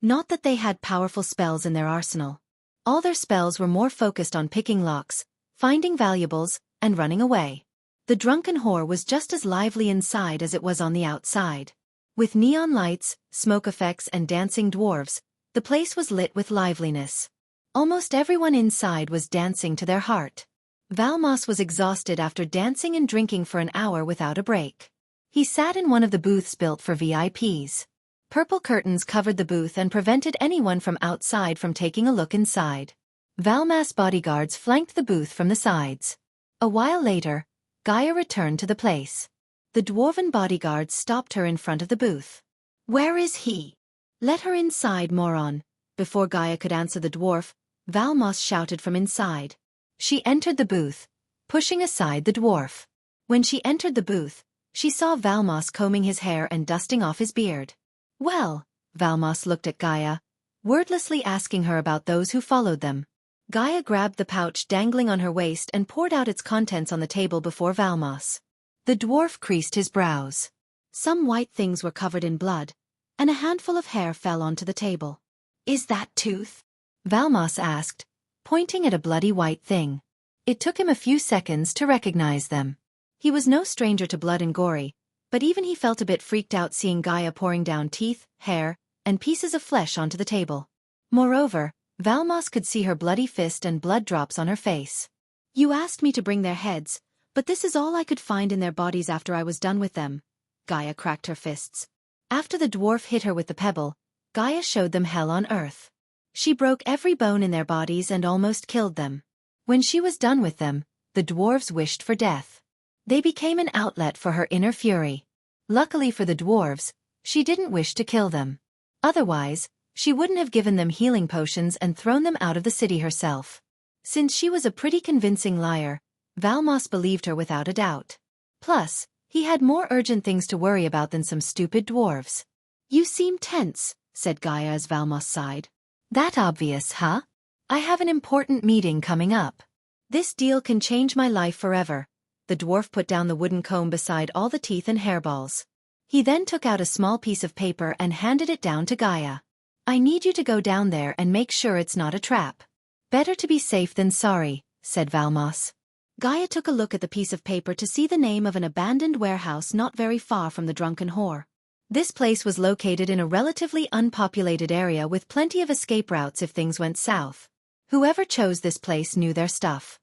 Speaker 1: Not that they had powerful spells in their arsenal. All their spells were more focused on picking locks, finding valuables, and running away. The drunken whore was just as lively inside as it was on the outside. With neon lights, smoke effects and dancing dwarves, the place was lit with liveliness. Almost everyone inside was dancing to their heart. Valmos was exhausted after dancing and drinking for an hour without a break. He sat in one of the booths built for VIPs. Purple curtains covered the booth and prevented anyone from outside from taking a look inside. Valmas bodyguards flanked the booth from the sides. A while later, Gaia returned to the place. The dwarven bodyguards stopped her in front of the booth. "Where is he?" "Let her inside, moron." Before Gaia could answer the dwarf, Valmos shouted from inside. She entered the booth, pushing aside the dwarf. When she entered the booth, she saw Valmos combing his hair and dusting off his beard. "Well," Valmos looked at Gaia, wordlessly asking her about those who followed them. Gaia grabbed the pouch dangling on her waist and poured out its contents on the table before Valmos. The dwarf creased his brows. Some white things were covered in blood, and a handful of hair fell onto the table. "Is that tooth?" Valmos asked, pointing at a bloody white thing. It took him a few seconds to recognize them. He was no stranger to blood and gory, but even he felt a bit freaked out seeing Gaia pouring down teeth, hair, and pieces of flesh onto the table. Moreover, Valmos could see her bloody fist and blood drops on her face. "You asked me to bring their heads, but this is all I could find in their bodies after I was done with them." Gaia cracked her fists. After the dwarf hit her with the pebble, Gaia showed them hell on earth. She broke every bone in their bodies and almost killed them. When she was done with them, the dwarves wished for death. They became an outlet for her inner fury. Luckily for the dwarves, she didn't wish to kill them. Otherwise, She wouldn't have given them healing potions and thrown them out of the city herself. Since she was a pretty convincing liar, Valmos believed her without a doubt. Plus, he had more urgent things to worry about than some stupid dwarves. "You seem tense," said Gaia as Valmos sighed. "That obvious, huh? I have an important meeting coming up. This deal can change my life forever." The dwarf put down the wooden comb beside all the teeth and hairballs. He then took out a small piece of paper and handed it down to Gaia. "I need you to go down there and make sure it's not a trap." "Better to be safe than sorry," said Valmos. Gaia took a look at the piece of paper to see the name of an abandoned warehouse not very far from the drunken whore. This place was located in a relatively unpopulated area with plenty of escape routes if things went south. Whoever chose this place knew their stuff.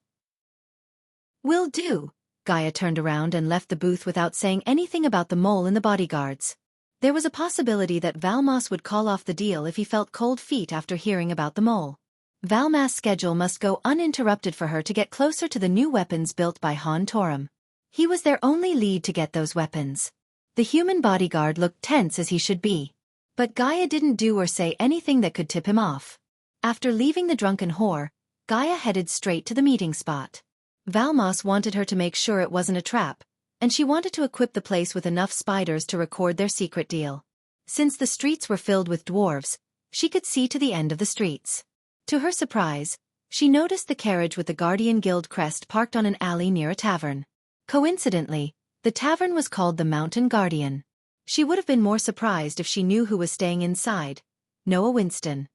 Speaker 1: "Will do." Gaia turned around and left the booth without saying anything about the mole and the bodyguards. There was a possibility that Valmos would call off the deal if he felt cold feet after hearing about the mole. Valmas' schedule must go uninterrupted for her to get closer to the new weapons built by Han Torum. He was their only lead to get those weapons. The human bodyguard looked tense as he should be. But Gaia didn't do or say anything that could tip him off. After leaving the drunken whore, Gaia headed straight to the meeting spot. Valmos wanted her to make sure it wasn't a trap, and she wanted to equip the place with enough spiders to record their secret deal. Since the streets were filled with dwarves, she could see to the end of the streets. To her surprise, she noticed the carriage with the Guardian Guild crest parked on an alley near a tavern. Coincidentally, the tavern was called the Mountain Guardian. She would have been more surprised if she knew who was staying inside. Noah Winston.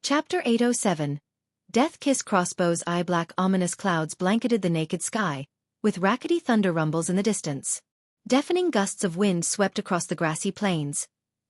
Speaker 1: Chapter 807. Death Kiss Crossbow's eye black ominous clouds blanketed the naked sky, with rackety thunder rumbles in the distance. Deafening gusts of wind swept across the grassy plains.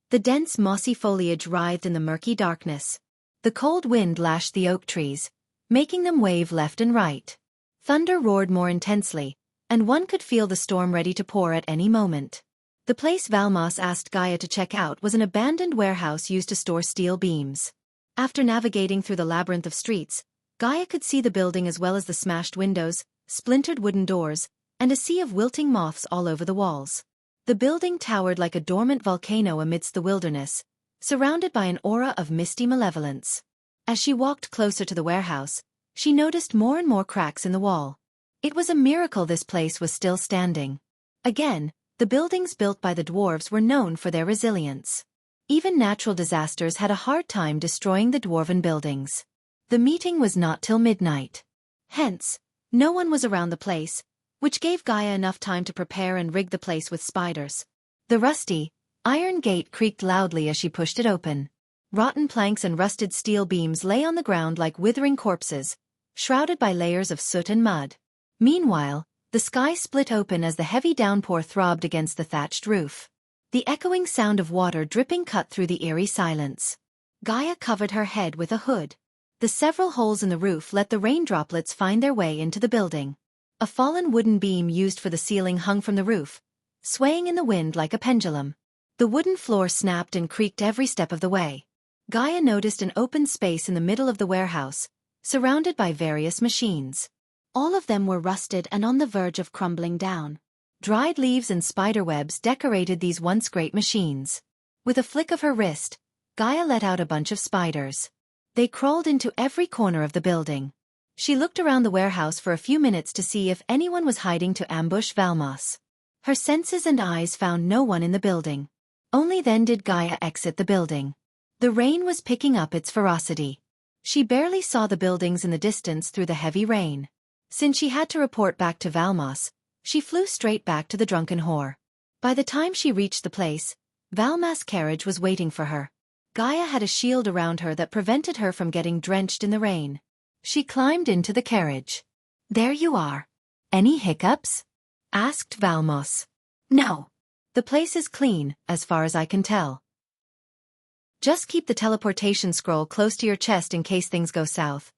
Speaker 1: The dense mossy foliage writhed in the murky darkness. The cold wind lashed the oak trees, making them wave left and right. Thunder roared more intensely, and one could feel the storm ready to pour at any moment. The place Valmos asked Gaia to check out was an abandoned warehouse used to store steel beams. After navigating through the labyrinth of streets, Gaia could see the building as well as the smashed windows, splintered wooden doors, and a sea of wilting moths all over the walls. The building towered like a dormant volcano amidst the wilderness, surrounded by an aura of misty malevolence. As she walked closer to the warehouse, she noticed more and more cracks in the wall. It was a miracle this place was still standing. Again, the buildings built by the dwarves were known for their resilience. Even natural disasters had a hard time destroying the dwarven buildings. The meeting was not till midnight. Hence, no one was around the place, which gave Gaia enough time to prepare and rig the place with spiders. The rusty, iron gate creaked loudly as she pushed it open. Rotten planks and rusted steel beams lay on the ground like withering corpses, shrouded by layers of soot and mud. Meanwhile, the sky split open as the heavy downpour throbbed against the thatched roof. The echoing sound of water dripping cut through the eerie silence. Gaia covered her head with a hood. The several holes in the roof let the rain droplets find their way into the building. A fallen wooden beam used for the ceiling hung from the roof, swaying in the wind like a pendulum. The wooden floor snapped and creaked every step of the way. Gaia noticed an open space in the middle of the warehouse, surrounded by various machines. All of them were rusted and on the verge of crumbling down. Dried leaves and spiderwebs decorated these once great machines. With a flick of her wrist, Gaia let out a bunch of spiders. They crawled into every corner of the building. She looked around the warehouse for a few minutes to see if anyone was hiding to ambush Valmos. Her senses and eyes found no one in the building. Only then did Gaia exit the building. The rain was picking up its ferocity. She barely saw the buildings in the distance through the heavy rain. Since she had to report back to Valmos, she flew straight back to the drunken whore. By the time she reached the place, Valmas' carriage was waiting for her. Gaia had a shield around her that prevented her from getting drenched in the rain. She climbed into the carriage. "There you are. Any hiccups?" asked Valmos. "No. The place is clean, as far as I can tell. Just keep the teleportation scroll close to your chest in case things go south.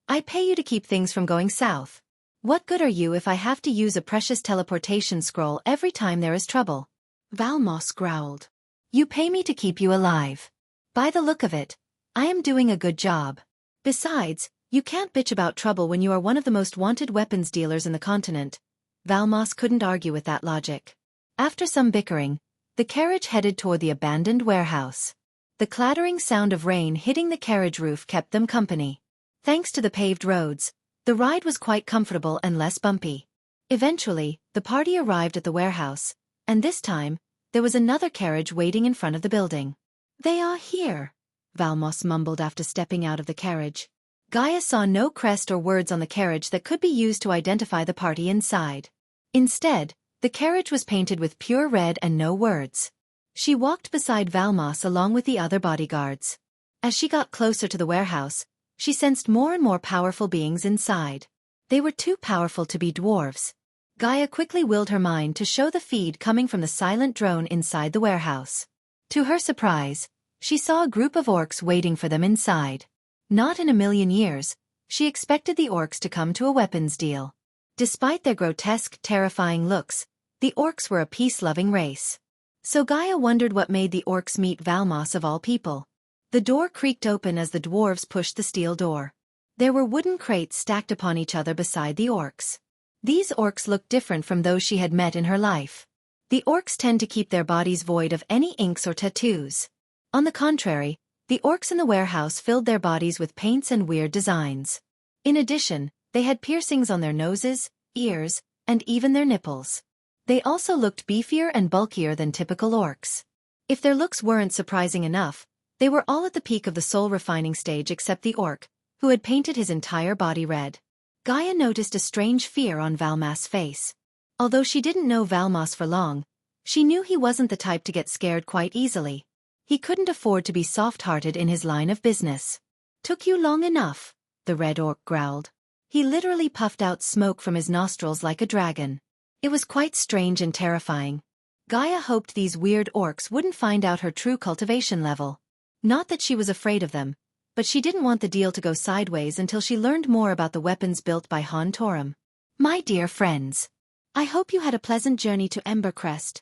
Speaker 1: I pay you to keep things from going south. What good are you if I have to use a precious teleportation scroll every time there is trouble?" Valmos growled. "You pay me to keep you alive. By the look of it, I am doing a good job. Besides, you can't bitch about trouble when you are one of the most wanted weapons dealers in the continent." Valmos couldn't argue with that logic. After some bickering, The carriage headed toward the abandoned warehouse. The clattering sound of rain hitting the carriage roof kept them company. Thanks to the paved roads, the ride was quite comfortable and less bumpy. Eventually, the party arrived at the warehouse, and this time, there was another carriage waiting in front of the building. "They are here," Valmos mumbled after stepping out of the carriage. Gaia saw no crest or words on the carriage that could be used to identify the party inside. Instead, the carriage was painted with pure red and no words. She walked beside Valmos along with the other bodyguards. As she got closer to the warehouse, she sensed more and more powerful beings inside. They were too powerful to be dwarves. Gaia quickly willed her mind to show the feed coming from the silent drone inside the warehouse. To her surprise, she saw a group of orcs waiting for them inside. Not in a million years, she expected the orcs to come to a weapons deal. Despite their grotesque, terrifying looks, the orcs were a peace-loving race. So Gaia wondered what made the orcs meet Valmos of all people. The door creaked open as the dwarves pushed the steel door. There were wooden crates stacked upon each other beside the orcs. These orcs looked different from those she had met in her life. The orcs tend to keep their bodies void of any inks or tattoos. On the contrary, the orcs in the warehouse filled their bodies with paints and weird designs. In addition, they had piercings on their noses, ears, and even their nipples. They also looked beefier and bulkier than typical orcs. If their looks weren't surprising enough, they were all at the peak of the soul-refining stage except the orc, who had painted his entire body red. Gaia noticed a strange fear on Valmos' face. Although she didn't know Valmos for long, she knew he wasn't the type to get scared quite easily. He couldn't afford to be soft-hearted in his line of business. "Took you long enough," the red orc growled. He literally puffed out smoke from his nostrils like a dragon. It was quite strange and terrifying. Gaia hoped these weird orcs wouldn't find out her true cultivation level. Not that she was afraid of them, but she didn't want the deal to go sideways until she learned more about the weapons built by Han Torum. "My dear friends, I hope you had a pleasant journey to Embercrest,"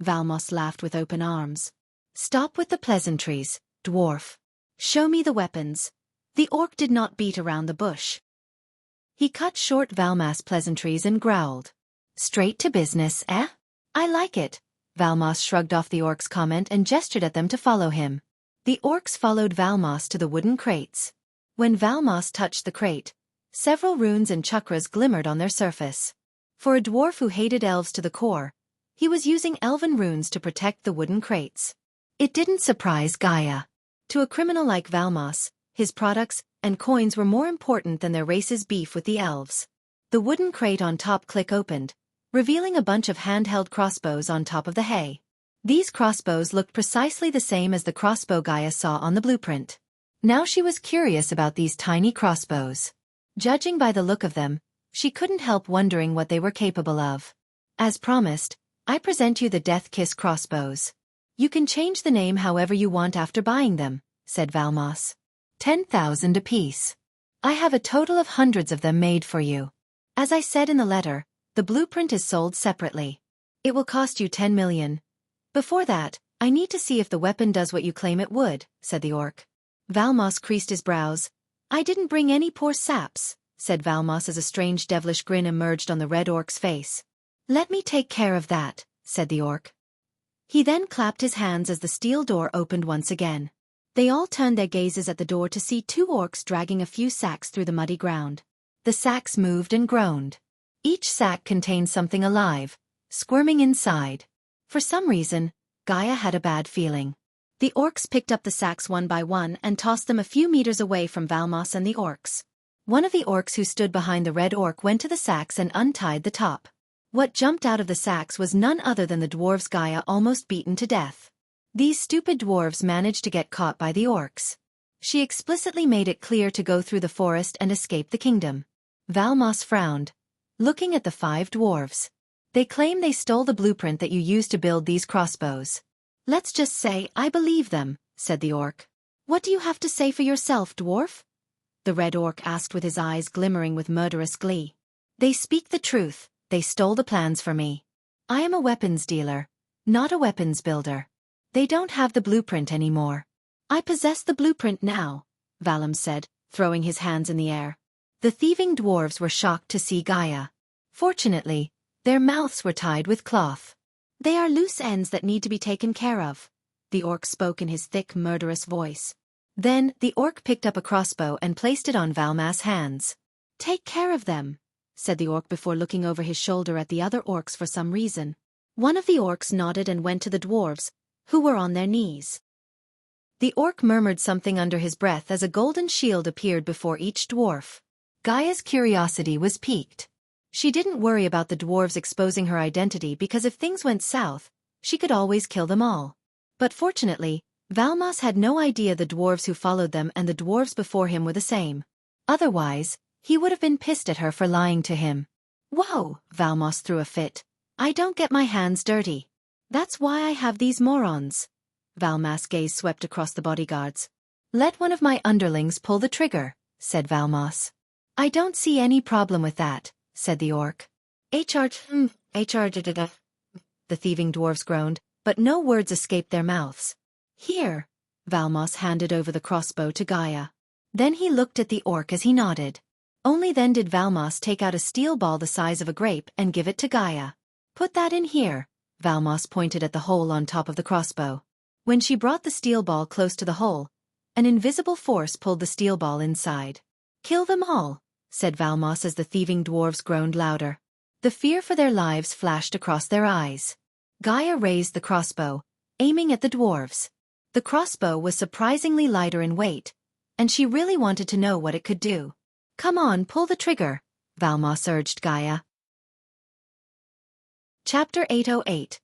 Speaker 1: Valmos laughed with open arms. "Stop with the pleasantries, dwarf. Show me the weapons." The orc did not beat around the bush. He cut short Valmos' pleasantries and growled. "Straight to business, eh? I like it." Valmos shrugged off the orc's comment and gestured at them to follow him. The orcs followed Valmos to the wooden crates. When Valmos touched the crate, several runes and chakras glimmered on their surface. For a dwarf who hated elves to the core, he was using elven runes to protect the wooden crates. It didn't surprise Gaia. To a criminal like Valmos, his products and coins were more important than their race's beef with the elves. The wooden crate on top click opened, revealing a bunch of handheld crossbows on top of the hay. These crossbows looked precisely the same as the crossbow Gaia saw on the blueprint. Now she was curious about these tiny crossbows. Judging by the look of them, she couldn't help wondering what they were capable of. "As promised, I present you the Death Kiss crossbows. You can change the name however you want after buying them," said Valmos. 10,000 apiece. I have a total of hundreds of them made for you. As I said in the letter, the blueprint is sold separately. It will cost you 10 million. Before that, I need to see if the weapon does what you claim it would, said the orc. Valmos creased his brows. "I didn't bring any poor saps," said Valmos as a strange devilish grin emerged on the red orc's face. "Let me take care of that," said the orc. He then clapped his hands as the steel door opened once again. They all turned their gazes at the door to see two orcs dragging a few sacks through the muddy ground. The sacks moved and groaned. Each sack contained something alive, squirming inside. For some reason, Gaia had a bad feeling. The orcs picked up the sacks one by one and tossed them a few meters away from Valmos and the orcs. One of the orcs who stood behind the red orc went to the sacks and untied the top. What jumped out of the sacks was none other than the dwarves Gaia almost beaten to death. These stupid dwarves managed to get caught by the orcs. She explicitly made it clear to go through the forest and escape the kingdom. Valmos frowned, looking at the 5 dwarves. "They claim they stole the blueprint that you used to build these crossbows. Let's just say I believe them," said the orc. "What do you have to say for yourself, dwarf?" the red orc asked with his eyes glimmering with murderous glee. "They speak the truth, they stole the plans for me. I am a weapons dealer, not a weapons builder. They don't have the blueprint anymore. I possess the blueprint now," Valum said, throwing his hands in the air. The thieving dwarves were shocked to see Gaia. Fortunately, their mouths were tied with cloth. They are loose ends that need to be taken care of. The orc spoke in his thick, murderous voice. Then, the orc picked up a crossbow and placed it on Valma's hands. Take care of them, said the orc before looking over his shoulder at the other orcs for some reason. One of the orcs nodded and went to the dwarves, who were on their knees. The orc murmured something under his breath as a golden shield appeared before each dwarf. Gaia's curiosity was piqued. She didn't worry about the dwarves exposing her identity because if things went south, she could always kill them all. But fortunately, Valmas had no idea the dwarves who followed them and the dwarves before him were the same. Otherwise, he would have been pissed at her for lying to him. Whoa, Valmas threw a fit. I don't get my hands dirty. That's why I have these morons. Valmas' gaze swept across the bodyguards. Let one of my underlings pull the trigger, said Valmas. I don't see any problem with that, said the orc. The thieving dwarves groaned, but no words escaped their mouths. Here. Valmas handed over the crossbow to Gaia. Then he looked at the orc as he nodded. Only then did Valmas take out a steel ball the size of a grape and give it to Gaia. Put that in here. Valmas pointed at the hole on top of the crossbow. When she brought the steel ball close to the hole, an invisible force pulled the steel ball inside. Kill them all, said Valmas as the thieving dwarves groaned louder. The fear for their lives flashed across their eyes. Gaia raised the crossbow, aiming at the dwarves. The crossbow was surprisingly lighter in weight, and she really wanted to know what it could do. Come on, pull the trigger, Valmas urged Gaia. Chapter 808.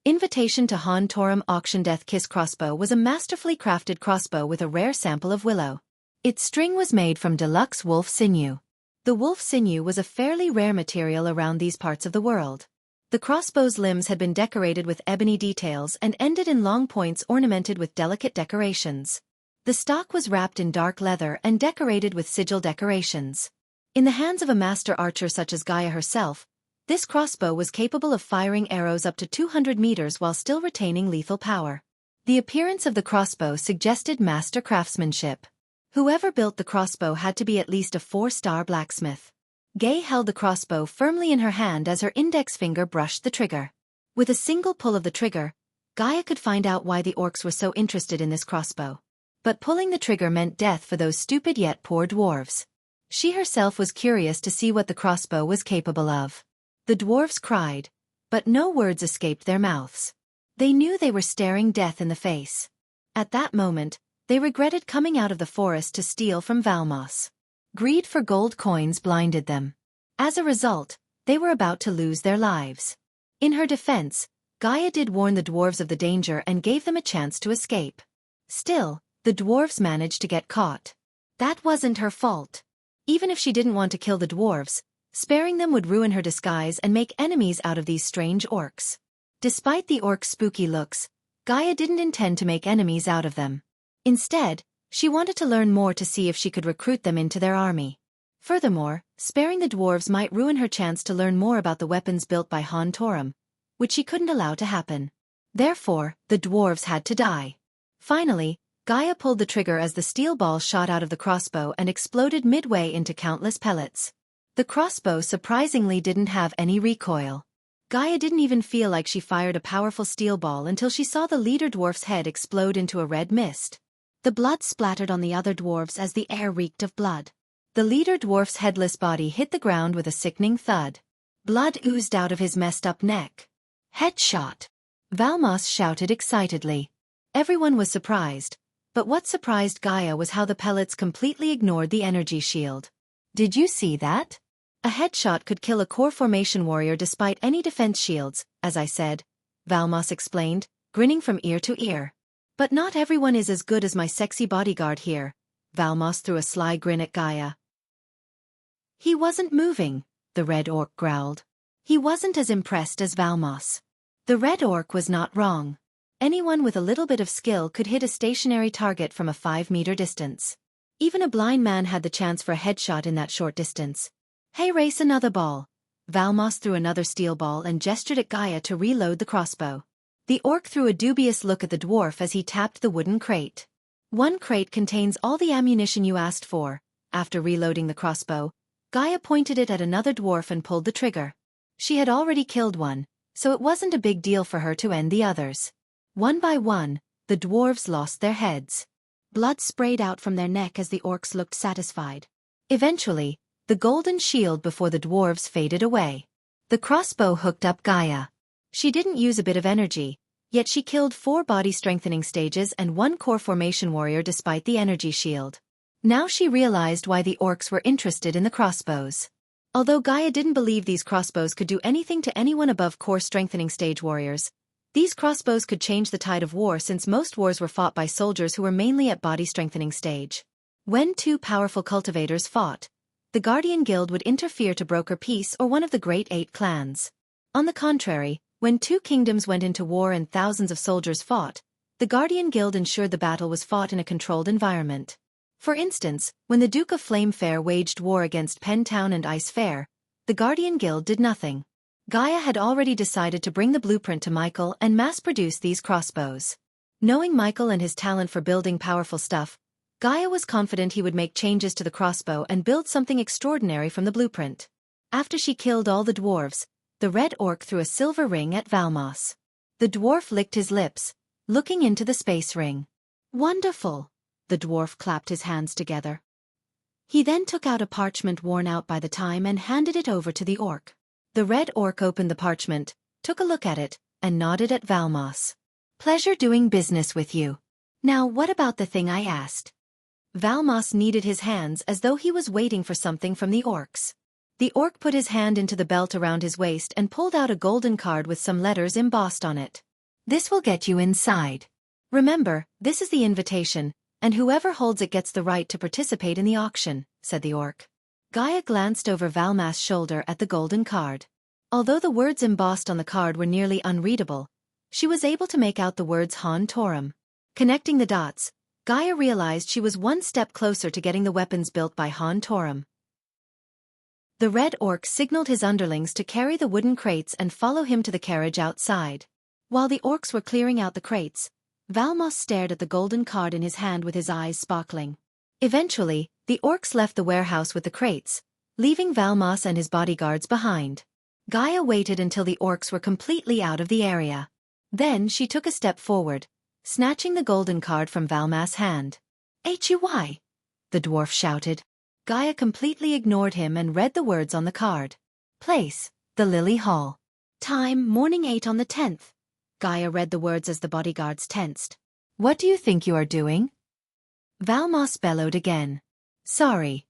Speaker 1: Invitation to Han Torum Auction. Death Kiss crossbow was a masterfully crafted crossbow with a rare sample of willow. Its string was made from deluxe wolf sinew. The wolf sinew was a fairly rare material around these parts of the world. The crossbow's limbs had been decorated with ebony details and ended in long points ornamented with delicate decorations. The stock was wrapped in dark leather and decorated with sigil decorations. In the hands of a master archer such as Gaia herself, this crossbow was capable of firing arrows up to 200 meters while still retaining lethal power. The appearance of the crossbow suggested master craftsmanship. Whoever built the crossbow had to be at least a 4-star blacksmith. Gay held the crossbow firmly in her hand as her index finger brushed the trigger. With a single pull of the trigger, Gaia could find out why the orcs were so interested in this crossbow. But pulling the trigger meant death for those stupid yet poor dwarves. She herself was curious to see what the crossbow was capable of. The dwarves cried, but no words escaped their mouths. They knew they were staring death in the face. At that moment, they regretted coming out of the forest to steal from Valmas. Greed for gold coins blinded them. As a result, they were about to lose their lives. In her defense, Gaia did warn the dwarves of the danger and gave them a chance to escape. Still, the dwarves managed to get caught. That wasn't her fault. Even if she didn't want to kill the dwarves, sparing them would ruin her disguise and make enemies out of these strange orcs. Despite the orcs' spooky looks, Gaia didn't intend to make enemies out of them. Instead, she wanted to learn more to see if she could recruit them into their army. Furthermore, sparing the dwarves might ruin her chance to learn more about the weapons built by Han Torum, which she couldn't allow to happen. Therefore, the dwarves had to die. Finally, Gaia pulled the trigger as the steel ball shot out of the crossbow and exploded midway into countless pellets. The crossbow surprisingly didn't have any recoil. Gaia didn't even feel like she fired a powerful steel ball until she saw the leader dwarf's head explode into a red mist. The blood splattered on the other dwarves as the air reeked of blood. The leader dwarf's headless body hit the ground with a sickening thud. Blood oozed out of his messed-up neck. Headshot! Valmas shouted excitedly. Everyone was surprised, but what surprised Gaia was how the pellets completely ignored the energy shield. Did you see that? A headshot could kill a core formation warrior despite any defense shields, as I said, Valmas explained, grinning from ear to ear. But not everyone is as good as my sexy bodyguard here, Valmas threw a sly grin at Gaia. He wasn't moving, the red orc growled. He wasn't as impressed as Valmas. The red orc was not wrong. Anyone with a little bit of skill could hit a stationary target from a 5-meter distance. Even a blind man had the chance for a headshot in that short distance. Hey, race another ball. Valmas threw another steel ball and gestured at Gaia to reload the crossbow. The orc threw a dubious look at the dwarf as he tapped the wooden crate. One crate contains all the ammunition you asked for. After reloading the crossbow, Gaia pointed it at another dwarf and pulled the trigger. She had already killed one, so it wasn't a big deal for her to end the others. One by one, the dwarves lost their heads. Blood sprayed out from their neck as the orcs looked satisfied. Eventually, the golden shield before the dwarves faded away. The crossbow hooked up Gaia. She didn't use a bit of energy, yet she killed 4 body strengthening stages and 1 core formation warrior despite the energy shield. Now she realized why the orcs were interested in the crossbows. Although Gaia didn't believe these crossbows could do anything to anyone above core strengthening stage warriors, these crossbows could change the tide of war since most wars were fought by soldiers who were mainly at body strengthening stage. When 2 powerful cultivators fought, the Guardian Guild would interfere to broker peace or one of the Great 8 clans. On the contrary, when 2 kingdoms went into war and thousands of soldiers fought, the Guardian Guild ensured the battle was fought in a controlled environment. For instance, when the Duke of Flamefair waged war against Pentown and Icefair, the Guardian Guild did nothing. Gaia had already decided to bring the blueprint to Michael and mass-produce these crossbows. Knowing Michael and his talent for building powerful stuff, Gaia was confident he would make changes to the crossbow and build something extraordinary from the blueprint. After she killed all the dwarves, the red orc threw a silver ring at Valmos. The dwarf licked his lips, looking into the space ring. Wonderful! The dwarf clapped his hands together. He then took out a parchment worn out by the time and handed it over to the orc. The red orc opened the parchment, took a look at it, and nodded at Valmos. Pleasure doing business with you. Now what about the thing I asked? Valmos kneaded his hands as though he was waiting for something from the orcs. The orc put his hand into the belt around his waist and pulled out a golden card with some letters embossed on it. This will get you inside. Remember, this is the invitation, and whoever holds it gets the right to participate in the auction, said the orc. Gaia glanced over Valmas' shoulder at the golden card. Although the words embossed on the card were nearly unreadable, she was able to make out the words Han Torum. Connecting the dots, Gaia realized she was one step closer to getting the weapons built by Han Torum. The red orc signaled his underlings to carry the wooden crates and follow him to the carriage outside. While the orcs were clearing out the crates, Valmos stared at the golden card in his hand with his eyes sparkling. Eventually, the orcs left the warehouse with the crates, leaving Valmos and his bodyguards behind. Gaia waited until the orcs were completely out of the area. Then she took a step forward, snatching the golden card from Valmas' hand. "Huy!" the dwarf shouted. Gaia completely ignored him and read the words on the card. Place, the Lily Hall. Time, morning 8 on the 10th. Gaia read the words as the bodyguards tensed. What do you think you are doing? Valmos bellowed again. Sorry.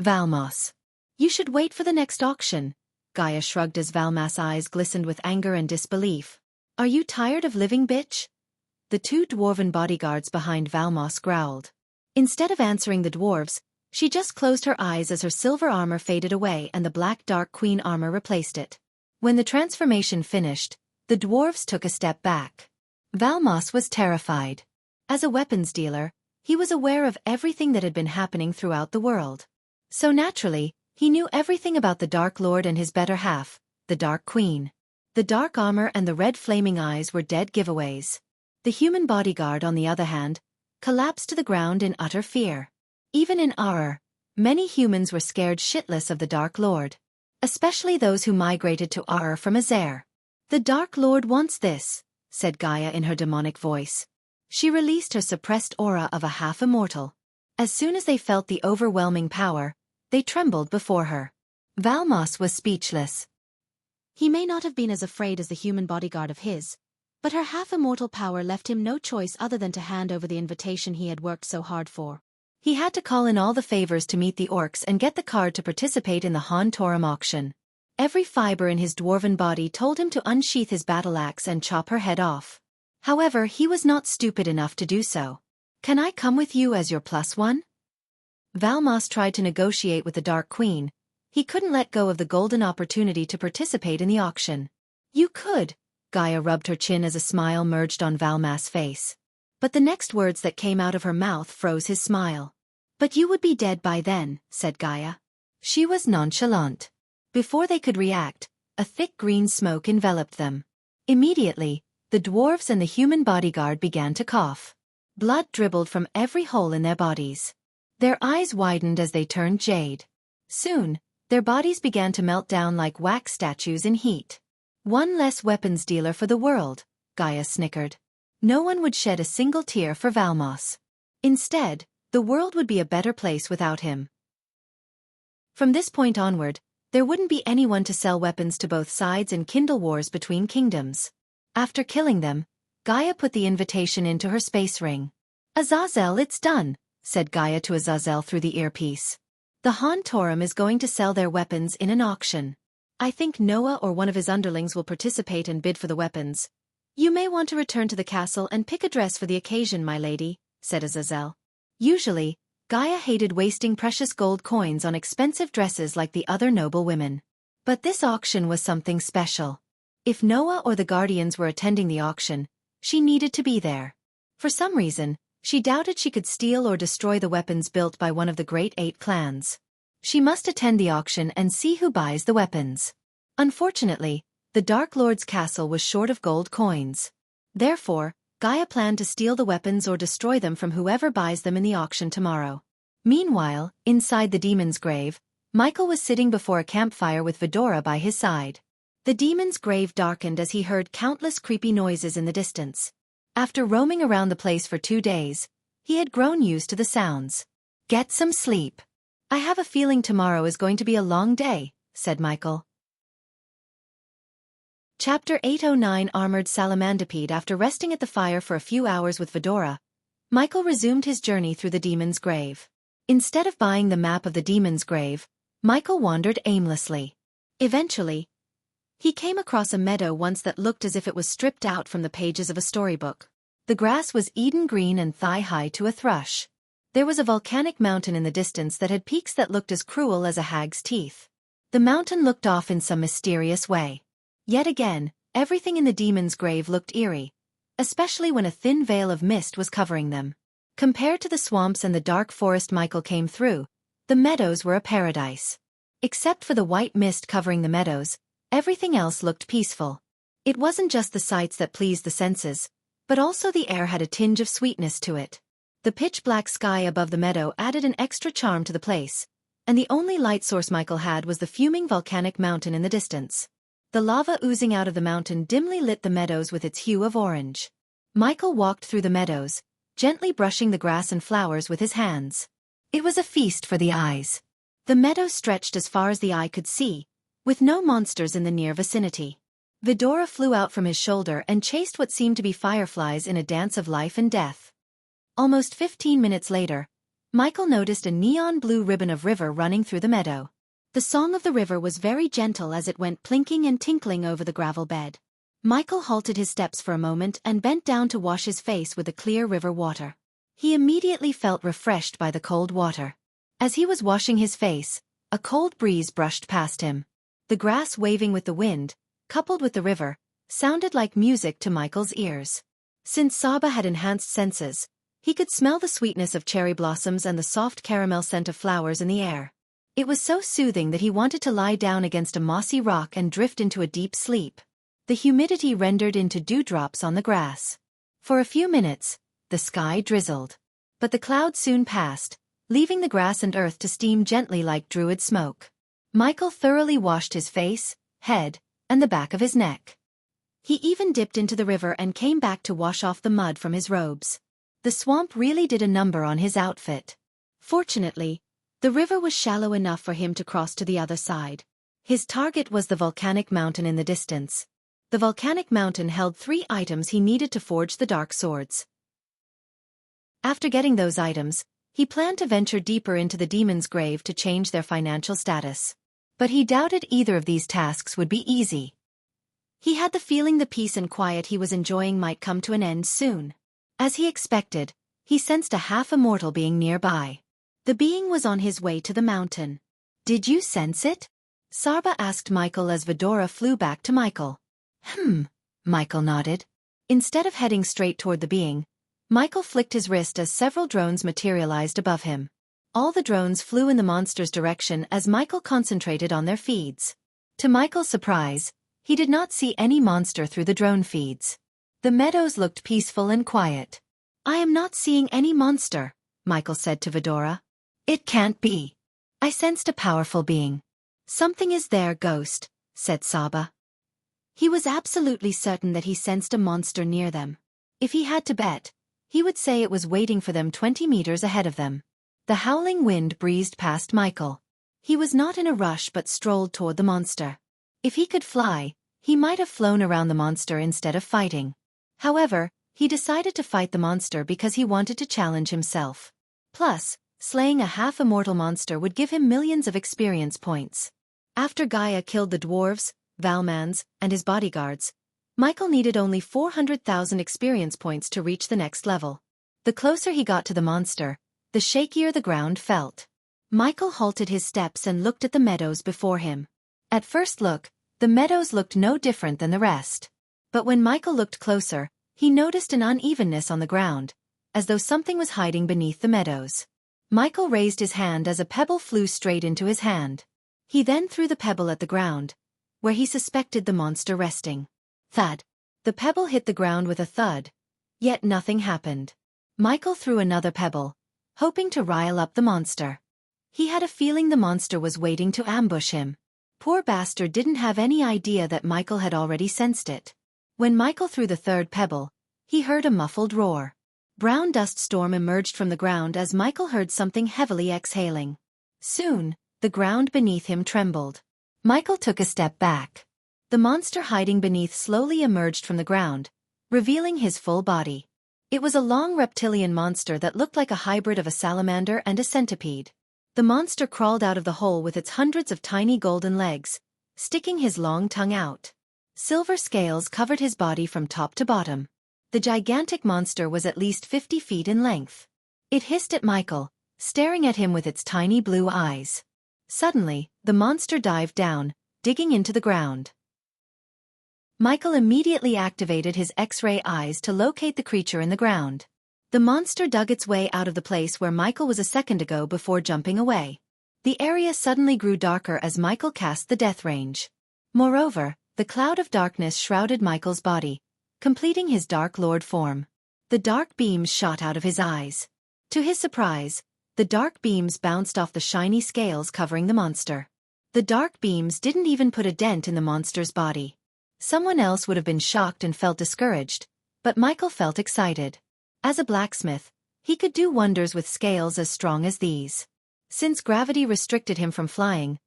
Speaker 1: Valmos. You should wait for the next auction. Gaia shrugged as Valmas' eyes glistened with anger and disbelief. Are you tired of living, bitch? The 2 dwarven bodyguards behind Valmos growled. Instead of answering the dwarves, she just closed her eyes as her silver armor faded away and the black Dark Queen armor replaced it. When the transformation finished, the dwarves took a step back. Valmos was terrified. As a weapons dealer, he was aware of everything that had been happening throughout the world. So naturally, he knew everything about the Dark Lord and his better half, the Dark Queen. The dark armor and the red flaming eyes were dead giveaways. The human bodyguard, on the other hand, collapsed to the ground in utter fear. Even in Aur, many humans were scared shitless of the Dark Lord. Especially those who migrated to Aur from Azair. The Dark Lord wants this, said Gaia in her demonic voice. She released her suppressed aura of a half-immortal. As soon as they felt the overwhelming power, they trembled before her. Valmos was speechless. He may not have been as afraid as the human bodyguard of his, but her half-immortal power left him no choice other than to hand over the invitation he had worked so hard for. He had to call in all the favors to meet the orcs and get the card to participate in the Han Torum auction. Every fiber in his dwarven body told him to unsheath his battle axe and chop her head off. However, he was not stupid enough to do so. Can I come with you as your +1? Valmos tried to negotiate with the Dark Queen. He couldn't let go of the golden opportunity to participate in the auction. You could. Gaia rubbed her chin as a smile merged on Valmas' face. But the next words that came out of her mouth froze his smile. But you would be dead by then, said Gaia. She was nonchalant. Before they could react, a thick green smoke enveloped them. Immediately, the dwarves and the human bodyguard began to cough. Blood dribbled from every hole in their bodies. Their eyes widened as they turned jade. Soon, their bodies began to melt down like wax statues in heat. One less weapons dealer for the world, Gaia snickered. No one would shed a single tear for Valmos. Instead, the world would be a better place without him. From this point onward, there wouldn't be anyone to sell weapons to both sides and kindle wars between kingdoms. After killing them, Gaia put the invitation into her space ring. Azazel, it's done, said Gaia to Azazel through the earpiece. The Han Torum is going to sell their weapons in an auction. I think Noah or one of his underlings will participate and bid for the weapons. You may want to return to the castle and pick a dress for the occasion, my lady, said Azazel. Usually, Gaia hated wasting precious gold coins on expensive dresses like the other noble women. But this auction was something special. If Noah or the Guardians were attending the auction, she needed to be there. For some reason, she doubted she could steal or destroy the weapons built by one of the Great 8 clans. She must attend the auction and see who buys the weapons. Unfortunately, the Dark Lord's castle was short of gold coins. Therefore, Gaia planned to steal the weapons or destroy them from whoever buys them in the auction tomorrow. Meanwhile, inside the demon's grave, Michael was sitting before a campfire with Vidora by his side. The demon's grave darkened as he heard countless creepy noises in the distance. After roaming around the place for 2 days, he had grown used to the sounds. Get some sleep. I have a feeling tomorrow is going to be a long day, said Michael. Chapter 809 Armored Salamandipede. After resting at the fire for a few hours with Vidora, Michael resumed his journey through the demon's grave. Instead of buying the map of the demon's grave, Michael wandered aimlessly. Eventually, he came across a meadow once that looked as if it was stripped out from the pages of a storybook. The grass was Eden green and thigh-high to a thrush. There was a volcanic mountain in the distance that had peaks that looked as cruel as a hag's teeth. The mountain looked off in some mysterious way. Yet again, everything in the demon's grave looked eerie, especially when a thin veil of mist was covering them. Compared to the swamps and the dark forest Michael came through, the meadows were a paradise. Except for the white mist covering the meadows, everything else looked peaceful. It wasn't just the sights that pleased the senses, but also the air had a tinge of sweetness to it. The pitch-black sky above the meadow added an extra charm to the place, and the only light source Michael had was the fuming volcanic mountain in the distance. The lava oozing out of the mountain dimly lit the meadows with its hue of orange. Michael walked through the meadows, gently brushing the grass and flowers with his hands. It was a feast for the eyes. The meadow stretched as far as the eye could see, with no monsters in the near vicinity. Vidora flew out from his shoulder and chased what seemed to be fireflies in a dance of life and death. Almost 15 minutes later, Michael noticed a neon blue ribbon of river running through the meadow. The song of the river was very gentle as it went plinking and tinkling over the gravel bed. Michael halted his steps for a moment and bent down to wash his face with the clear river water. He immediately felt refreshed by the cold water. As he was washing his face, a cold breeze brushed past him. The grass waving with the wind, coupled with the river, sounded like music to Michael's ears. Since Saba had enhanced senses, he could smell the sweetness of cherry blossoms and the soft caramel scent of flowers in the air. It was so soothing that he wanted to lie down against a mossy rock and drift into a deep sleep. The humidity rendered into dewdrops on the grass. For a few minutes, the sky drizzled. But the clouds soon passed, leaving the grass and earth to steam gently like druid smoke. Michael thoroughly washed his face, head, and the back of his neck. He even dipped into the river and came back to wash off the mud from his robes. The swamp really did a number on his outfit. Fortunately, the river was shallow enough for him to cross to the other side. His target was the volcanic mountain in the distance. The volcanic mountain held 3 items he needed to forge the dark swords. After getting those items, he planned to venture deeper into the demon's grave to change their financial status. But he doubted either of these tasks would be easy. He had the feeling the peace and quiet he was enjoying might come to an end soon. As he expected, he sensed a half-immortal being nearby. The being was on his way to the mountain. Did you sense it? Sarba asked Michael as Vidora flew back to Michael. Michael nodded. Instead of heading straight toward the being, Michael flicked his wrist as several drones materialized above him. All the drones flew in the monster's direction as Michael concentrated on their feeds. To Michael's surprise, he did not see any monster through the drone feeds. The meadows looked peaceful and quiet. I am not seeing any monster, Michael said to Vidora. It can't be. I sensed a powerful being. Something is there, Ghost, said Saba. He was absolutely certain that he sensed a monster near them. If he had to bet, he would say it was waiting for them 20 meters ahead of them. The howling wind breezed past Michael. He was not in a rush but strolled toward the monster. If he could fly, he might have flown around the monster instead of fighting. However, he decided to fight the monster because he wanted to challenge himself. Plus, slaying a half-immortal monster would give him millions of experience points. After Gaia killed the dwarves, Valmans, and his bodyguards, Michael needed only 400,000 experience points to reach the next level. The closer he got to the monster, the shakier the ground felt. Michael halted his steps and looked at the meadows before him. At first look, the meadows looked no different than the rest. But when Michael looked closer, he noticed an unevenness on the ground, as though something was hiding beneath the meadows. Michael raised his hand as a pebble flew straight into his hand. He then threw the pebble at the ground, where he suspected the monster resting. Thud! The pebble hit the ground with a thud, yet nothing happened. Michael threw another pebble, hoping to rile up the monster. He had a feeling the monster was waiting to ambush him. Poor bastard didn't have any idea that Michael had already sensed it. When Michael threw the third pebble, he heard a muffled roar. Brown dust storm emerged from the ground as Michael heard something heavily exhaling. Soon, the ground beneath him trembled. Michael took a step back. The monster hiding beneath slowly emerged from the ground, revealing his full body. It was a long reptilian monster that looked like a hybrid of a salamander and a centipede. The monster crawled out of the hole with its hundreds of tiny golden legs, sticking his long tongue out. Silver scales covered his body from top to bottom. The gigantic monster was at least 50 feet in length. It hissed at Michael, staring at him with its tiny blue eyes. Suddenly, the monster dived down, digging into the ground. Michael immediately activated his X-ray eyes to locate the creature in the ground. The monster dug its way out of the place where Michael was a second ago before jumping away. The area suddenly grew darker as Michael cast the death range. Moreover, the cloud of darkness shrouded Michael's body, completing his Dark Lord form. The dark beams shot out of his eyes. To his surprise, the dark beams bounced off the shiny scales covering the monster. The dark beams didn't even put a dent in the monster's body. Someone else would have been shocked and felt discouraged, but Michael felt excited. As a blacksmith, he could do wonders with scales as strong as these. Since gravity restricted him from flying,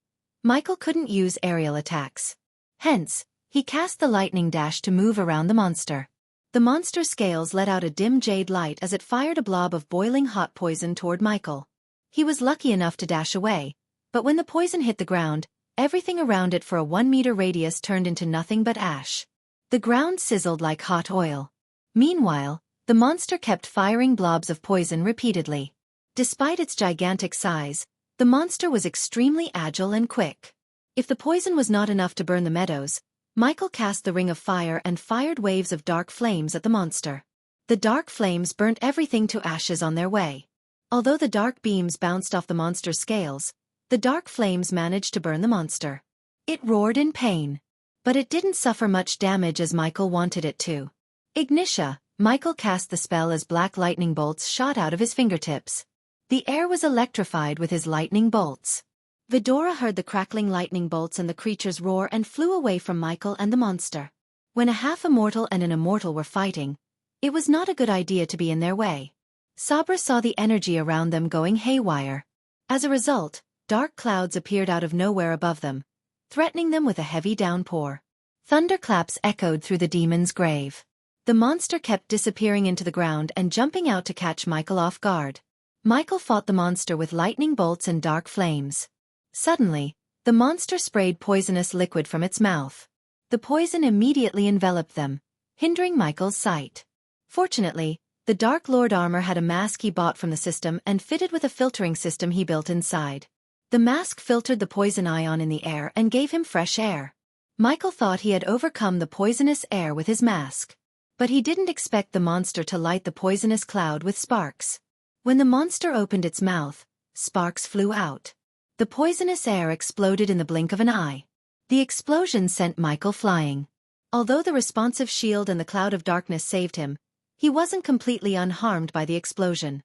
Speaker 1: Michael couldn't use aerial attacks. Hence, he cast the lightning dash to move around the monster. The monster's scales let out a dim jade light as it fired a blob of boiling hot poison toward Michael. He was lucky enough to dash away, but when the poison hit the ground, everything around it for a 1-meter radius turned into nothing but ash. The ground sizzled like hot oil. Meanwhile, the monster kept firing blobs of poison repeatedly. Despite its gigantic size, the monster was extremely agile and quick. If the poison was not enough to burn the meadows, Michael cast the ring of fire and fired waves of dark flames at the monster. The dark flames burnt everything to ashes on their way. Although the dark beams bounced off the monster's scales, the dark flames managed to burn the monster. It roared in pain. But it didn't suffer much damage as Michael wanted it to. Ignitia, Michael cast the spell as black lightning bolts shot out of his fingertips. The air was electrified with his lightning bolts. Vidora heard the crackling lightning bolts and the creature's roar and flew away from Michael and the monster. When a half-immortal and an immortal were fighting, it was not a good idea to be in their way. Sabra saw the energy around them going haywire. As a result, dark clouds appeared out of nowhere above them, threatening them with a heavy downpour. Thunderclaps echoed through the demon's grave. The monster kept disappearing into the ground and jumping out to catch Michael off guard. Michael fought the monster with lightning bolts and dark flames. Suddenly, the monster sprayed poisonous liquid from its mouth. The poison immediately enveloped them, hindering Michael's sight. Fortunately, the Dark Lord armor had a mask he bought from the system and fitted with a filtering system he built inside. The mask filtered the poison ion in the air and gave him fresh air. Michael thought he had overcome the poisonous air with his mask. But he didn't expect the monster to light the poisonous cloud with sparks. When the monster opened its mouth, sparks flew out. The poisonous air exploded in the blink of an eye. The explosion sent Michael flying. Although the responsive shield and the cloud of darkness saved him, he wasn't completely unharmed by the explosion.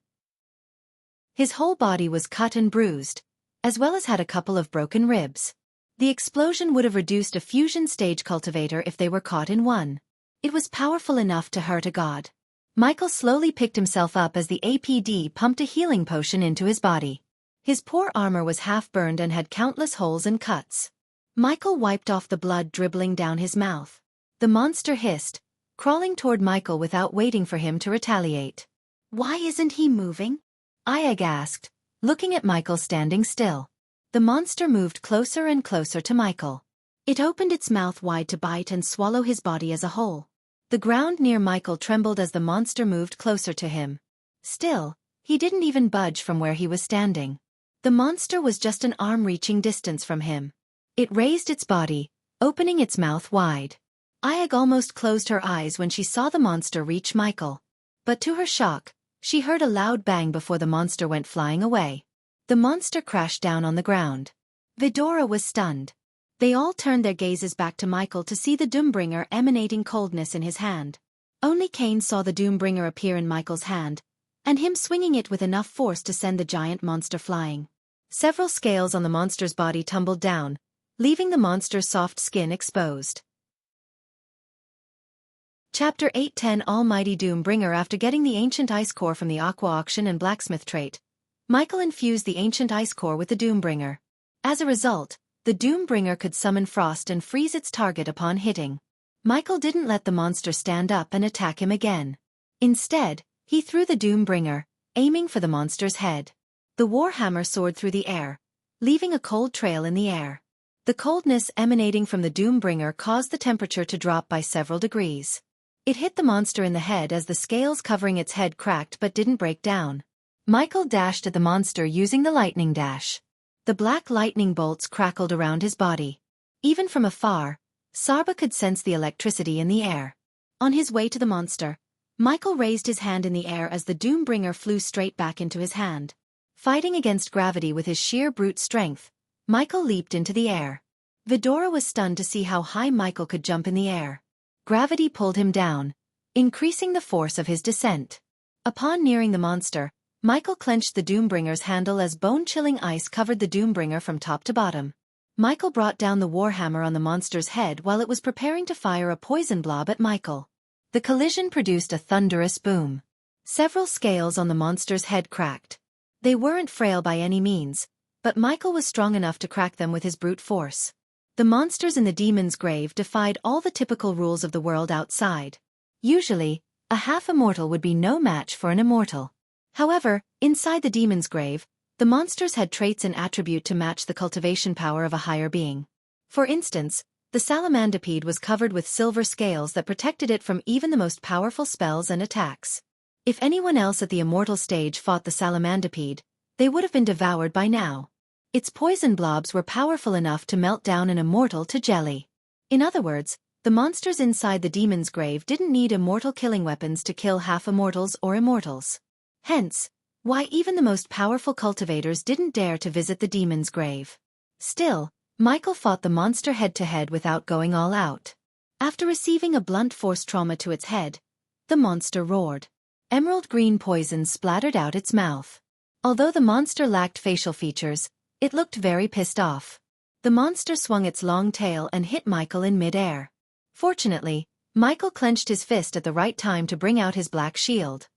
Speaker 1: His whole body was cut and bruised, as well as had a couple of broken ribs. The explosion would have reduced a fusion stage cultivator if they were caught in one. It was powerful enough to hurt a god. Michael slowly picked himself up as the APD pumped a healing potion into his body. His poor armor was half burned and had countless holes and cuts. Michael wiped off the blood dribbling down his mouth. The monster hissed, crawling toward Michael without waiting for him to retaliate. "Why isn't he moving?" Ayag asked, looking at Michael standing still. The monster moved closer and closer to Michael. It opened its mouth wide to bite and swallow his body as a whole. The ground near Michael trembled as the monster moved closer to him. Still, he didn't even budge from where he was standing. The monster was just an arm-reaching distance from him. It raised its body, opening its mouth wide. Ayag almost closed her eyes when she saw the monster reach Michael. But to her shock, she heard a loud bang before the monster went flying away. The monster crashed down on the ground. Vidora was stunned. They all turned their gazes back to Michael to see the Doombringer emanating coldness in his hand. Only Cain saw the Doombringer appear in Michael's hand, and him swinging it with enough force to send the giant monster flying. Several scales on the monster's body tumbled down, leaving the monster's soft skin exposed. Chapter 8:10 Almighty Doombringer. After getting the ancient ice core from the Aqua Auction and Blacksmith trait, Michael infused the ancient ice core with the Doombringer. As a result, the Doombringer could summon frost and freeze its target upon hitting. Michael didn't let the monster stand up and attack him again. Instead, he threw the Doombringer, aiming for the monster's head. The warhammer soared through the air, leaving a cold trail in the air. The coldness emanating from the Doombringer caused the temperature to drop by several degrees. It hit the monster in the head as the scales covering its head cracked but didn't break down. Michael dashed at the monster using the lightning dash. The black lightning bolts crackled around his body. Even from afar, Sarba could sense the electricity in the air. On his way to the monster, Michael raised his hand in the air as the Doombringer flew straight back into his hand. Fighting against gravity with his sheer brute strength, Michael leaped into the air. Vidora was stunned to see how high Michael could jump in the air. Gravity pulled him down, increasing the force of his descent. Upon nearing the monster, Michael clenched the Doombringer's handle as bone-chilling ice covered the Doombringer from top to bottom. Michael brought down the warhammer on the monster's head while it was preparing to fire a poison blob at Michael. The collision produced a thunderous boom. Several scales on the monster's head cracked. They weren't frail by any means, but Michael was strong enough to crack them with his brute force. The monsters in the demon's grave defied all the typical rules of the world outside. Usually, a half-immortal would be no match for an immortal. However, inside the demon's grave, the monsters had traits and attribute to match the cultivation power of a higher being. For instance, the salamandipede was covered with silver scales that protected it from even the most powerful spells and attacks. If anyone else at the immortal stage fought the salamandipede, they would have been devoured by now. Its poison blobs were powerful enough to melt down an immortal to jelly. In other words, the monsters inside the demon's grave didn't need immortal killing weapons to kill half-immortals or immortals. Hence, why even the most powerful cultivators didn't dare to visit the demon's grave. Still, Michael fought the monster head-to-head without going all out. After receiving a blunt force trauma to its head, the monster roared. Emerald green poison splattered out its mouth. Although the monster lacked facial features, it looked very pissed off. The monster swung its long tail and hit Michael in mid-air. Fortunately, Michael clenched his fist at the right time to bring out his black shield.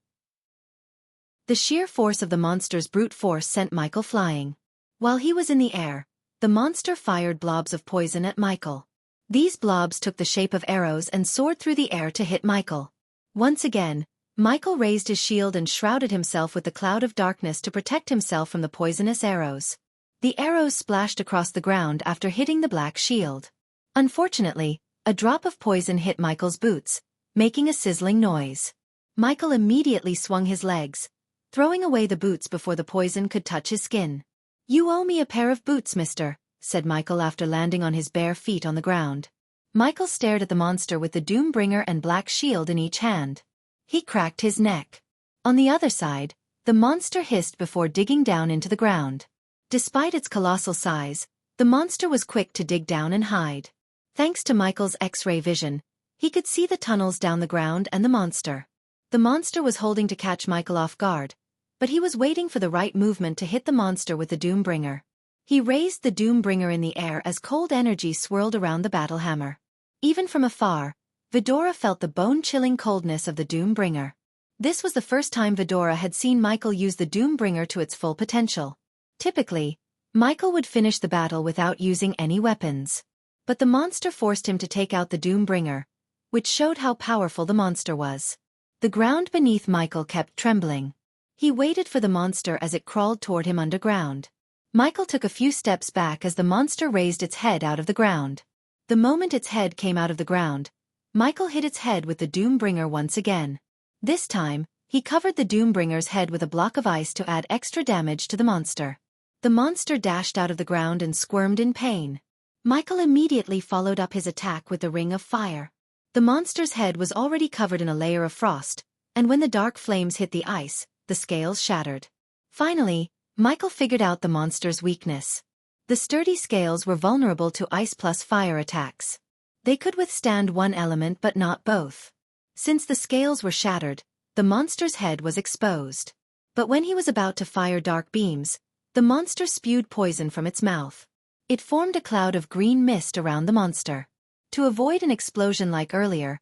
Speaker 1: The sheer force of the monster's brute force sent Michael flying. While he was in the air, the monster fired blobs of poison at Michael. These blobs took the shape of arrows and soared through the air to hit Michael. Once again, Michael raised his shield and shrouded himself with the cloud of darkness to protect himself from the poisonous arrows. The arrows splashed across the ground after hitting the black shield. Unfortunately, a drop of poison hit Michael's boots, making a sizzling noise. Michael immediately swung his legs, throwing away the boots before the poison could touch his skin. "You owe me a pair of boots, mister," said Michael after landing on his bare feet on the ground. Michael stared at the monster with the Doombringer and black shield in each hand. He cracked his neck. On the other side, the monster hissed before digging down into the ground. Despite its colossal size, the monster was quick to dig down and hide. Thanks to Michael's X-ray vision, he could see the tunnels down the ground and the monster. The monster was holding to catch Michael off guard, but he was waiting for the right movement to hit the monster with the Doombringer. He raised the Doombringer in the air as cold energy swirled around the battle hammer. Even from afar, Vidora felt the bone-chilling coldness of the Doombringer. This was the first time Vidora had seen Michael use the Doombringer to its full potential. Typically, Michael would finish the battle without using any weapons. But the monster forced him to take out the Doombringer, which showed how powerful the monster was. The ground beneath Michael kept trembling. He waited for the monster as it crawled toward him underground. Michael took a few steps back as the monster raised its head out of the ground. The moment its head came out of the ground, Michael hit its head with the Doombringer once again. This time, he covered the Doombringer's head with a block of ice to add extra damage to the monster. The monster dashed out of the ground and squirmed in pain. Michael immediately followed up his attack with the Ring of Fire. The monster's head was already covered in a layer of frost, and when the dark flames hit the ice, the scales shattered. Finally, Michael figured out the monster's weakness. The sturdy scales were vulnerable to ice plus fire attacks. They could withstand one element but not both. Since the scales were shattered, the monster's head was exposed. But when he was about to fire dark beams, the monster spewed poison from its mouth. It formed a cloud of green mist around the monster. To avoid an explosion like earlier,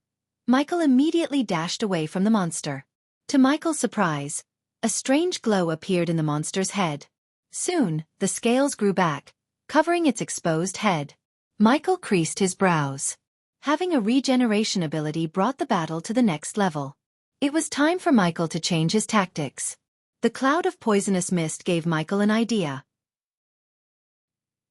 Speaker 1: Michael immediately dashed away from the monster. To Michael's surprise, a strange glow appeared in the monster's head. Soon, the scales grew back, covering its exposed head. Michael creased his brows. Having a regeneration ability brought the battle to the next level. It was time for Michael to change his tactics. The cloud of poisonous mist gave Michael an idea.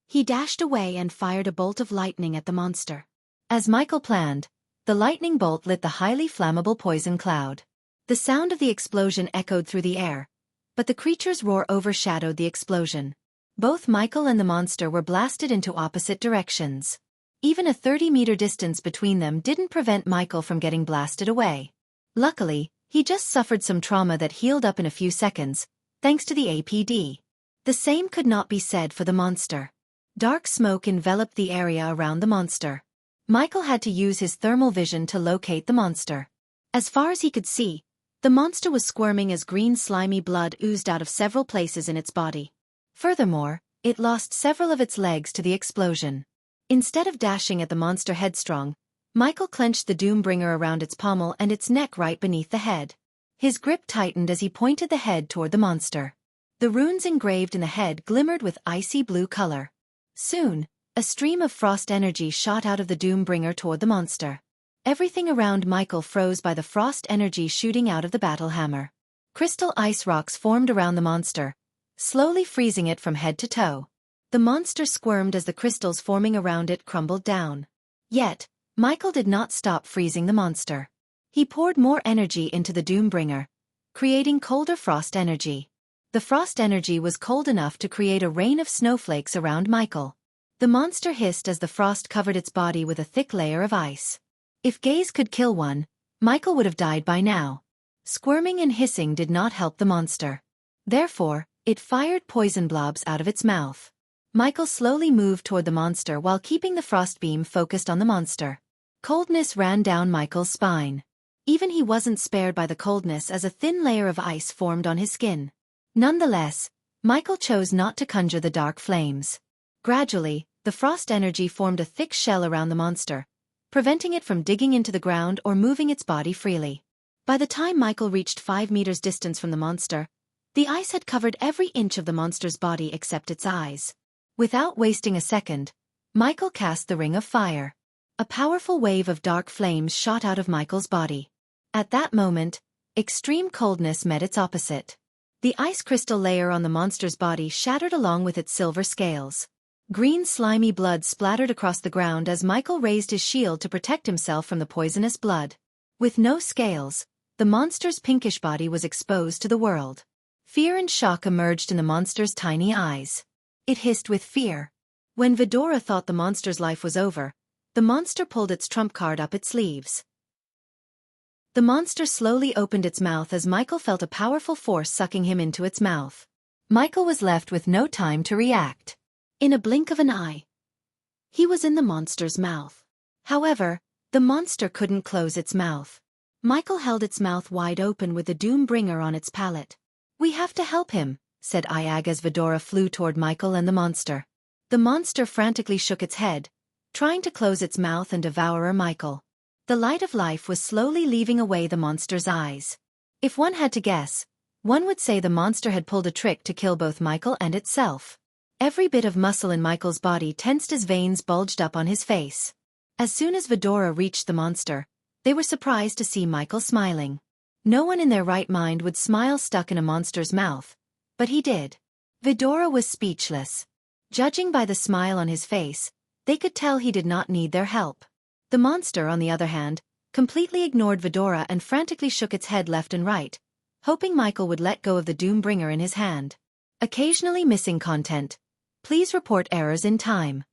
Speaker 1: He dashed away and fired a bolt of lightning at the monster. As Michael planned, the lightning bolt lit the highly flammable poison cloud. The sound of the explosion echoed through the air, but the creature's roar overshadowed the explosion. Both Michael and the monster were blasted into opposite directions. Even a 30-meter distance between them didn't prevent Michael from getting blasted away. Luckily, he just suffered some trauma that healed up in a few seconds, thanks to the APD. The same could not be said for the monster. Dark smoke enveloped the area around the monster. Michael had to use his thermal vision to locate the monster. As far as he could see, the monster was squirming as green slimy blood oozed out of several places in its body. Furthermore, it lost several of its legs to the explosion. Instead of dashing at the monster headstrong, Michael clenched the Doombringer around its pommel and its neck right beneath the head. His grip tightened as he pointed the head toward the monster. The runes engraved in the head glimmered with icy blue color. Soon, a stream of frost energy shot out of the Doombringer toward the monster. Everything around Michael froze by the frost energy shooting out of the battle hammer. Crystal ice rocks formed around the monster, slowly freezing it from head to toe. The monster squirmed as the crystals forming around it crumbled down. Yet, Michael did not stop freezing the monster. He poured more energy into the Doombringer, creating colder frost energy. The frost energy was cold enough to create a rain of snowflakes around Michael. The monster hissed as the frost covered its body with a thick layer of ice. If gaze could kill one, Michael would have died by now. Squirming and hissing did not help the monster. Therefore, it fired poison blobs out of its mouth. Michael slowly moved toward the monster while keeping the frost beam focused on the monster. Coldness ran down Michael's spine. Even he wasn't spared by the coldness as a thin layer of ice formed on his skin. Nonetheless, Michael chose not to conjure the dark flames. Gradually, the frost energy formed a thick shell around the monster, preventing it from digging into the ground or moving its body freely. By the time Michael reached 5 meters distance from the monster, the ice had covered every inch of the monster's body except its eyes. Without wasting a second, Michael cast the Ring of Fire. A powerful wave of dark flames shot out of Michael's body. At that moment, extreme coldness met its opposite. The ice crystal layer on the monster's body shattered along with its silver scales. Green slimy blood splattered across the ground as Michael raised his shield to protect himself from the poisonous blood. With no scales, the monster's pinkish body was exposed to the world. Fear and shock emerged in the monster's tiny eyes. It hissed with fear. When Vidora thought the monster's life was over, the monster pulled its trump card up its sleeves. The monster slowly opened its mouth as Michael felt a powerful force sucking him into its mouth. Michael was left with no time to react. In a blink of an eye, he was in the monster's mouth. However, the monster couldn't close its mouth. Michael held its mouth wide open with the Doombringer on its palate. "We have to help him," said Iag as Vidora flew toward Michael and the monster. The monster frantically shook its head, trying to close its mouth and devour Michael. The light of life was slowly leaving away the monster's eyes. If one had to guess, one would say the monster had pulled a trick to kill both Michael and itself. Every bit of muscle in Michael's body tensed as veins bulged up on his face. As soon as Vidora reached the monster, they were surprised to see Michael smiling. No one in their right mind would smile stuck in a monster's mouth, but he did. Vidora was speechless. Judging by the smile on his face, they could tell he did not need their help. The monster, on the other hand, completely ignored Vidora and frantically shook its head left and right, hoping Michael would let go of the Doombringer in his hand. Occasionally missing content. Please report errors in time.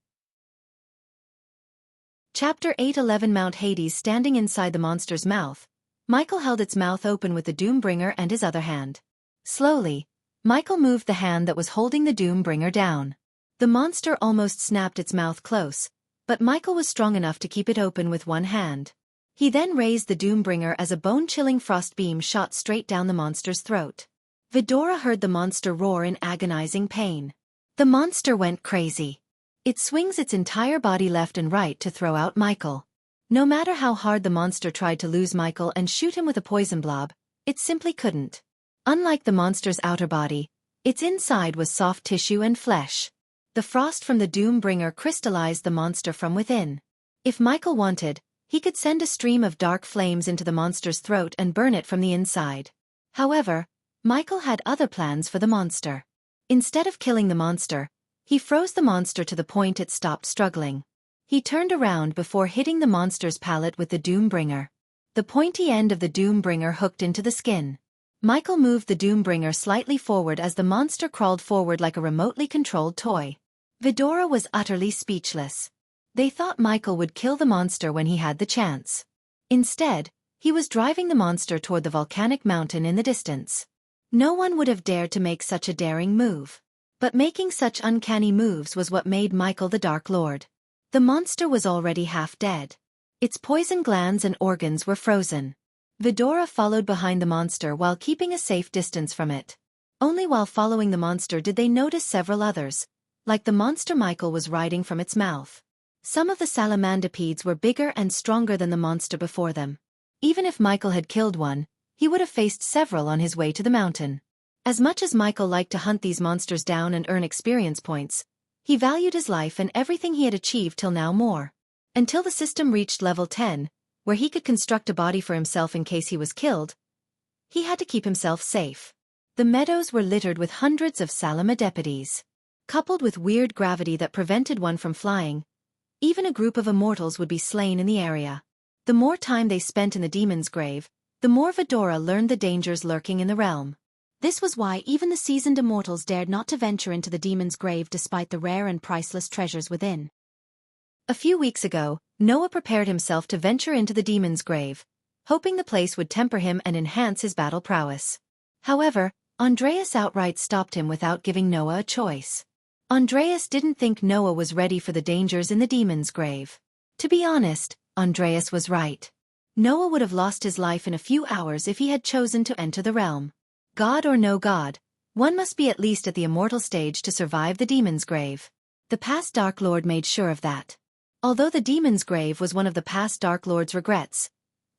Speaker 1: Chapter 8:11 Mount Hades. Standing inside the monster's mouth, Michael held its mouth open with the Doombringer and his other hand. Slowly, Michael moved the hand that was holding the Doombringer down. The monster almost snapped its mouth close, but Michael was strong enough to keep it open with one hand. He then raised the Doombringer as a bone-chilling frost beam shot straight down the monster's throat. Vidora heard the monster roar in agonizing pain. The monster went crazy. It swings its entire body left and right to throw out Michael. No matter how hard the monster tried to lose Michael and shoot him with a poison blob, it simply couldn't. Unlike the monster's outer body, its inside was soft tissue and flesh. The frost from the Doombringer crystallized the monster from within. If Michael wanted, he could send a stream of dark flames into the monster's throat and burn it from the inside. However, Michael had other plans for the monster. Instead of killing the monster, he froze the monster to the point it stopped struggling. He turned around before hitting the monster's palate with the Doombringer. The pointy end of the Doombringer hooked into the skin. Michael moved the Doombringer slightly forward as the monster crawled forward like a remotely controlled toy. Vidora was utterly speechless. They thought Michael would kill the monster when he had the chance. Instead, he was driving the monster toward the volcanic mountain in the distance. No one would have dared to make such a daring move. But making such uncanny moves was what made Michael the Dark Lord. The monster was already half dead. Its poison glands and organs were frozen. Vidora followed behind the monster while keeping a safe distance from it. Only while following the monster did they notice several others, like the monster Michael was riding from its mouth. Some of the salamandipeds were bigger and stronger than the monster before them. Even if Michael had killed one, he would have faced several on his way to the mountain. As much as Michael liked to hunt these monsters down and earn experience points, he valued his life and everything he had achieved till now more. Until the system reached level 10, where he could construct a body for himself in case he was killed, he had to keep himself safe. The meadows were littered with hundreds of salamandipeds. Coupled with weird gravity that prevented one from flying, even a group of immortals would be slain in the area. The more time they spent in the demon's grave, the more Vidora learned the dangers lurking in the realm. This was why even the seasoned immortals dared not to venture into the demon's grave despite the rare and priceless treasures within. A few weeks ago, Noah prepared himself to venture into the demon's grave, hoping the place would temper him and enhance his battle prowess. However, Andreas outright stopped him without giving Noah a choice. Andreas didn't think Noah was ready for the dangers in the demon's grave. To be honest, Andreas was right. Noah would have lost his life in a few hours if he had chosen to enter the realm. God or no God, one must be at least at the immortal stage to survive the demon's grave. The past Dark Lord made sure of that. Although the demon's grave was one of the past Dark Lord's regrets,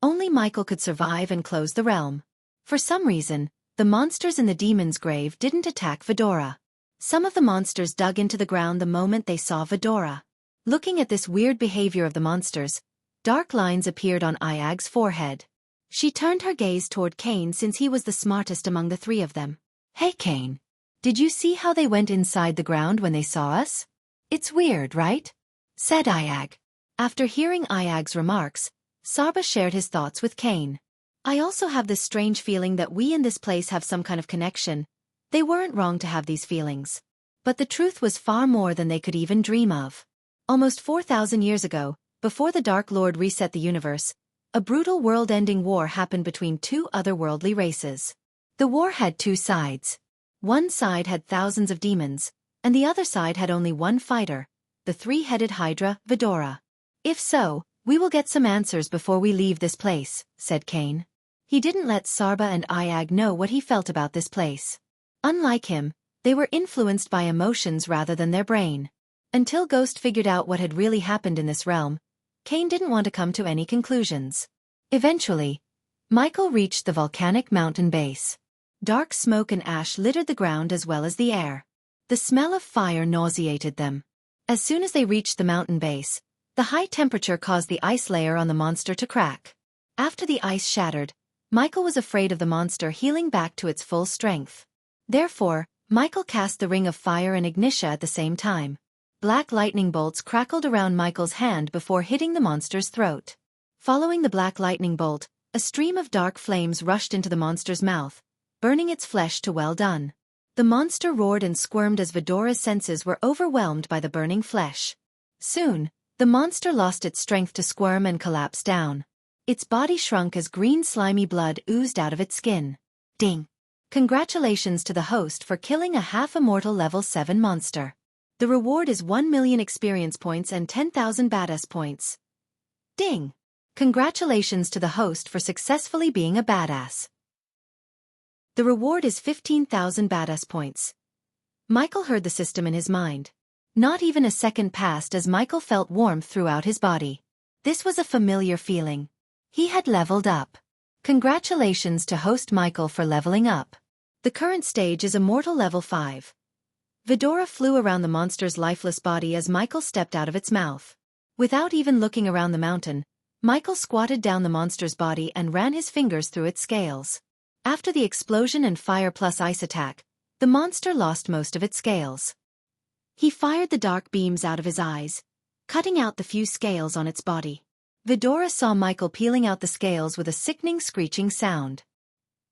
Speaker 1: only Michael could survive and close the realm. For some reason, the monsters in the demon's grave didn't attack Vidora. Some of the monsters dug into the ground the moment they saw Vidora. Looking at this weird behavior of the monsters, dark lines appeared on Iag's forehead. She turned her gaze toward Cain since he was the smartest among the three of them. "Hey Cain, did you see how they went inside the ground when they saw us? It's weird, right?" said Iag. After hearing Iag's remarks, Sarba shared his thoughts with Cain. "I also have this strange feeling that we in this place have some kind of connection." They weren't wrong to have these feelings. But the truth was far more than they could even dream of. Almost 4,000 years ago, before the Dark Lord reset the universe, a brutal world-ending war happened between two otherworldly races. The war had two sides. One side had thousands of demons, and the other side had only one fighter, the three-headed Hydra, Vidora. "If so, we will get some answers before we leave this place," said Cain. He didn't let Sarba and Iag know what he felt about this place. Unlike him, They were influenced by emotions rather than their brain. Until Ghost figured out what had really happened in this realm, Kane didn't want to come to any conclusions. Eventually, Michael reached the volcanic mountain base. Dark smoke and ash littered the ground as well as the air. The smell of fire nauseated them. As soon as they reached the mountain base, the high temperature caused the ice layer on the monster to crack. After the ice shattered, Michael was afraid of the monster healing back to its full strength. Therefore, Michael cast the ring of fire and Ignitia at the same time. Black lightning bolts crackled around Michael's hand before hitting the monster's throat. Following the black lightning bolt, a stream of dark flames rushed into the monster's mouth, burning its flesh to well done. The monster roared and squirmed as Vidora's senses were overwhelmed by the burning flesh. Soon, the monster lost its strength to squirm and collapsed down. Its body shrunk as green slimy blood oozed out of its skin. Ding! Congratulations to the host for killing a half-immortal level 7 monster. The reward is 1 million experience points and 10,000 badass points. Ding! Congratulations to the host for successfully being a badass. The reward is 15,000 badass points. Michael heard the system in his mind. Not even a second passed as Michael felt warmth throughout his body. This was a familiar feeling. He had leveled up. Congratulations to host Michael for leveling up. The current stage is Immortal Level 5. Vidora flew around the monster's lifeless body as Michael stepped out of its mouth. Without even looking around the mountain, Michael squatted down the monster's body and ran his fingers through its scales. After the explosion and fire plus ice attack, the monster lost most of its scales. He fired the dark beams out of his eyes, cutting out the few scales on its body. Vidora saw Michael peeling out the scales with a sickening screeching sound.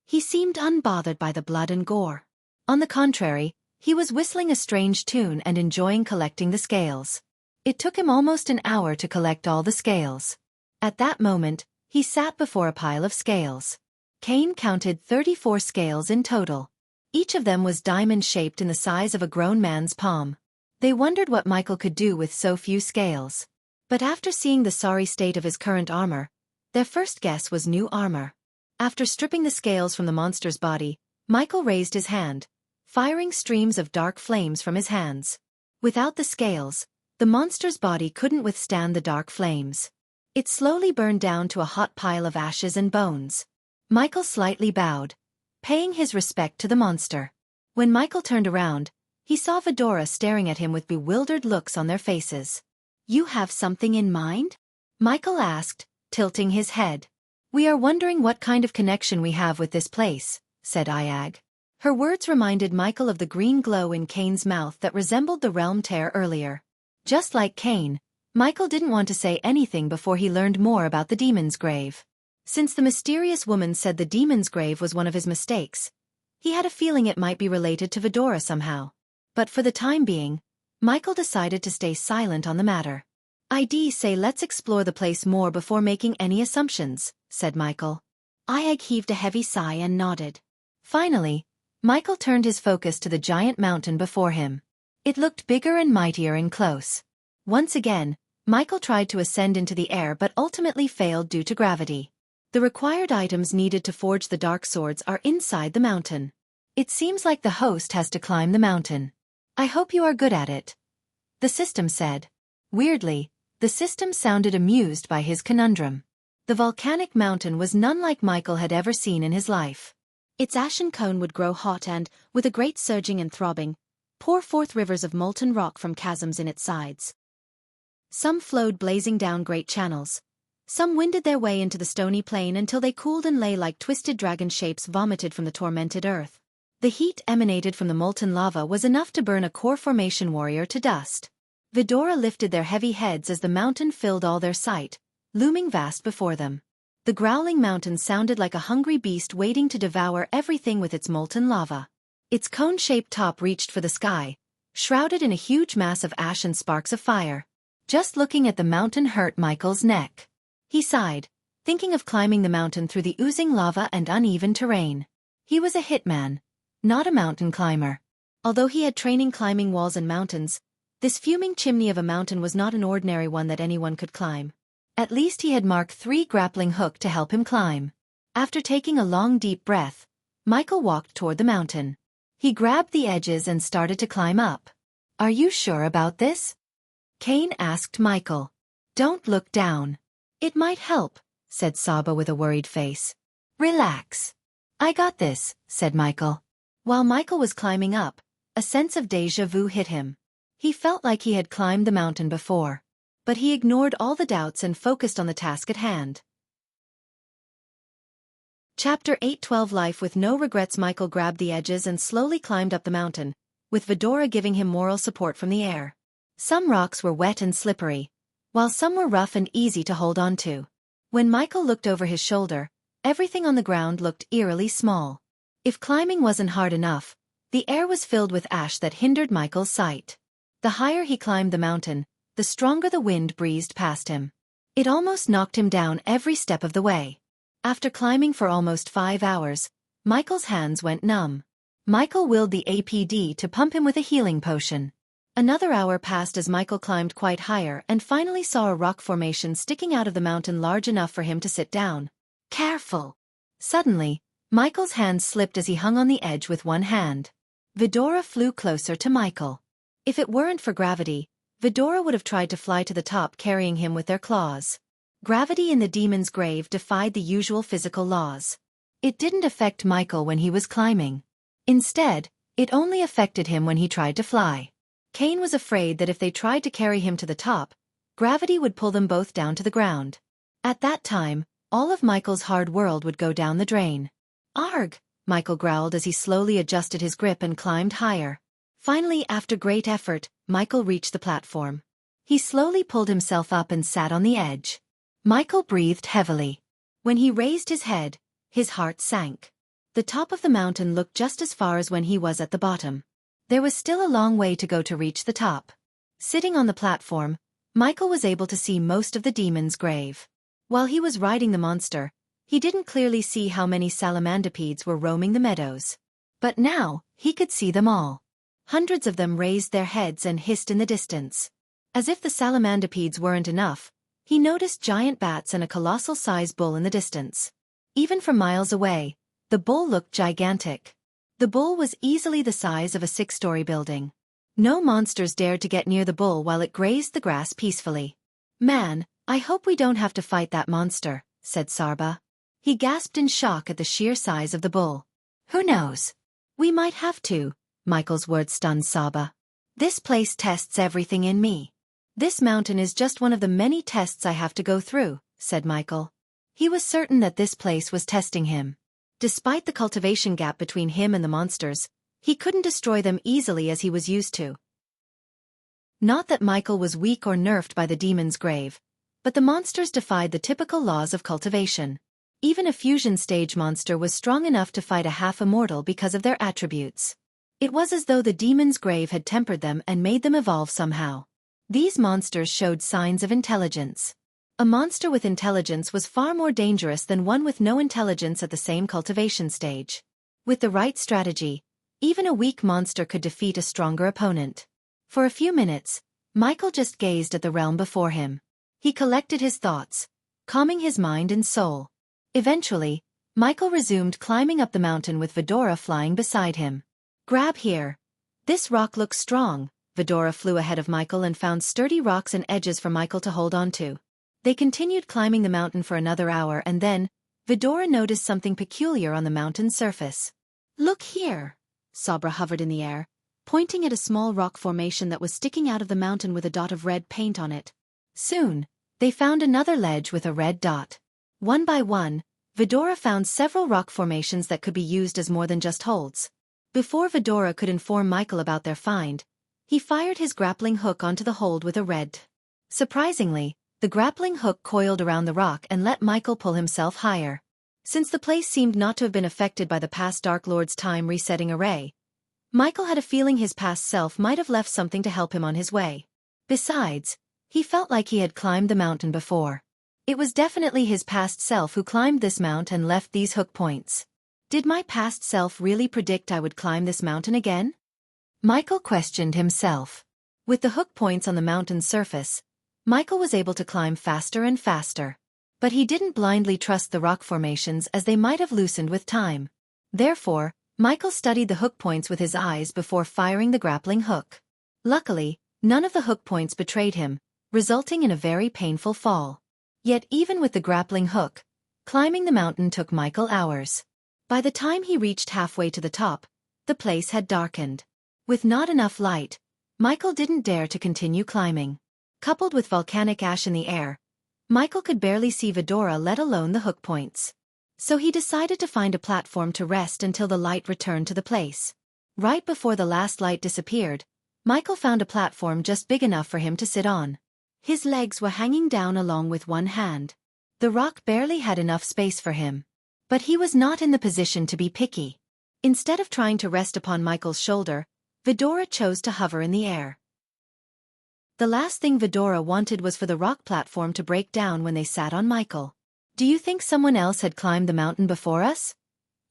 Speaker 1: He seemed unbothered by the blood and gore. On the contrary, he was whistling a strange tune and enjoying collecting the scales. It took him almost an hour to collect all the scales. At that moment, he sat before a pile of scales. Kane counted 34 scales in total. Each of them was diamond-shaped in the size of a grown man's palm. They wondered what Michael could do with so few scales. But after seeing the sorry state of his current armor, their first guess was new armor. After stripping the scales from the monster's body, Michael raised his hand, firing streams of dark flames from his hands. Without the scales, the monster's body couldn't withstand the dark flames. It slowly burned down to a hot pile of ashes and bones. Michael slightly bowed, paying his respect to the monster. When Michael turned around, he saw Vidora staring at him with bewildered looks on their faces. "You have something in mind?" Michael asked, tilting his head. "We are wondering what kind of connection we have with this place," said Iag. Her words reminded Michael of the green glow in Kane's mouth that resembled the realm tear earlier. Just like Kane, Michael didn't want to say anything before he learned more about the demon's grave. Since the mysterious woman said the demon's grave was one of his mistakes, he had a feeling it might be related to Vidora somehow. But for the time being, Michael decided to stay silent on the matter. "I'd say let's explore the place more before making any assumptions," said Michael. Iag heaved a heavy sigh and nodded. Finally, Michael turned his focus to the giant mountain before him. It looked bigger and mightier in close. Once again, Michael tried to ascend into the air but ultimately failed due to gravity. The required items needed to forge the dark swords are inside the mountain. "It seems like the host has to climb the mountain. I hope you are good at it," the system said. Weirdly, the system sounded amused by his conundrum. The volcanic mountain was none like Michael had ever seen in his life. Its ashen cone would grow hot and, with a great surging and throbbing, pour forth rivers of molten rock from chasms in its sides. Some flowed blazing down great channels. Some winded their way into the stony plain until they cooled and lay like twisted dragon shapes vomited from the tormented earth. The heat emanated from the molten lava was enough to burn a core formation warrior to dust. Vidora lifted their heavy heads as the mountain filled all their sight, looming vast before them. The growling mountain sounded like a hungry beast waiting to devour everything with its molten lava. Its cone-shaped top reached for the sky, shrouded in a huge mass of ash and sparks of fire. Just looking at the mountain hurt Michael's neck. He sighed, thinking of climbing the mountain through the oozing lava and uneven terrain. He was a hitman, not a mountain climber. Although he had training climbing walls and mountains, this fuming chimney of a mountain was not an ordinary one that anyone could climb. At least he had Mark III grappling hook to help him climb. After taking a long deep breath, Michael walked toward the mountain. He grabbed the edges and started to climb up. "Are you sure about this?" Cain asked Michael. "Don't look down. It might help," said Saba with a worried face. "Relax. I got this," said Michael. While Michael was climbing up, a sense of déjà vu hit him. He felt like he had climbed the mountain before. But he ignored all the doubts and focused on the task at hand. Chapter 8:12 Life with no regrets. Michael grabbed the edges and slowly climbed up the mountain, with Vidora giving him moral support from the air. Some rocks were wet and slippery, while some were rough and easy to hold on to. When Michael looked over his shoulder, everything on the ground looked eerily small. If climbing wasn't hard enough, the air was filled with ash that hindered Michael's sight. The higher he climbed the mountain, the stronger the wind breezed past him. It almost knocked him down every step of the way. After climbing for almost 5 hours, Michael's hands went numb. Michael willed the APD to pump him with a healing potion. Another hour passed as Michael climbed quite higher and finally saw a rock formation sticking out of the mountain large enough for him to sit down. "Careful!" Suddenly, Michael's hand slipped as he hung on the edge with one hand. Vidora flew closer to Michael. If it weren't for gravity, Vidora would have tried to fly to the top carrying him with their claws. Gravity in the demon's grave defied the usual physical laws. It didn't affect Michael when he was climbing. Instead, it only affected him when he tried to fly. Cain was afraid that if they tried to carry him to the top, gravity would pull them both down to the ground. At that time, all of Michael's hard world would go down the drain. "Arg!" Michael growled as he slowly adjusted his grip and climbed higher. Finally, after great effort, Michael reached the platform. He slowly pulled himself up and sat on the edge. Michael breathed heavily. When he raised his head, his heart sank. The top of the mountain looked just as far as when he was at the bottom. There was still a long way to go to reach the top. Sitting on the platform, Michael was able to see most of the demon's grave. While he was riding the monster, he didn't clearly see how many salamandipeds were roaming the meadows. But now, he could see them all. Hundreds of them raised their heads and hissed in the distance. As if the salamandipeds weren't enough, he noticed giant bats and a colossal-sized bull in the distance. Even from miles away, the bull looked gigantic. The bull was easily the size of a 6-story building. No monsters dared to get near the bull while it grazed the grass peacefully. "Man, I hope we don't have to fight that monster," said Sarba. He gasped in shock at the sheer size of the bull. "Who knows? We might have to," Michael's words stunned Saba. "This place tests everything in me." "This mountain is just one of the many tests I have to go through," said Michael. He was certain that this place was testing him. Despite the cultivation gap between him and the monsters, he couldn't destroy them easily as he was used to. Not that Michael was weak or nerfed by the demon's grave, but the monsters defied the typical laws of cultivation. Even a fusion stage monster was strong enough to fight a half-immortal because of their attributes. It was as though the demon's grave had tempered them and made them evolve somehow. These monsters showed signs of intelligence. A monster with intelligence was far more dangerous than one with no intelligence at the same cultivation stage. With the right strategy, even a weak monster could defeat a stronger opponent. For a few minutes, Michael just gazed at the realm before him. He collected his thoughts, calming his mind and soul. Eventually, Michael resumed climbing up the mountain with Vidora flying beside him. "Grab here. This rock looks strong." Vidora flew ahead of Michael and found sturdy rocks and edges for Michael to hold on to. They continued climbing the mountain for another hour and then, Vidora noticed something peculiar on the mountain's surface. "Look here." Sabra hovered in the air, pointing at a small rock formation that was sticking out of the mountain with a dot of red paint on it. Soon, they found another ledge with a red dot. One by one, Vidora found several rock formations that could be used as more than just holds. Before Vidora could inform Michael about their find, he fired his grappling hook onto the hold with a red. Surprisingly, the grappling hook coiled around the rock and let Michael pull himself higher. Since the place seemed not to have been affected by the past Dark Lord's time resetting array, Michael had a feeling his past self might have left something to help him on his way. Besides, he felt like he had climbed the mountain before. It was definitely his past self who climbed this mount and left these hook points. Did my past self really predict I would climb this mountain again? Michael questioned himself. With the hook points on the mountain's surface, Michael was able to climb faster and faster. But he didn't blindly trust the rock formations as they might have loosened with time. Therefore, Michael studied the hook points with his eyes before firing the grappling hook. Luckily, none of the hook points betrayed him, resulting in a very painful fall. Yet even with the grappling hook, climbing the mountain took Michael hours. By the time he reached halfway to the top, the place had darkened. With not enough light, Michael didn't dare to continue climbing. Coupled with volcanic ash in the air, Michael could barely see Vidora, let alone the hook points. So he decided to find a platform to rest until the light returned to the place. Right before the last light disappeared, Michael found a platform just big enough for him to sit on. His legs were hanging down along with one hand. The rock barely had enough space for him. But he was not in the position to be picky. Instead of trying to rest upon Michael's shoulder, Vidora chose to hover in the air. The last thing Vidora wanted was for the rock platform to break down when they sat on Michael. "Do you think someone else had climbed the mountain before us?"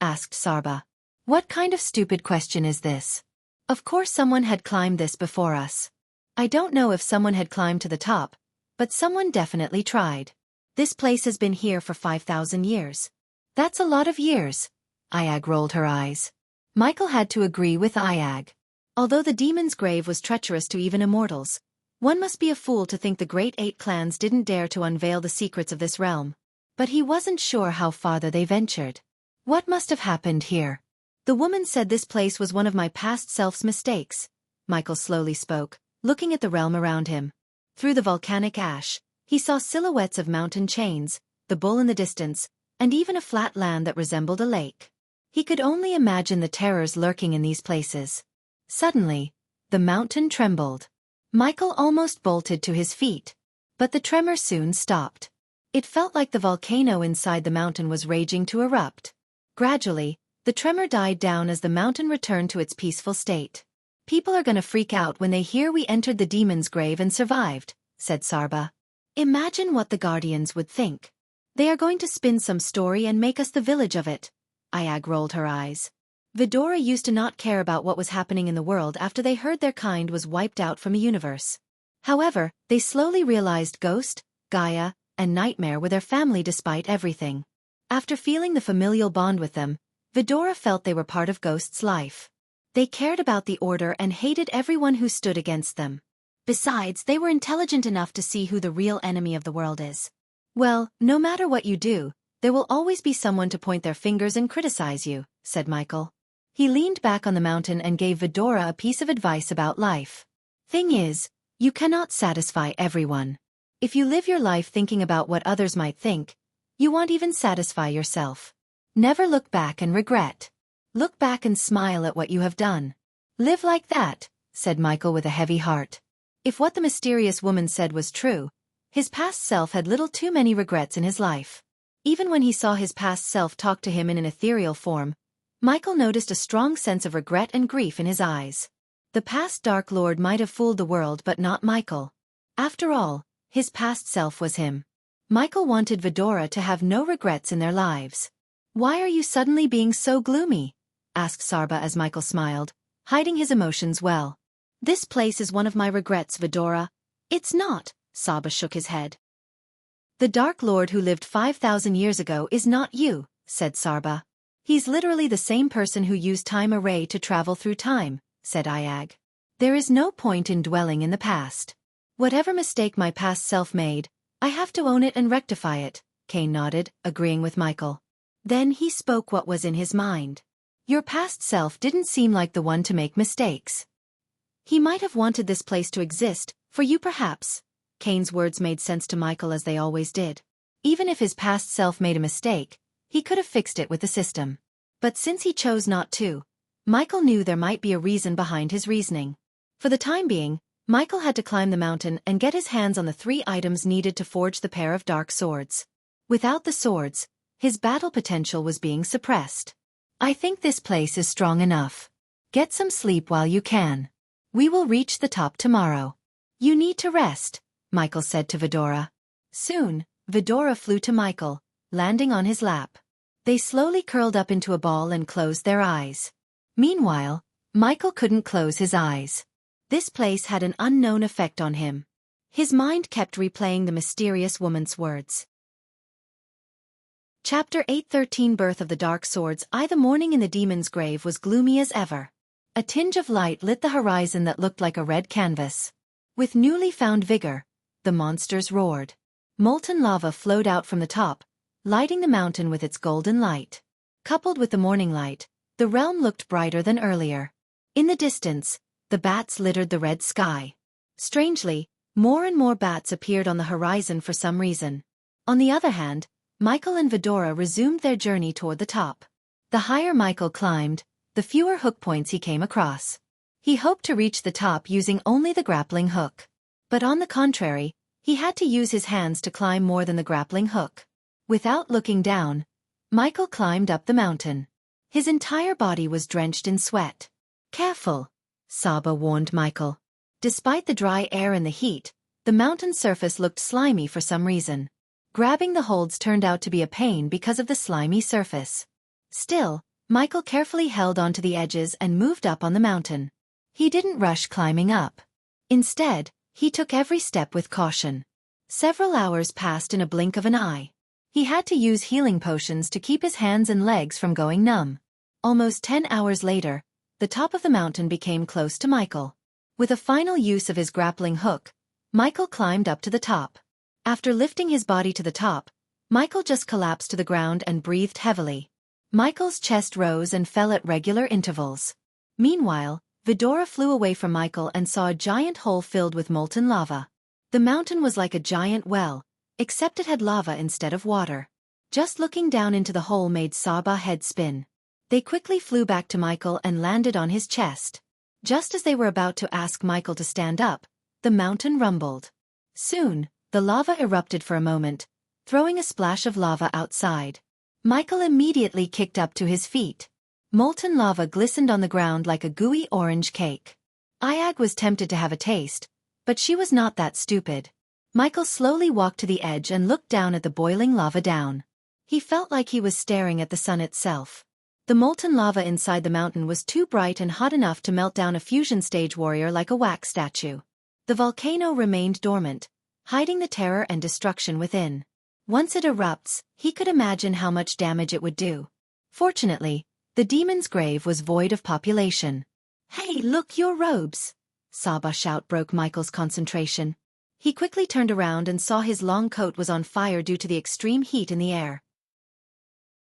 Speaker 1: asked Sarba. "What kind of stupid question is this? Of course someone had climbed this before us. I don't know if someone had climbed to the top, but someone definitely tried. This place has been here for 5,000 years. That's a lot of years." Ayag rolled her eyes. Michael had to agree with Ayag. Although the demon's grave was treacherous to even immortals, one must be a fool to think the great 8 clans didn't dare to unveil the secrets of this realm. But he wasn't sure how farther they ventured. What must have happened here? "The woman said this place was one of my past self's mistakes," Michael slowly spoke, looking at the realm around him. Through the volcanic ash, he saw silhouettes of mountain chains, the bull in the distance, and even a flat land that resembled a lake. He could only imagine the terrors lurking in these places. Suddenly, the mountain trembled. Michael almost bolted to his feet. But the tremor soon stopped. It felt like the volcano inside the mountain was raging to erupt. Gradually, the tremor died down as the mountain returned to its peaceful state. "People are gonna freak out when they hear we entered the demon's grave and survived," said Sarba. "Imagine what the Guardians would think. They are going to spin some story and make us the village of it." Ayag rolled her eyes. Vidora used to not care about what was happening in the world after they heard their kind was wiped out from a universe. However, they slowly realized Ghost, Gaia, and Nightmare were their family despite everything. After feeling the familial bond with them, Vidora felt they were part of Ghost's life. They cared about the order and hated everyone who stood against them. Besides, they were intelligent enough to see who the real enemy of the world is. "Well, no matter what you do, there will always be someone to point their fingers and criticize you," said Michael. He leaned back on the mountain and gave Vidora a piece of advice about life. "Thing is, you cannot satisfy everyone. If you live your life thinking about what others might think, you won't even satisfy yourself. Never look back and regret. Look back and smile at what you have done. Live like that," said Michael with a heavy heart. If what the mysterious woman said was true, his past self had little too many regrets in his life. Even when he saw his past self talk to him in an ethereal form, Michael noticed a strong sense of regret and grief in his eyes. The past Dark Lord might have fooled the world but not Michael. After all, his past self was him. Michael wanted Vidora to have no regrets in their lives. "Why are you suddenly being so gloomy?" asked Sarba as Michael smiled, hiding his emotions well. "This place is one of my regrets, Vidora." "It's not," Sarba shook his head. "The Dark Lord who lived 5,000 years ago is not you," said Sarba. "He's literally the same person who used time array to travel through time," said Ayag. "There is no point in dwelling in the past. Whatever mistake my past self made, I have to own it and rectify it," Kane nodded, agreeing with Michael. Then he spoke what was in his mind. "Your past self didn't seem like the one to make mistakes. He might have wanted this place to exist, for you perhaps." Kane's words made sense to Michael as they always did. Even if his past self made a mistake, he could have fixed it with the system. But since he chose not to, Michael knew there might be a reason behind his reasoning. For the time being, Michael had to climb the mountain and get his hands on the 3 items needed to forge the pair of dark swords. Without the swords, his battle potential was being suppressed. "I think this place is strong enough. Get some sleep while you can. We will reach the top tomorrow." "You need to rest," Michael said to Vidora. Soon, Vidora flew to Michael, landing on his lap. They slowly curled up into a ball and closed their eyes. Meanwhile, Michael couldn't close his eyes. This place had an unknown effect on him. His mind kept replaying the mysterious woman's words. Chapter 813 Birth of the Dark Swords. The morning in the demon's grave was gloomy as ever. A tinge of light lit the horizon that looked like a red canvas. With newly found vigor, the monsters roared. Molten lava flowed out from the top, lighting the mountain with its golden light. Coupled with the morning light, the realm looked brighter than earlier. In the distance, the bats littered the red sky. Strangely, more and more bats appeared on the horizon for some reason. On the other hand, Michael and Vidora resumed their journey toward the top. The higher Michael climbed, the fewer hook points he came across. He hoped to reach the top using only the grappling hook. But on the contrary, he had to use his hands to climb more than the grappling hook. Without looking down, Michael climbed up the mountain. His entire body was drenched in sweat. "Careful," Saba warned Michael. Despite the dry air and the heat, the mountain surface looked slimy for some reason. Grabbing the holds turned out to be a pain because of the slimy surface. Still, Michael carefully held onto the edges and moved up on the mountain. He didn't rush climbing up. Instead, he took every step with caution. Several hours passed in a blink of an eye. He had to use healing potions to keep his hands and legs from going numb. Almost 10 hours later, the top of the mountain became close to Michael. With a final use of his grappling hook, Michael climbed up to the top. After lifting his body to the top, Michael just collapsed to the ground and breathed heavily. Michael's chest rose and fell at regular intervals. Meanwhile, Vidora flew away from Michael and saw a giant hole filled with molten lava. The mountain was like a giant well, except it had lava instead of water. Just looking down into the hole made Saba's head spin. They quickly flew back to Michael and landed on his chest. Just as they were about to ask Michael to stand up, the mountain rumbled. Soon, the lava erupted for a moment, throwing a splash of lava outside. Michael immediately kicked up to his feet. Molten lava glistened on the ground like a gooey orange cake. Ayag was tempted to have a taste, but she was not that stupid. Michael slowly walked to the edge and looked down at the boiling lava down. He felt like he was staring at the sun itself. The molten lava inside the mountain was too bright and hot enough to melt down a fusion stage warrior like a wax statue. The volcano remained dormant, hiding the terror and destruction within. Once it erupts, he could imagine how much damage it would do. Fortunately, the demon's grave was void of population. "Hey, look, your robes!" Saba's shout broke Michael's concentration. He quickly turned around and saw his long coat was on fire due to the extreme heat in the air.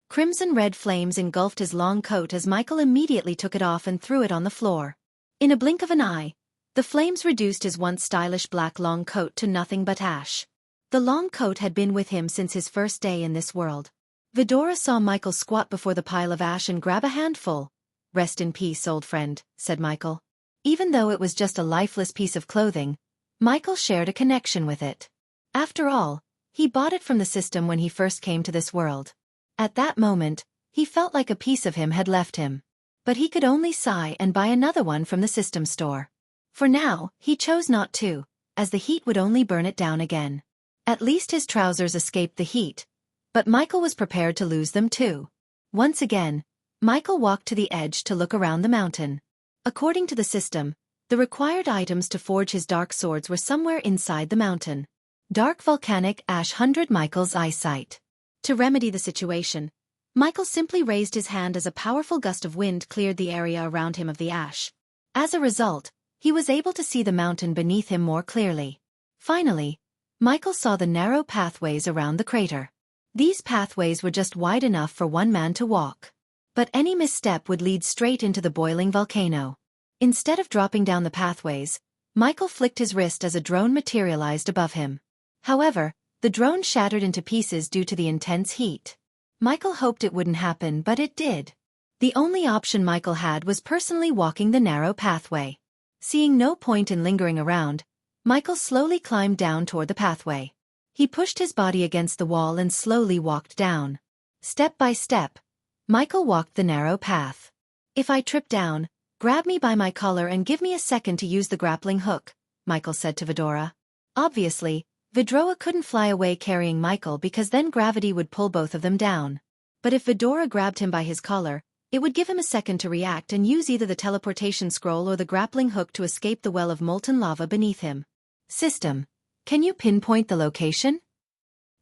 Speaker 1: Crimson-red flames engulfed his long coat as Michael immediately took it off and threw it on the floor. In a blink of an eye, the flames reduced his once stylish black long coat to nothing but ash. The long coat had been with him since his first day in this world. Vidora saw Michael squat before the pile of ash and grab a handful. "Rest in peace, old friend," said Michael. Even though it was just a lifeless piece of clothing, Michael shared a connection with it. After all, he bought it from the system when he first came to this world. At that moment, he felt like a piece of him had left him. But he could only sigh and buy another one from the system store. For now, he chose not to, as the heat would only burn it down again. At least his trousers escaped the heat, but Michael was prepared to lose them too. Once again, Michael walked to the edge to look around the mountain. According to the system, the required items to forge his dark swords were somewhere inside the mountain. Dark volcanic ash 100 Michael's eyesight. To remedy the situation, Michael simply raised his hand as a powerful gust of wind cleared the area around him of the ash. As a result, he was able to see the mountain beneath him more clearly. Finally, Michael saw the narrow pathways around the crater. These pathways were just wide enough for one man to walk. But any misstep would lead straight into the boiling volcano. Instead of dropping down the pathways, Michael flicked his wrist as a drone materialized above him. However, the drone shattered into pieces due to the intense heat. Michael hoped it wouldn't happen, but it did. The only option Michael had was personally walking the narrow pathway. Seeing no point in lingering around, Michael slowly climbed down toward the pathway. He pushed his body against the wall and slowly walked down. Step by step, Michael walked the narrow path. "If I trip down, grab me by my collar and give me a second to use the grappling hook," Michael said to Vidora. Obviously, Vidora couldn't fly away carrying Michael because then gravity would pull both of them down. But if Vidora grabbed him by his collar, it would give him a second to react and use either the teleportation scroll or the grappling hook to escape the well of molten lava beneath him. "System, can you pinpoint the location?"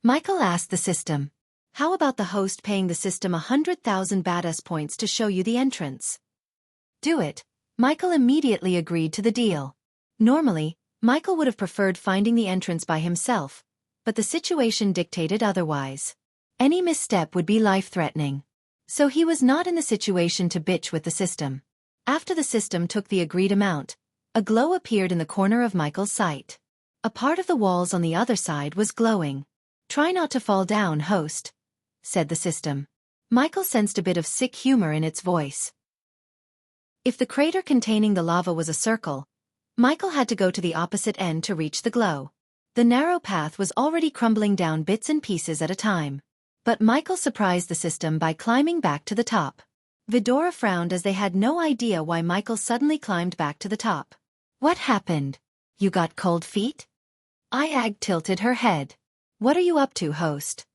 Speaker 1: Michael asked the system. How about the host paying the system 100,000 badass points to show you the entrance? Do it. Michael immediately agreed to the deal. Normally, Michael would have preferred finding the entrance by himself, but the situation dictated otherwise. Any misstep would be life-threatening. So he was not in the situation to bitch with the system. After the system took the agreed amount, a glow appeared in the corner of Michael's sight. A part of the walls on the other side was glowing. "Try not to fall down, host," said the system. Michael sensed a bit of sick humor in its voice. If the crater containing the lava was a circle, Michael had to go to the opposite end to reach the glow. The narrow path was already crumbling down bits and pieces at a time. But Michael surprised the system by climbing back to the top. Vidora frowned as they had no idea why Michael suddenly climbed back to the top. "What happened? You got cold feet?" Iag tilted her head. "What are you up to, host?"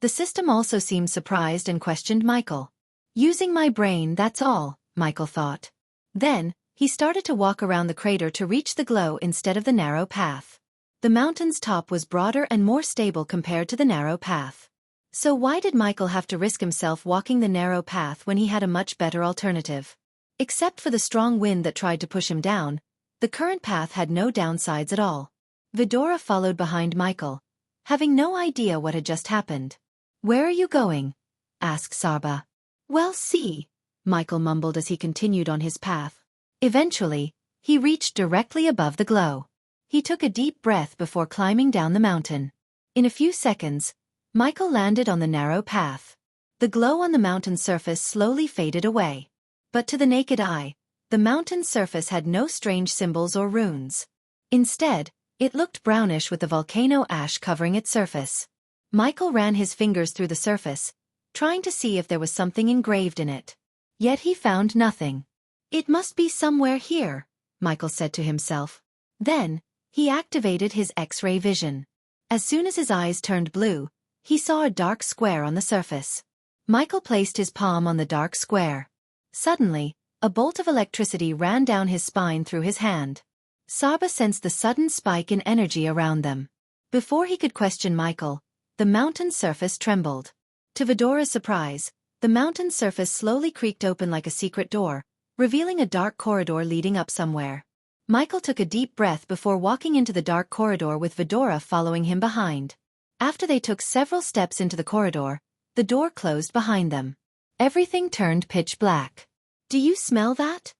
Speaker 1: The system also seemed surprised and questioned Michael. "Using my brain, that's all," Michael thought. Then, he started to walk around the crater to reach the glow instead of the narrow path. The mountain's top was broader and more stable compared to the narrow path. So why did Michael have to risk himself walking the narrow path when he had a much better alternative? Except for the strong wind that tried to push him down, the current path had no downsides at all. Vidora followed behind Michael, having no idea what had just happened. "Where are you going?" asked Sarba. "Well, see," Michael mumbled as he continued on his path. Eventually, he reached directly above the glow. He took a deep breath before climbing down the mountain. In a few seconds, Michael landed on the narrow path. The glow on the mountain surface slowly faded away. But to the naked eye, the mountain surface had no strange symbols or runes. Instead, it looked brownish with the volcano ash covering its surface. Michael ran his fingers through the surface, trying to see if there was something engraved in it. Yet he found nothing. "It must be somewhere here," Michael said to himself. Then, he activated his X-ray vision. As soon as his eyes turned blue, he saw a dark square on the surface. Michael placed his palm on the dark square. Suddenly, a bolt of electricity ran down his spine through his hand. Sarba sensed the sudden spike in energy around them. Before he could question Michael, the mountain surface trembled. To Vidora's surprise, the mountain surface slowly creaked open like a secret door, revealing a dark corridor leading up somewhere. Michael took a deep breath before walking into the dark corridor with Vidora following him behind. After they took several steps into the corridor, the door closed behind them. Everything turned pitch black. "Do you smell that?"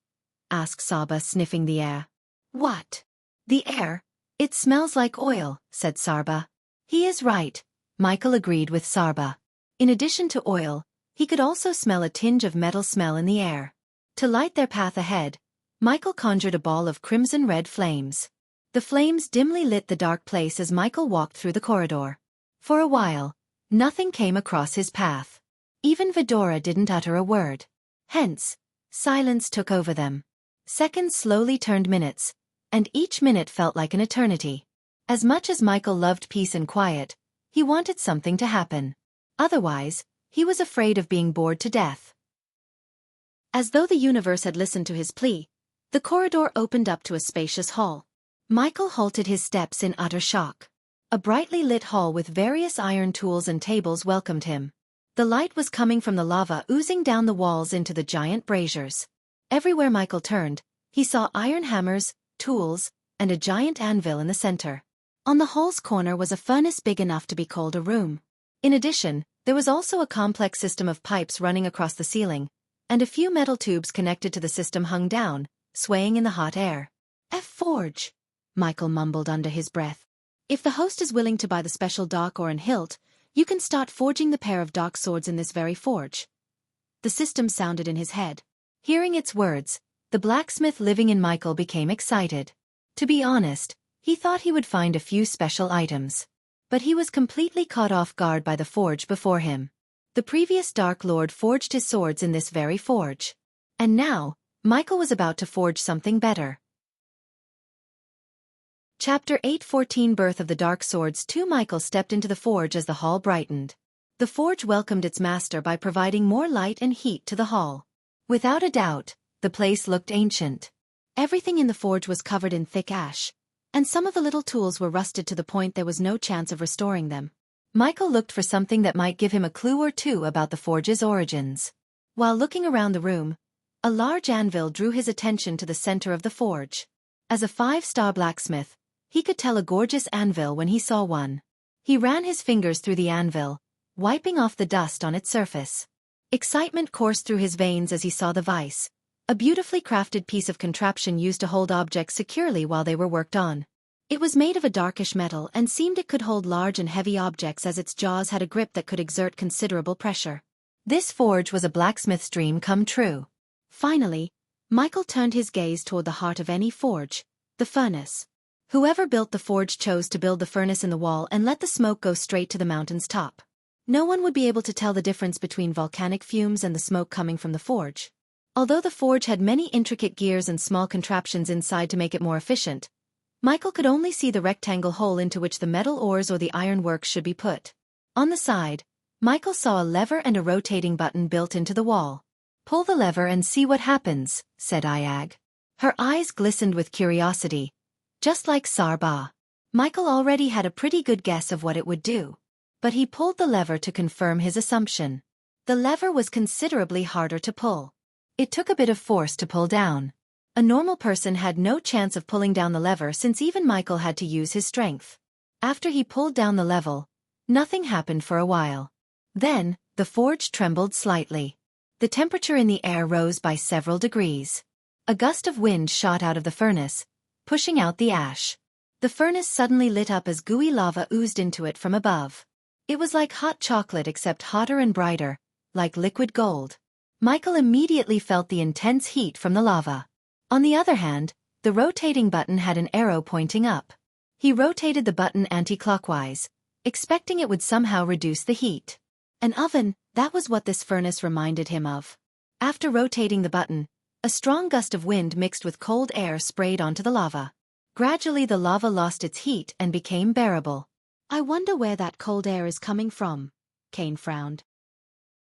Speaker 1: asked Sarba, sniffing the air. "What? The air? It smells like oil," said Sarba. "He is right," Michael agreed with Sarba. In addition to oil, he could also smell a tinge of metal smell in the air. To light their path ahead, Michael conjured a ball of crimson-red flames. The flames dimly lit the dark place as Michael walked through the corridor. For a while, nothing came across his path. Even Vidora didn't utter a word. Hence, silence took over them. Seconds slowly turned minutes, and each minute felt like an eternity. As much as Michael loved peace and quiet, he wanted something to happen. Otherwise, he was afraid of being bored to death. As though the universe had listened to his plea, the corridor opened up to a spacious hall. Michael halted his steps in utter shock. A brightly lit hall with various iron tools and tables welcomed him. The light was coming from the lava oozing down the walls into the giant braziers. Everywhere Michael turned, he saw iron hammers, tools, and a giant anvil in the center. On the hall's corner was a furnace big enough to be called a room. In addition, there was also a complex system of pipes running across the ceiling, and a few metal tubes connected to the system hung down, swaying in the hot air. "Forge," Michael mumbled under his breath. "If the host is willing to buy the special dark or hilt, you can start forging the pair of dark swords in this very forge." The system sounded in his head. Hearing its words, the blacksmith living in Michael became excited. To be honest, he thought he would find a few special items. But he was completely caught off guard by the forge before him. The previous Dark Lord forged his swords in this very forge. And now, Michael was about to forge something better. Chapter 8:14 Birth of the Dark Swords 2 Michael stepped into the forge as the hall brightened. The forge welcomed its master by providing more light and heat to the hall. Without a doubt, the place looked ancient. Everything in the forge was covered in thick ash, and some of the little tools were rusted to the point there was no chance of restoring them. Michael looked for something that might give him a clue or two about the forge's origins. While looking around the room, a large anvil drew his attention to the center of the forge. As a 5-star blacksmith, he could tell a gorgeous anvil when he saw one. He ran his fingers through the anvil, wiping off the dust on its surface. Excitement coursed through his veins as he saw the vise, a beautifully crafted piece of contraption used to hold objects securely while they were worked on. It was made of a darkish metal and seemed it could hold large and heavy objects as its jaws had a grip that could exert considerable pressure. This forge was a blacksmith's dream come true. Finally, Michael turned his gaze toward the heart of any forge, the furnace. Whoever built the forge chose to build the furnace in the wall and let the smoke go straight to the mountain's top. No one would be able to tell the difference between volcanic fumes and the smoke coming from the forge. Although the forge had many intricate gears and small contraptions inside to make it more efficient, Michael could only see the rectangle hole into which the metal ores or the iron works should be put. On the side, Michael saw a lever and a rotating button built into the wall. "Pull the lever and see what happens," said Ayag. Her eyes glistened with curiosity, just like Sarba. Michael already had a pretty good guess of what it would do, but he pulled the lever to confirm his assumption. The lever was considerably harder to pull. It took a bit of force to pull down. A normal person had no chance of pulling down the lever since even Michael had to use his strength. After he pulled down the lever, nothing happened for a while. Then, the forge trembled slightly. The temperature in the air rose by several degrees. A gust of wind shot out of the furnace, pushing out the ash. The furnace suddenly lit up as gooey lava oozed into it from above. It was like hot chocolate except hotter and brighter, like liquid gold. Michael immediately felt the intense heat from the lava. On the other hand, the rotating button had an arrow pointing up. He rotated the button anti-clockwise, expecting it would somehow reduce the heat. An oven, that was what this furnace reminded him of. After rotating the button, a strong gust of wind mixed with cold air sprayed onto the lava. Gradually the lava lost its heat and became bearable. "I wonder where that cold air is coming from," Kane frowned.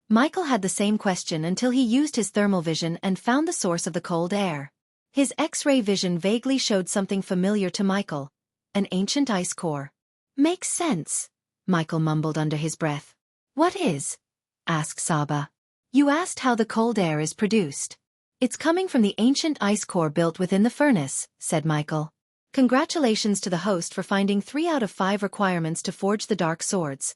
Speaker 1: Michael had the same question until he used his thermal vision and found the source of the cold air. His X-ray vision vaguely showed something familiar to Michael, an ancient ice core. "Makes sense," Michael mumbled under his breath. "What is?" asked Saba. "You asked how the cold air is produced. It's coming from the ancient ice core built within the furnace," said Michael. Congratulations to the host for finding 3 out of 5 requirements to forge the dark swords.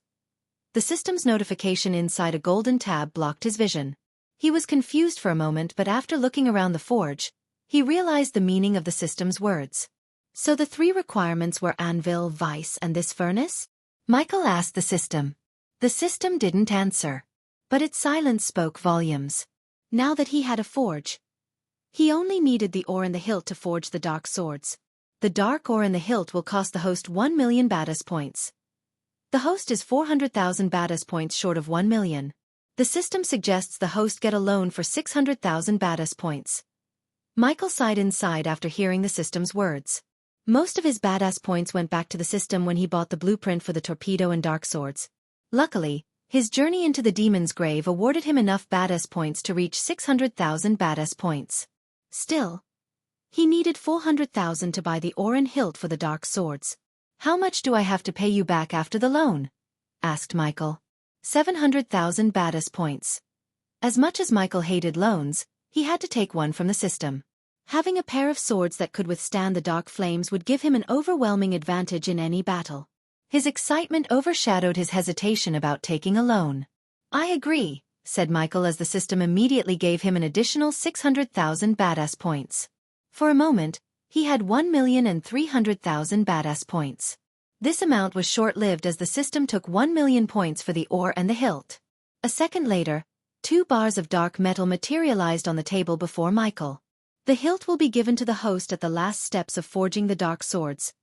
Speaker 1: The system's notification inside a golden tab blocked his vision. He was confused for a moment, but after looking around the forge, he realized the meaning of the system's words. "So the 3 requirements were anvil, vice, and this furnace?" Michael asked the system. The system didn't answer, but its silence spoke volumes. Now that he had a forge, he only needed the ore in the hilt to forge the dark swords. The dark ore in the hilt will cost the host 1 million badass points. The host is 400,000 badass points short of 1 million. The system suggests the host get a loan for 600,000 badass points. Michael sighed inside after hearing the system's words. Most of his badass points went back to the system when he bought the blueprint for the torpedo and dark swords. Luckily, his journey into the demon's grave awarded him enough badass points to reach 600,000 badass points. Still, he needed 400,000 to buy the ore and hilt for the dark swords. "How much do I have to pay you back after the loan?" asked Michael. 700,000 badass points. As much as Michael hated loans, he had to take one from the system. Having a pair of swords that could withstand the dark flames would give him an overwhelming advantage in any battle. His excitement overshadowed his hesitation about taking a loan. "I agree," said Michael as the system immediately gave him an additional 600,000 badass points. For a moment, he had 1,300,000 badass points. This amount was short-lived as the system took 1 million points for the ore and the hilt. A second later, 2 bars of dark metal materialized on the table before Michael. "The hilt will be given to the host at the last steps of forging the dark swords,"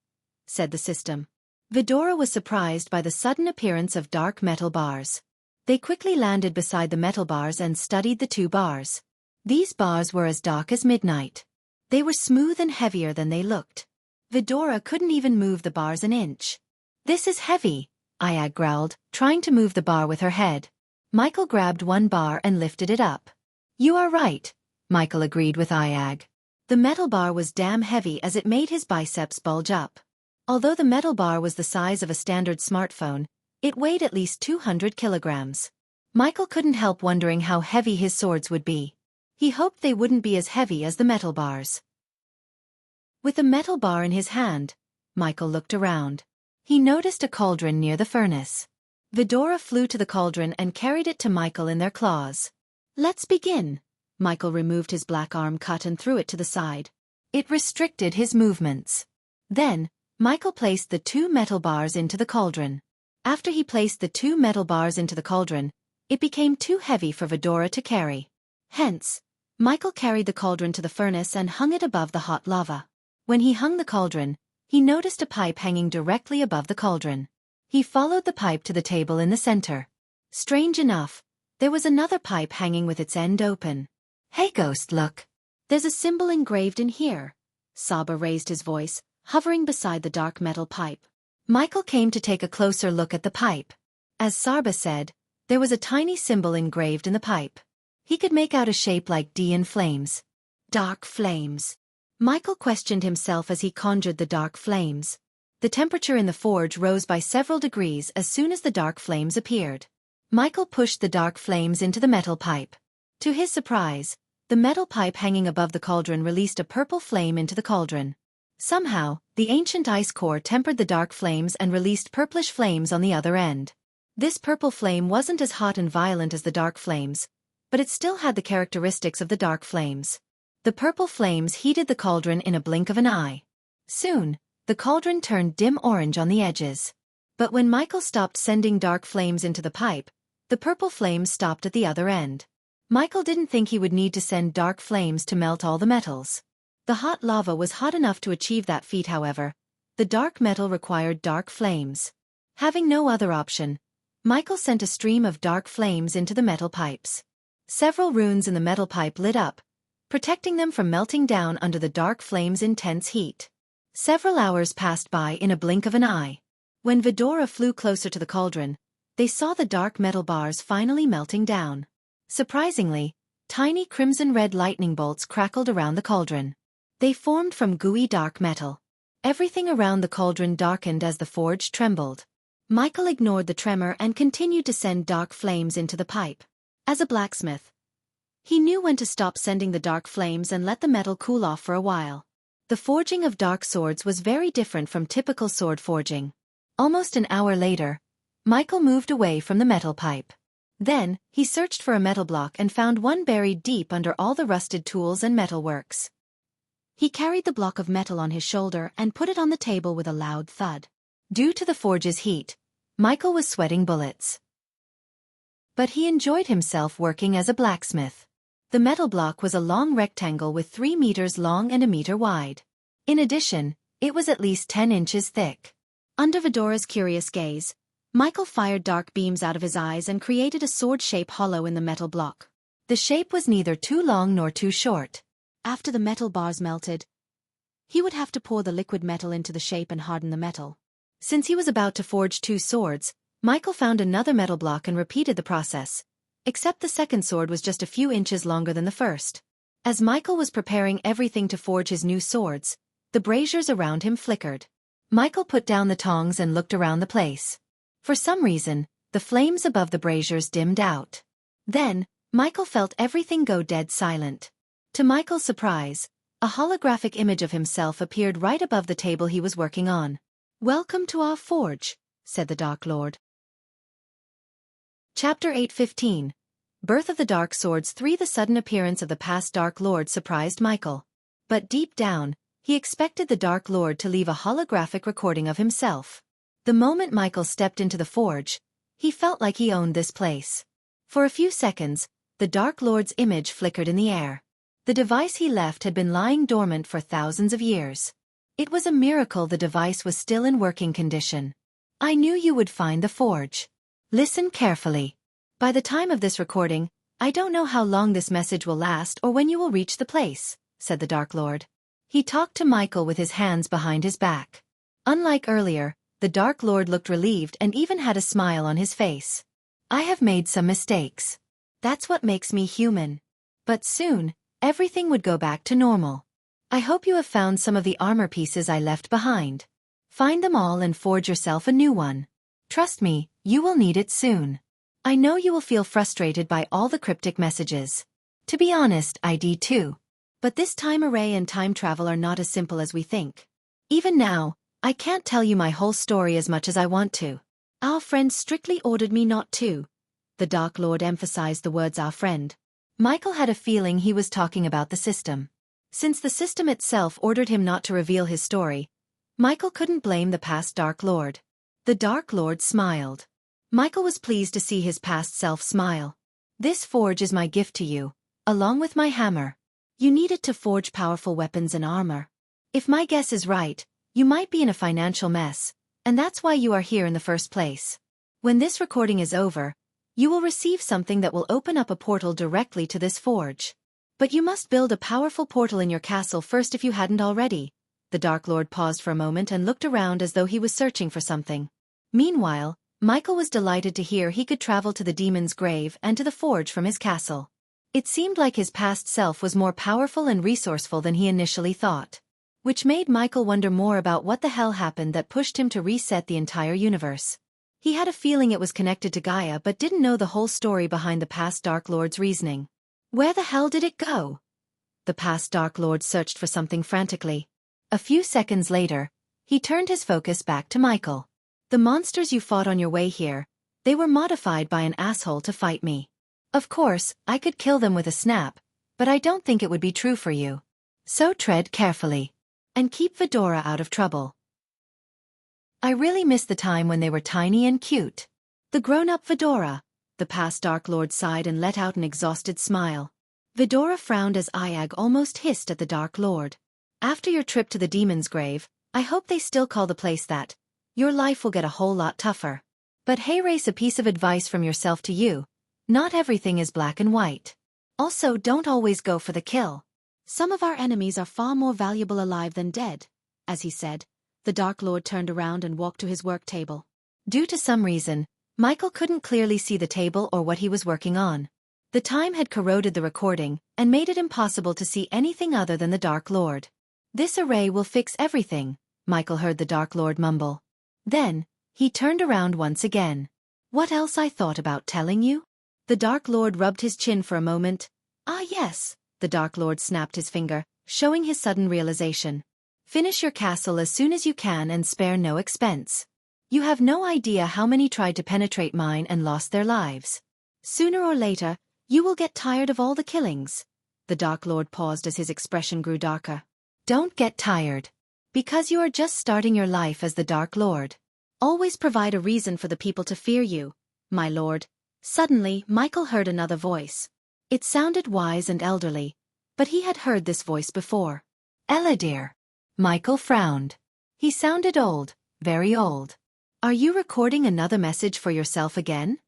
Speaker 1: said the system. Vidora was surprised by the sudden appearance of dark metal bars. They quickly landed beside the metal bars and studied the 2 bars. These bars were as dark as midnight. They were smooth and heavier than they looked. Vidora couldn't even move the bars an inch. "This is heavy," Ayag growled, trying to move the bar with her head. Michael grabbed one bar and lifted it up. "You are right," Michael agreed with Ayag. The metal bar was damn heavy as it made his biceps bulge up. Although the metal bar was the size of a standard smartphone, It weighed at least 200 kilograms. Michael couldn't help wondering how heavy his swords would be. He hoped they wouldn't be as heavy as the metal bars. With a metal bar in his hand, Michael looked around. He noticed a cauldron near the furnace. Vidora flew to the cauldron and carried it to Michael in their claws. "Let's begin." Michael removed his black arm cut and threw it to the side. It restricted his movements. Then, Michael placed the 2 metal bars into the cauldron. After he placed the 2 metal bars into the cauldron, it became too heavy for Vidora to carry. Hence, Michael carried the cauldron to the furnace and hung it above the hot lava. When he hung the cauldron, he noticed a pipe hanging directly above the cauldron. He followed the pipe to the table in the center. Strange enough, there was another pipe hanging with its end open. "Hey Ghost, look. There's a symbol engraved in here." Saba raised his voice, hovering beside the dark metal pipe. Michael came to take a closer look at the pipe. As Saba said, there was a tiny symbol engraved in the pipe. He could make out a shape like D in flames. Dark flames. Michael questioned himself as he conjured the dark flames. The temperature in the forge rose by several degrees as soon as the dark flames appeared. Michael pushed the dark flames into the metal pipe. To his surprise, the metal pipe hanging above the cauldron released a purple flame into the cauldron. Somehow, the ancient ice core tempered the dark flames and released purplish flames on the other end. This purple flame wasn't as hot and violent as the dark flames, but it still had the characteristics of the dark flames. The purple flames heated the cauldron in a blink of an eye. Soon, the cauldron turned dim orange on the edges. But when Michael stopped sending dark flames into the pipe, the purple flames stopped at the other end. Michael didn't think he would need to send dark flames to melt all the metals. The hot lava was hot enough to achieve that feat, however. The dark metal required dark flames. Having no other option, Michael sent a stream of dark flames into the metal pipes. Several runes in the metal pipe lit up, protecting them from melting down under the dark flame's intense heat. Several hours passed by in a blink of an eye. When Vidora flew closer to the cauldron, they saw the dark metal bars finally melting down. Surprisingly, tiny crimson-red lightning bolts crackled around the cauldron. They formed from gooey dark metal. Everything around the cauldron darkened as the forge trembled. Michael ignored the tremor and continued to send dark flames into the pipe. As a blacksmith, he knew when to stop sending the dark flames and let the metal cool off for a while. The forging of dark swords was very different from typical sword forging. Almost an hour later, Michael moved away from the metal pipe. Then, he searched for a metal block and found one buried deep under all the rusted tools and metalworks. He carried the block of metal on his shoulder and put it on the table with a loud thud. Due to the forge's heat, Michael was sweating bullets. But he enjoyed himself working as a blacksmith. The metal block was a long rectangle with 3 meters long and a meter wide. In addition, it was at least 10 inches thick. Under Vidora's curious gaze, Michael fired dark beams out of his eyes and created a sword-shaped hollow in the metal block. The shape was neither too long nor too short. After the metal bars melted, he would have to pour the liquid metal into the shape and harden the metal. Since he was about to forge 2 swords, Michael found another metal block and repeated the process. Except the second sword was just a few inches longer than the first. As Michael was preparing everything to forge his new swords, the braziers around him flickered. Michael put down the tongs and looked around the place. For some reason, the flames above the braziers dimmed out. Then, Michael felt everything go dead silent. To Michael's surprise, a holographic image of himself appeared right above the table he was working on. "Welcome to our forge," said the Dark Lord. Chapter 8:15. Birth of the Dark Swords 3. The sudden appearance of the past Dark Lord surprised Michael. But deep down, he expected the Dark Lord to leave a holographic recording of himself. The moment Michael stepped into the forge, he felt like he owned this place. For a few seconds, the Dark Lord's image flickered in the air. The device he left had been lying dormant for thousands of years. It was a miracle the device was still in working condition. "I knew you would find the forge. Listen carefully. By the time of this recording, I don't know how long this message will last or when you will reach the place," said the Dark Lord. He talked to Michael with his hands behind his back. Unlike earlier, the Dark Lord looked relieved and even had a smile on his face. "I have made some mistakes. That's what makes me human. But soon, everything would go back to normal. I hope you have found some of the armor pieces I left behind. Find them all and forge yourself a new one. Trust me, you will need it soon. I know you will feel frustrated by all the cryptic messages. To be honest, I do too. But this time array and time travel are not as simple as we think. Even now, I can't tell you my whole story as much as I want to. Our friend strictly ordered me not to. The Dark Lord emphasized the words our friend. Michael had a feeling he was talking about the system. Since the system itself ordered him not to reveal his story, Michael couldn't blame the past Dark Lord. The Dark Lord smiled. Michael was pleased to see his past self smile. This forge is my gift to you, along with my hammer. You need it to forge powerful weapons and armor. If my guess is right, you might be in a financial mess, and that's why you are here in the first place. When this recording is over, you will receive something that will open up a portal directly to this forge. But you must build a powerful portal in your castle first if you hadn't already. The Dark Lord paused for a moment and looked around as though he was searching for something. Meanwhile, Michael was delighted to hear he could travel to the demon's grave and to the forge from his castle. It seemed like his past self was more powerful and resourceful than he initially thought. Which made Michael wonder more about what the hell happened that pushed him to reset the entire universe. He had a feeling it was connected to Gaia but didn't know the whole story behind the past Dark Lord's reasoning. Where the hell did it go? The past Dark Lord searched for something frantically. A few seconds later, he turned his focus back to Michael. The monsters you fought on your way here, they were modified by an asshole to fight me. Of course, I could kill them with a snap, but I don't think it would be true for you. So tread carefully. And keep Fedora out of trouble. I really miss the time when they were tiny and cute. The grown-up Fedora. The past Dark Lord sighed and let out an exhausted smile. Fedora frowned as Iag almost hissed at the Dark Lord. After your trip to the demon's grave, I hope they still call the place that. Your life will get a whole lot tougher. But hey, race, a piece of advice from yourself to you. Not everything is black and white. Also, don't always go for the kill. Some of our enemies are far more valuable alive than dead. As he said, the Dark Lord turned around and walked to his work table. Due to some reason, Michael couldn't clearly see the table or what he was working on. The time had corroded the recording and made it impossible to see anything other than the Dark Lord. This array will fix everything, Michael heard the Dark Lord mumble. Then, he turned around once again. What else I thought about telling you? The Dark Lord rubbed his chin for a moment. Ah yes, the Dark Lord snapped his finger, showing his sudden realization. Finish your castle as soon as you can and spare no expense. You have no idea how many tried to penetrate mine and lost their lives. Sooner or later, you will get tired of all the killings. The Dark Lord paused as his expression grew darker. Don't get tired. Because you are just starting your life as the Dark Lord. Always provide a reason for the people to fear you, my lord. Suddenly, Michael heard another voice. It sounded wise and elderly, but he had heard this voice before. Eladir. Michael frowned. He sounded old, very old. Are you recording another message for yourself again?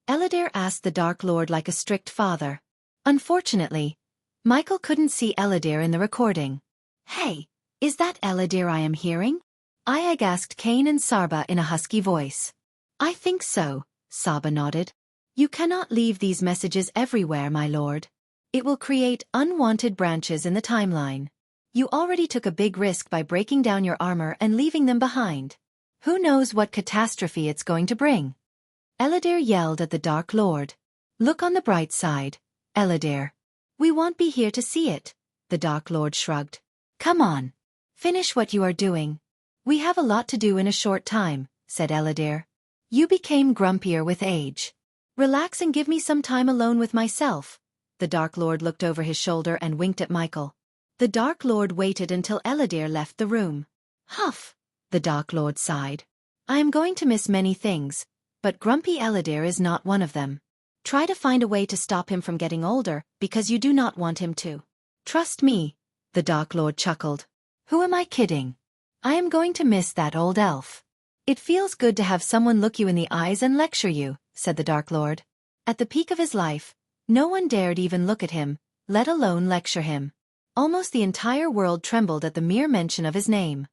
Speaker 1: Eladir asked the Dark Lord like a strict father. Unfortunately, Michael couldn't see Eladir in the recording. Hey, is that Eladir I am hearing? Iag asked Cain and Sarba in a husky voice. I think so, Saba nodded. You cannot leave these messages everywhere, my lord. It will create unwanted branches in the timeline. You already took a big risk by breaking down your armor and leaving them behind. Who knows what catastrophe it's going to bring? Eladir yelled at the Dark Lord. Look on the bright side, Eladir. We won't be here to see it, the Dark Lord shrugged. Come on. Finish what you are doing. We have a lot to do in a short time, said Eladir. You became grumpier with age. Relax and give me some time alone with myself. The Dark Lord looked over his shoulder and winked at Michael. The Dark Lord waited until Eladir left the room. Huff, the Dark Lord sighed. I am going to miss many things, but grumpy Eladir is not one of them. Try to find a way to stop him from getting older, because you do not want him to. Trust me, the Dark Lord chuckled. Who am I kidding? I am going to miss that old elf. It feels good to have someone look you in the eyes and lecture you, said the Dark Lord. At the peak of his life, no one dared even look at him, let alone lecture him. Almost the entire world trembled at the mere mention of his name.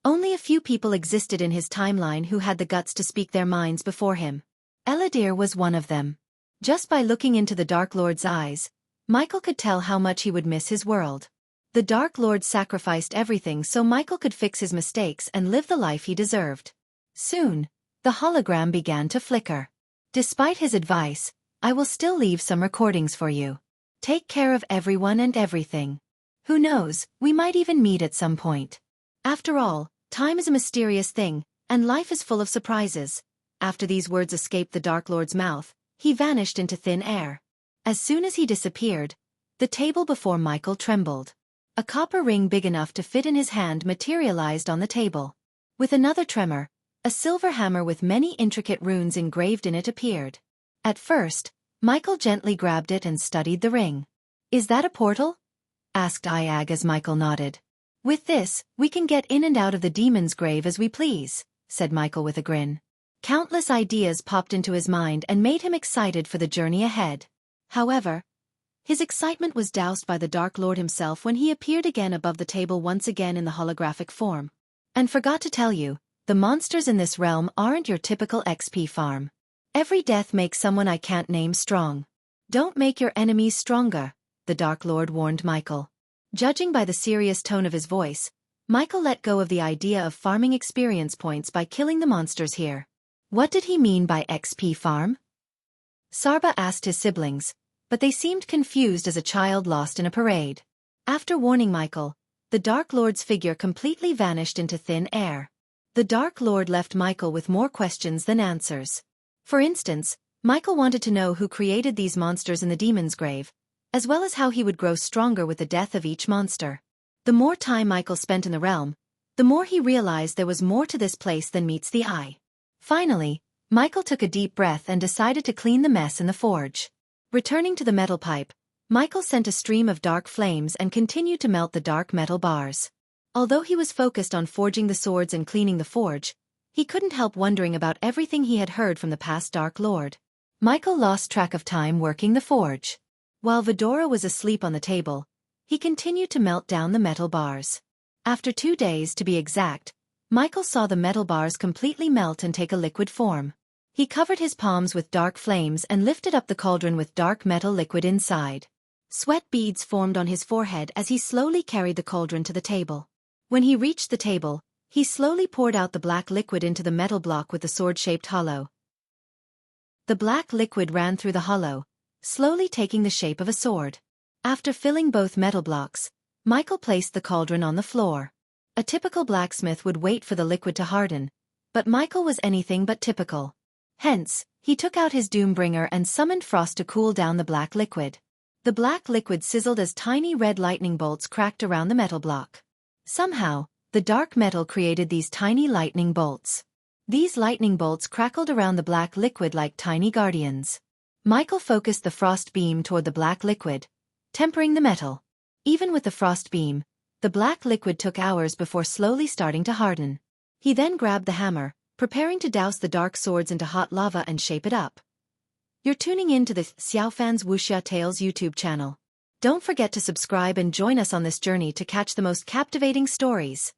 Speaker 1: Only a few people existed in his timeline who had the guts to speak their minds before him. Eladir was one of them. Just by looking into the Dark Lord's eyes, Michael could tell how much he would miss his world. The Dark Lord sacrificed everything so Michael could fix his mistakes and live the life he deserved. Soon, the hologram began to flicker. Despite his advice, I will still leave some recordings for you. Take care of everyone and everything. Who knows, we might even meet at some point. After all, time is a mysterious thing, and life is full of surprises. After these words escaped the Dark Lord's mouth, he vanished into thin air. As soon as he disappeared, the table before Michael trembled. A copper ring big enough to fit in his hand materialized on the table. With another tremor, a silver hammer with many intricate runes engraved in it appeared. At first, Michael gently grabbed it and studied the ring. "Is that a portal?" asked Iag as Michael nodded. "With this, we can get in and out of the demon's grave as we please," said Michael with a grin. Countless ideas popped into his mind and made him excited for the journey ahead. However, his excitement was doused by the Dark Lord himself when he appeared again above the table once again in the holographic form. "And forgot to tell you, the monsters in this realm aren't your typical XP farm. Every death makes someone I can't name strong. Don't make your enemies stronger," the Dark Lord warned Michael. Judging by the serious tone of his voice, Michael let go of the idea of farming experience points by killing the monsters here. What did he mean by XP farm? Sarba asked his siblings, but they seemed confused as a child lost in a parade. After warning Michael, the Dark Lord's figure completely vanished into thin air. The Dark Lord left Michael with more questions than answers. For instance, Michael wanted to know who created these monsters in the demon's grave, as well as how he would grow stronger with the death of each monster. The more time Michael spent in the realm, the more he realized there was more to this place than meets the eye. Finally, Michael took a deep breath and decided to clean the mess in the forge. Returning to the metal pipe, Michael sent a stream of dark flames and continued to melt the dark metal bars. Although he was focused on forging the swords and cleaning the forge, he couldn't help wondering about everything he had heard from the past Dark Lord. Michael lost track of time working the forge. While Vidora was asleep on the table, he continued to melt down the metal bars. After 2 days to be exact, Michael saw the metal bars completely melt and take a liquid form. He covered his palms with dark flames and lifted up the cauldron with dark metal liquid inside. Sweat beads formed on his forehead as he slowly carried the cauldron to the table. When he reached the table, he slowly poured out the black liquid into the metal block with the sword-shaped hollow. The black liquid ran through the hollow, slowly taking the shape of a sword. After filling both metal blocks, Michael placed the cauldron on the floor. A typical blacksmith would wait for the liquid to harden, but Michael was anything but typical. Hence, he took out his Doombringer and summoned Frost to cool down the black liquid. The black liquid sizzled as tiny red lightning bolts cracked around the metal block. Somehow, the dark metal created these tiny lightning bolts. These lightning bolts crackled around the black liquid like tiny guardians. Michael focused the frost beam toward the black liquid, tempering the metal. Even with the frost beam, the black liquid took hours before slowly starting to harden. He then grabbed the hammer, preparing to douse the dark swords into hot lava and shape it up. You're tuning in to the Xiaofan's Wuxia Tales YouTube channel. Don't forget to subscribe and join us on this journey to catch the most captivating stories.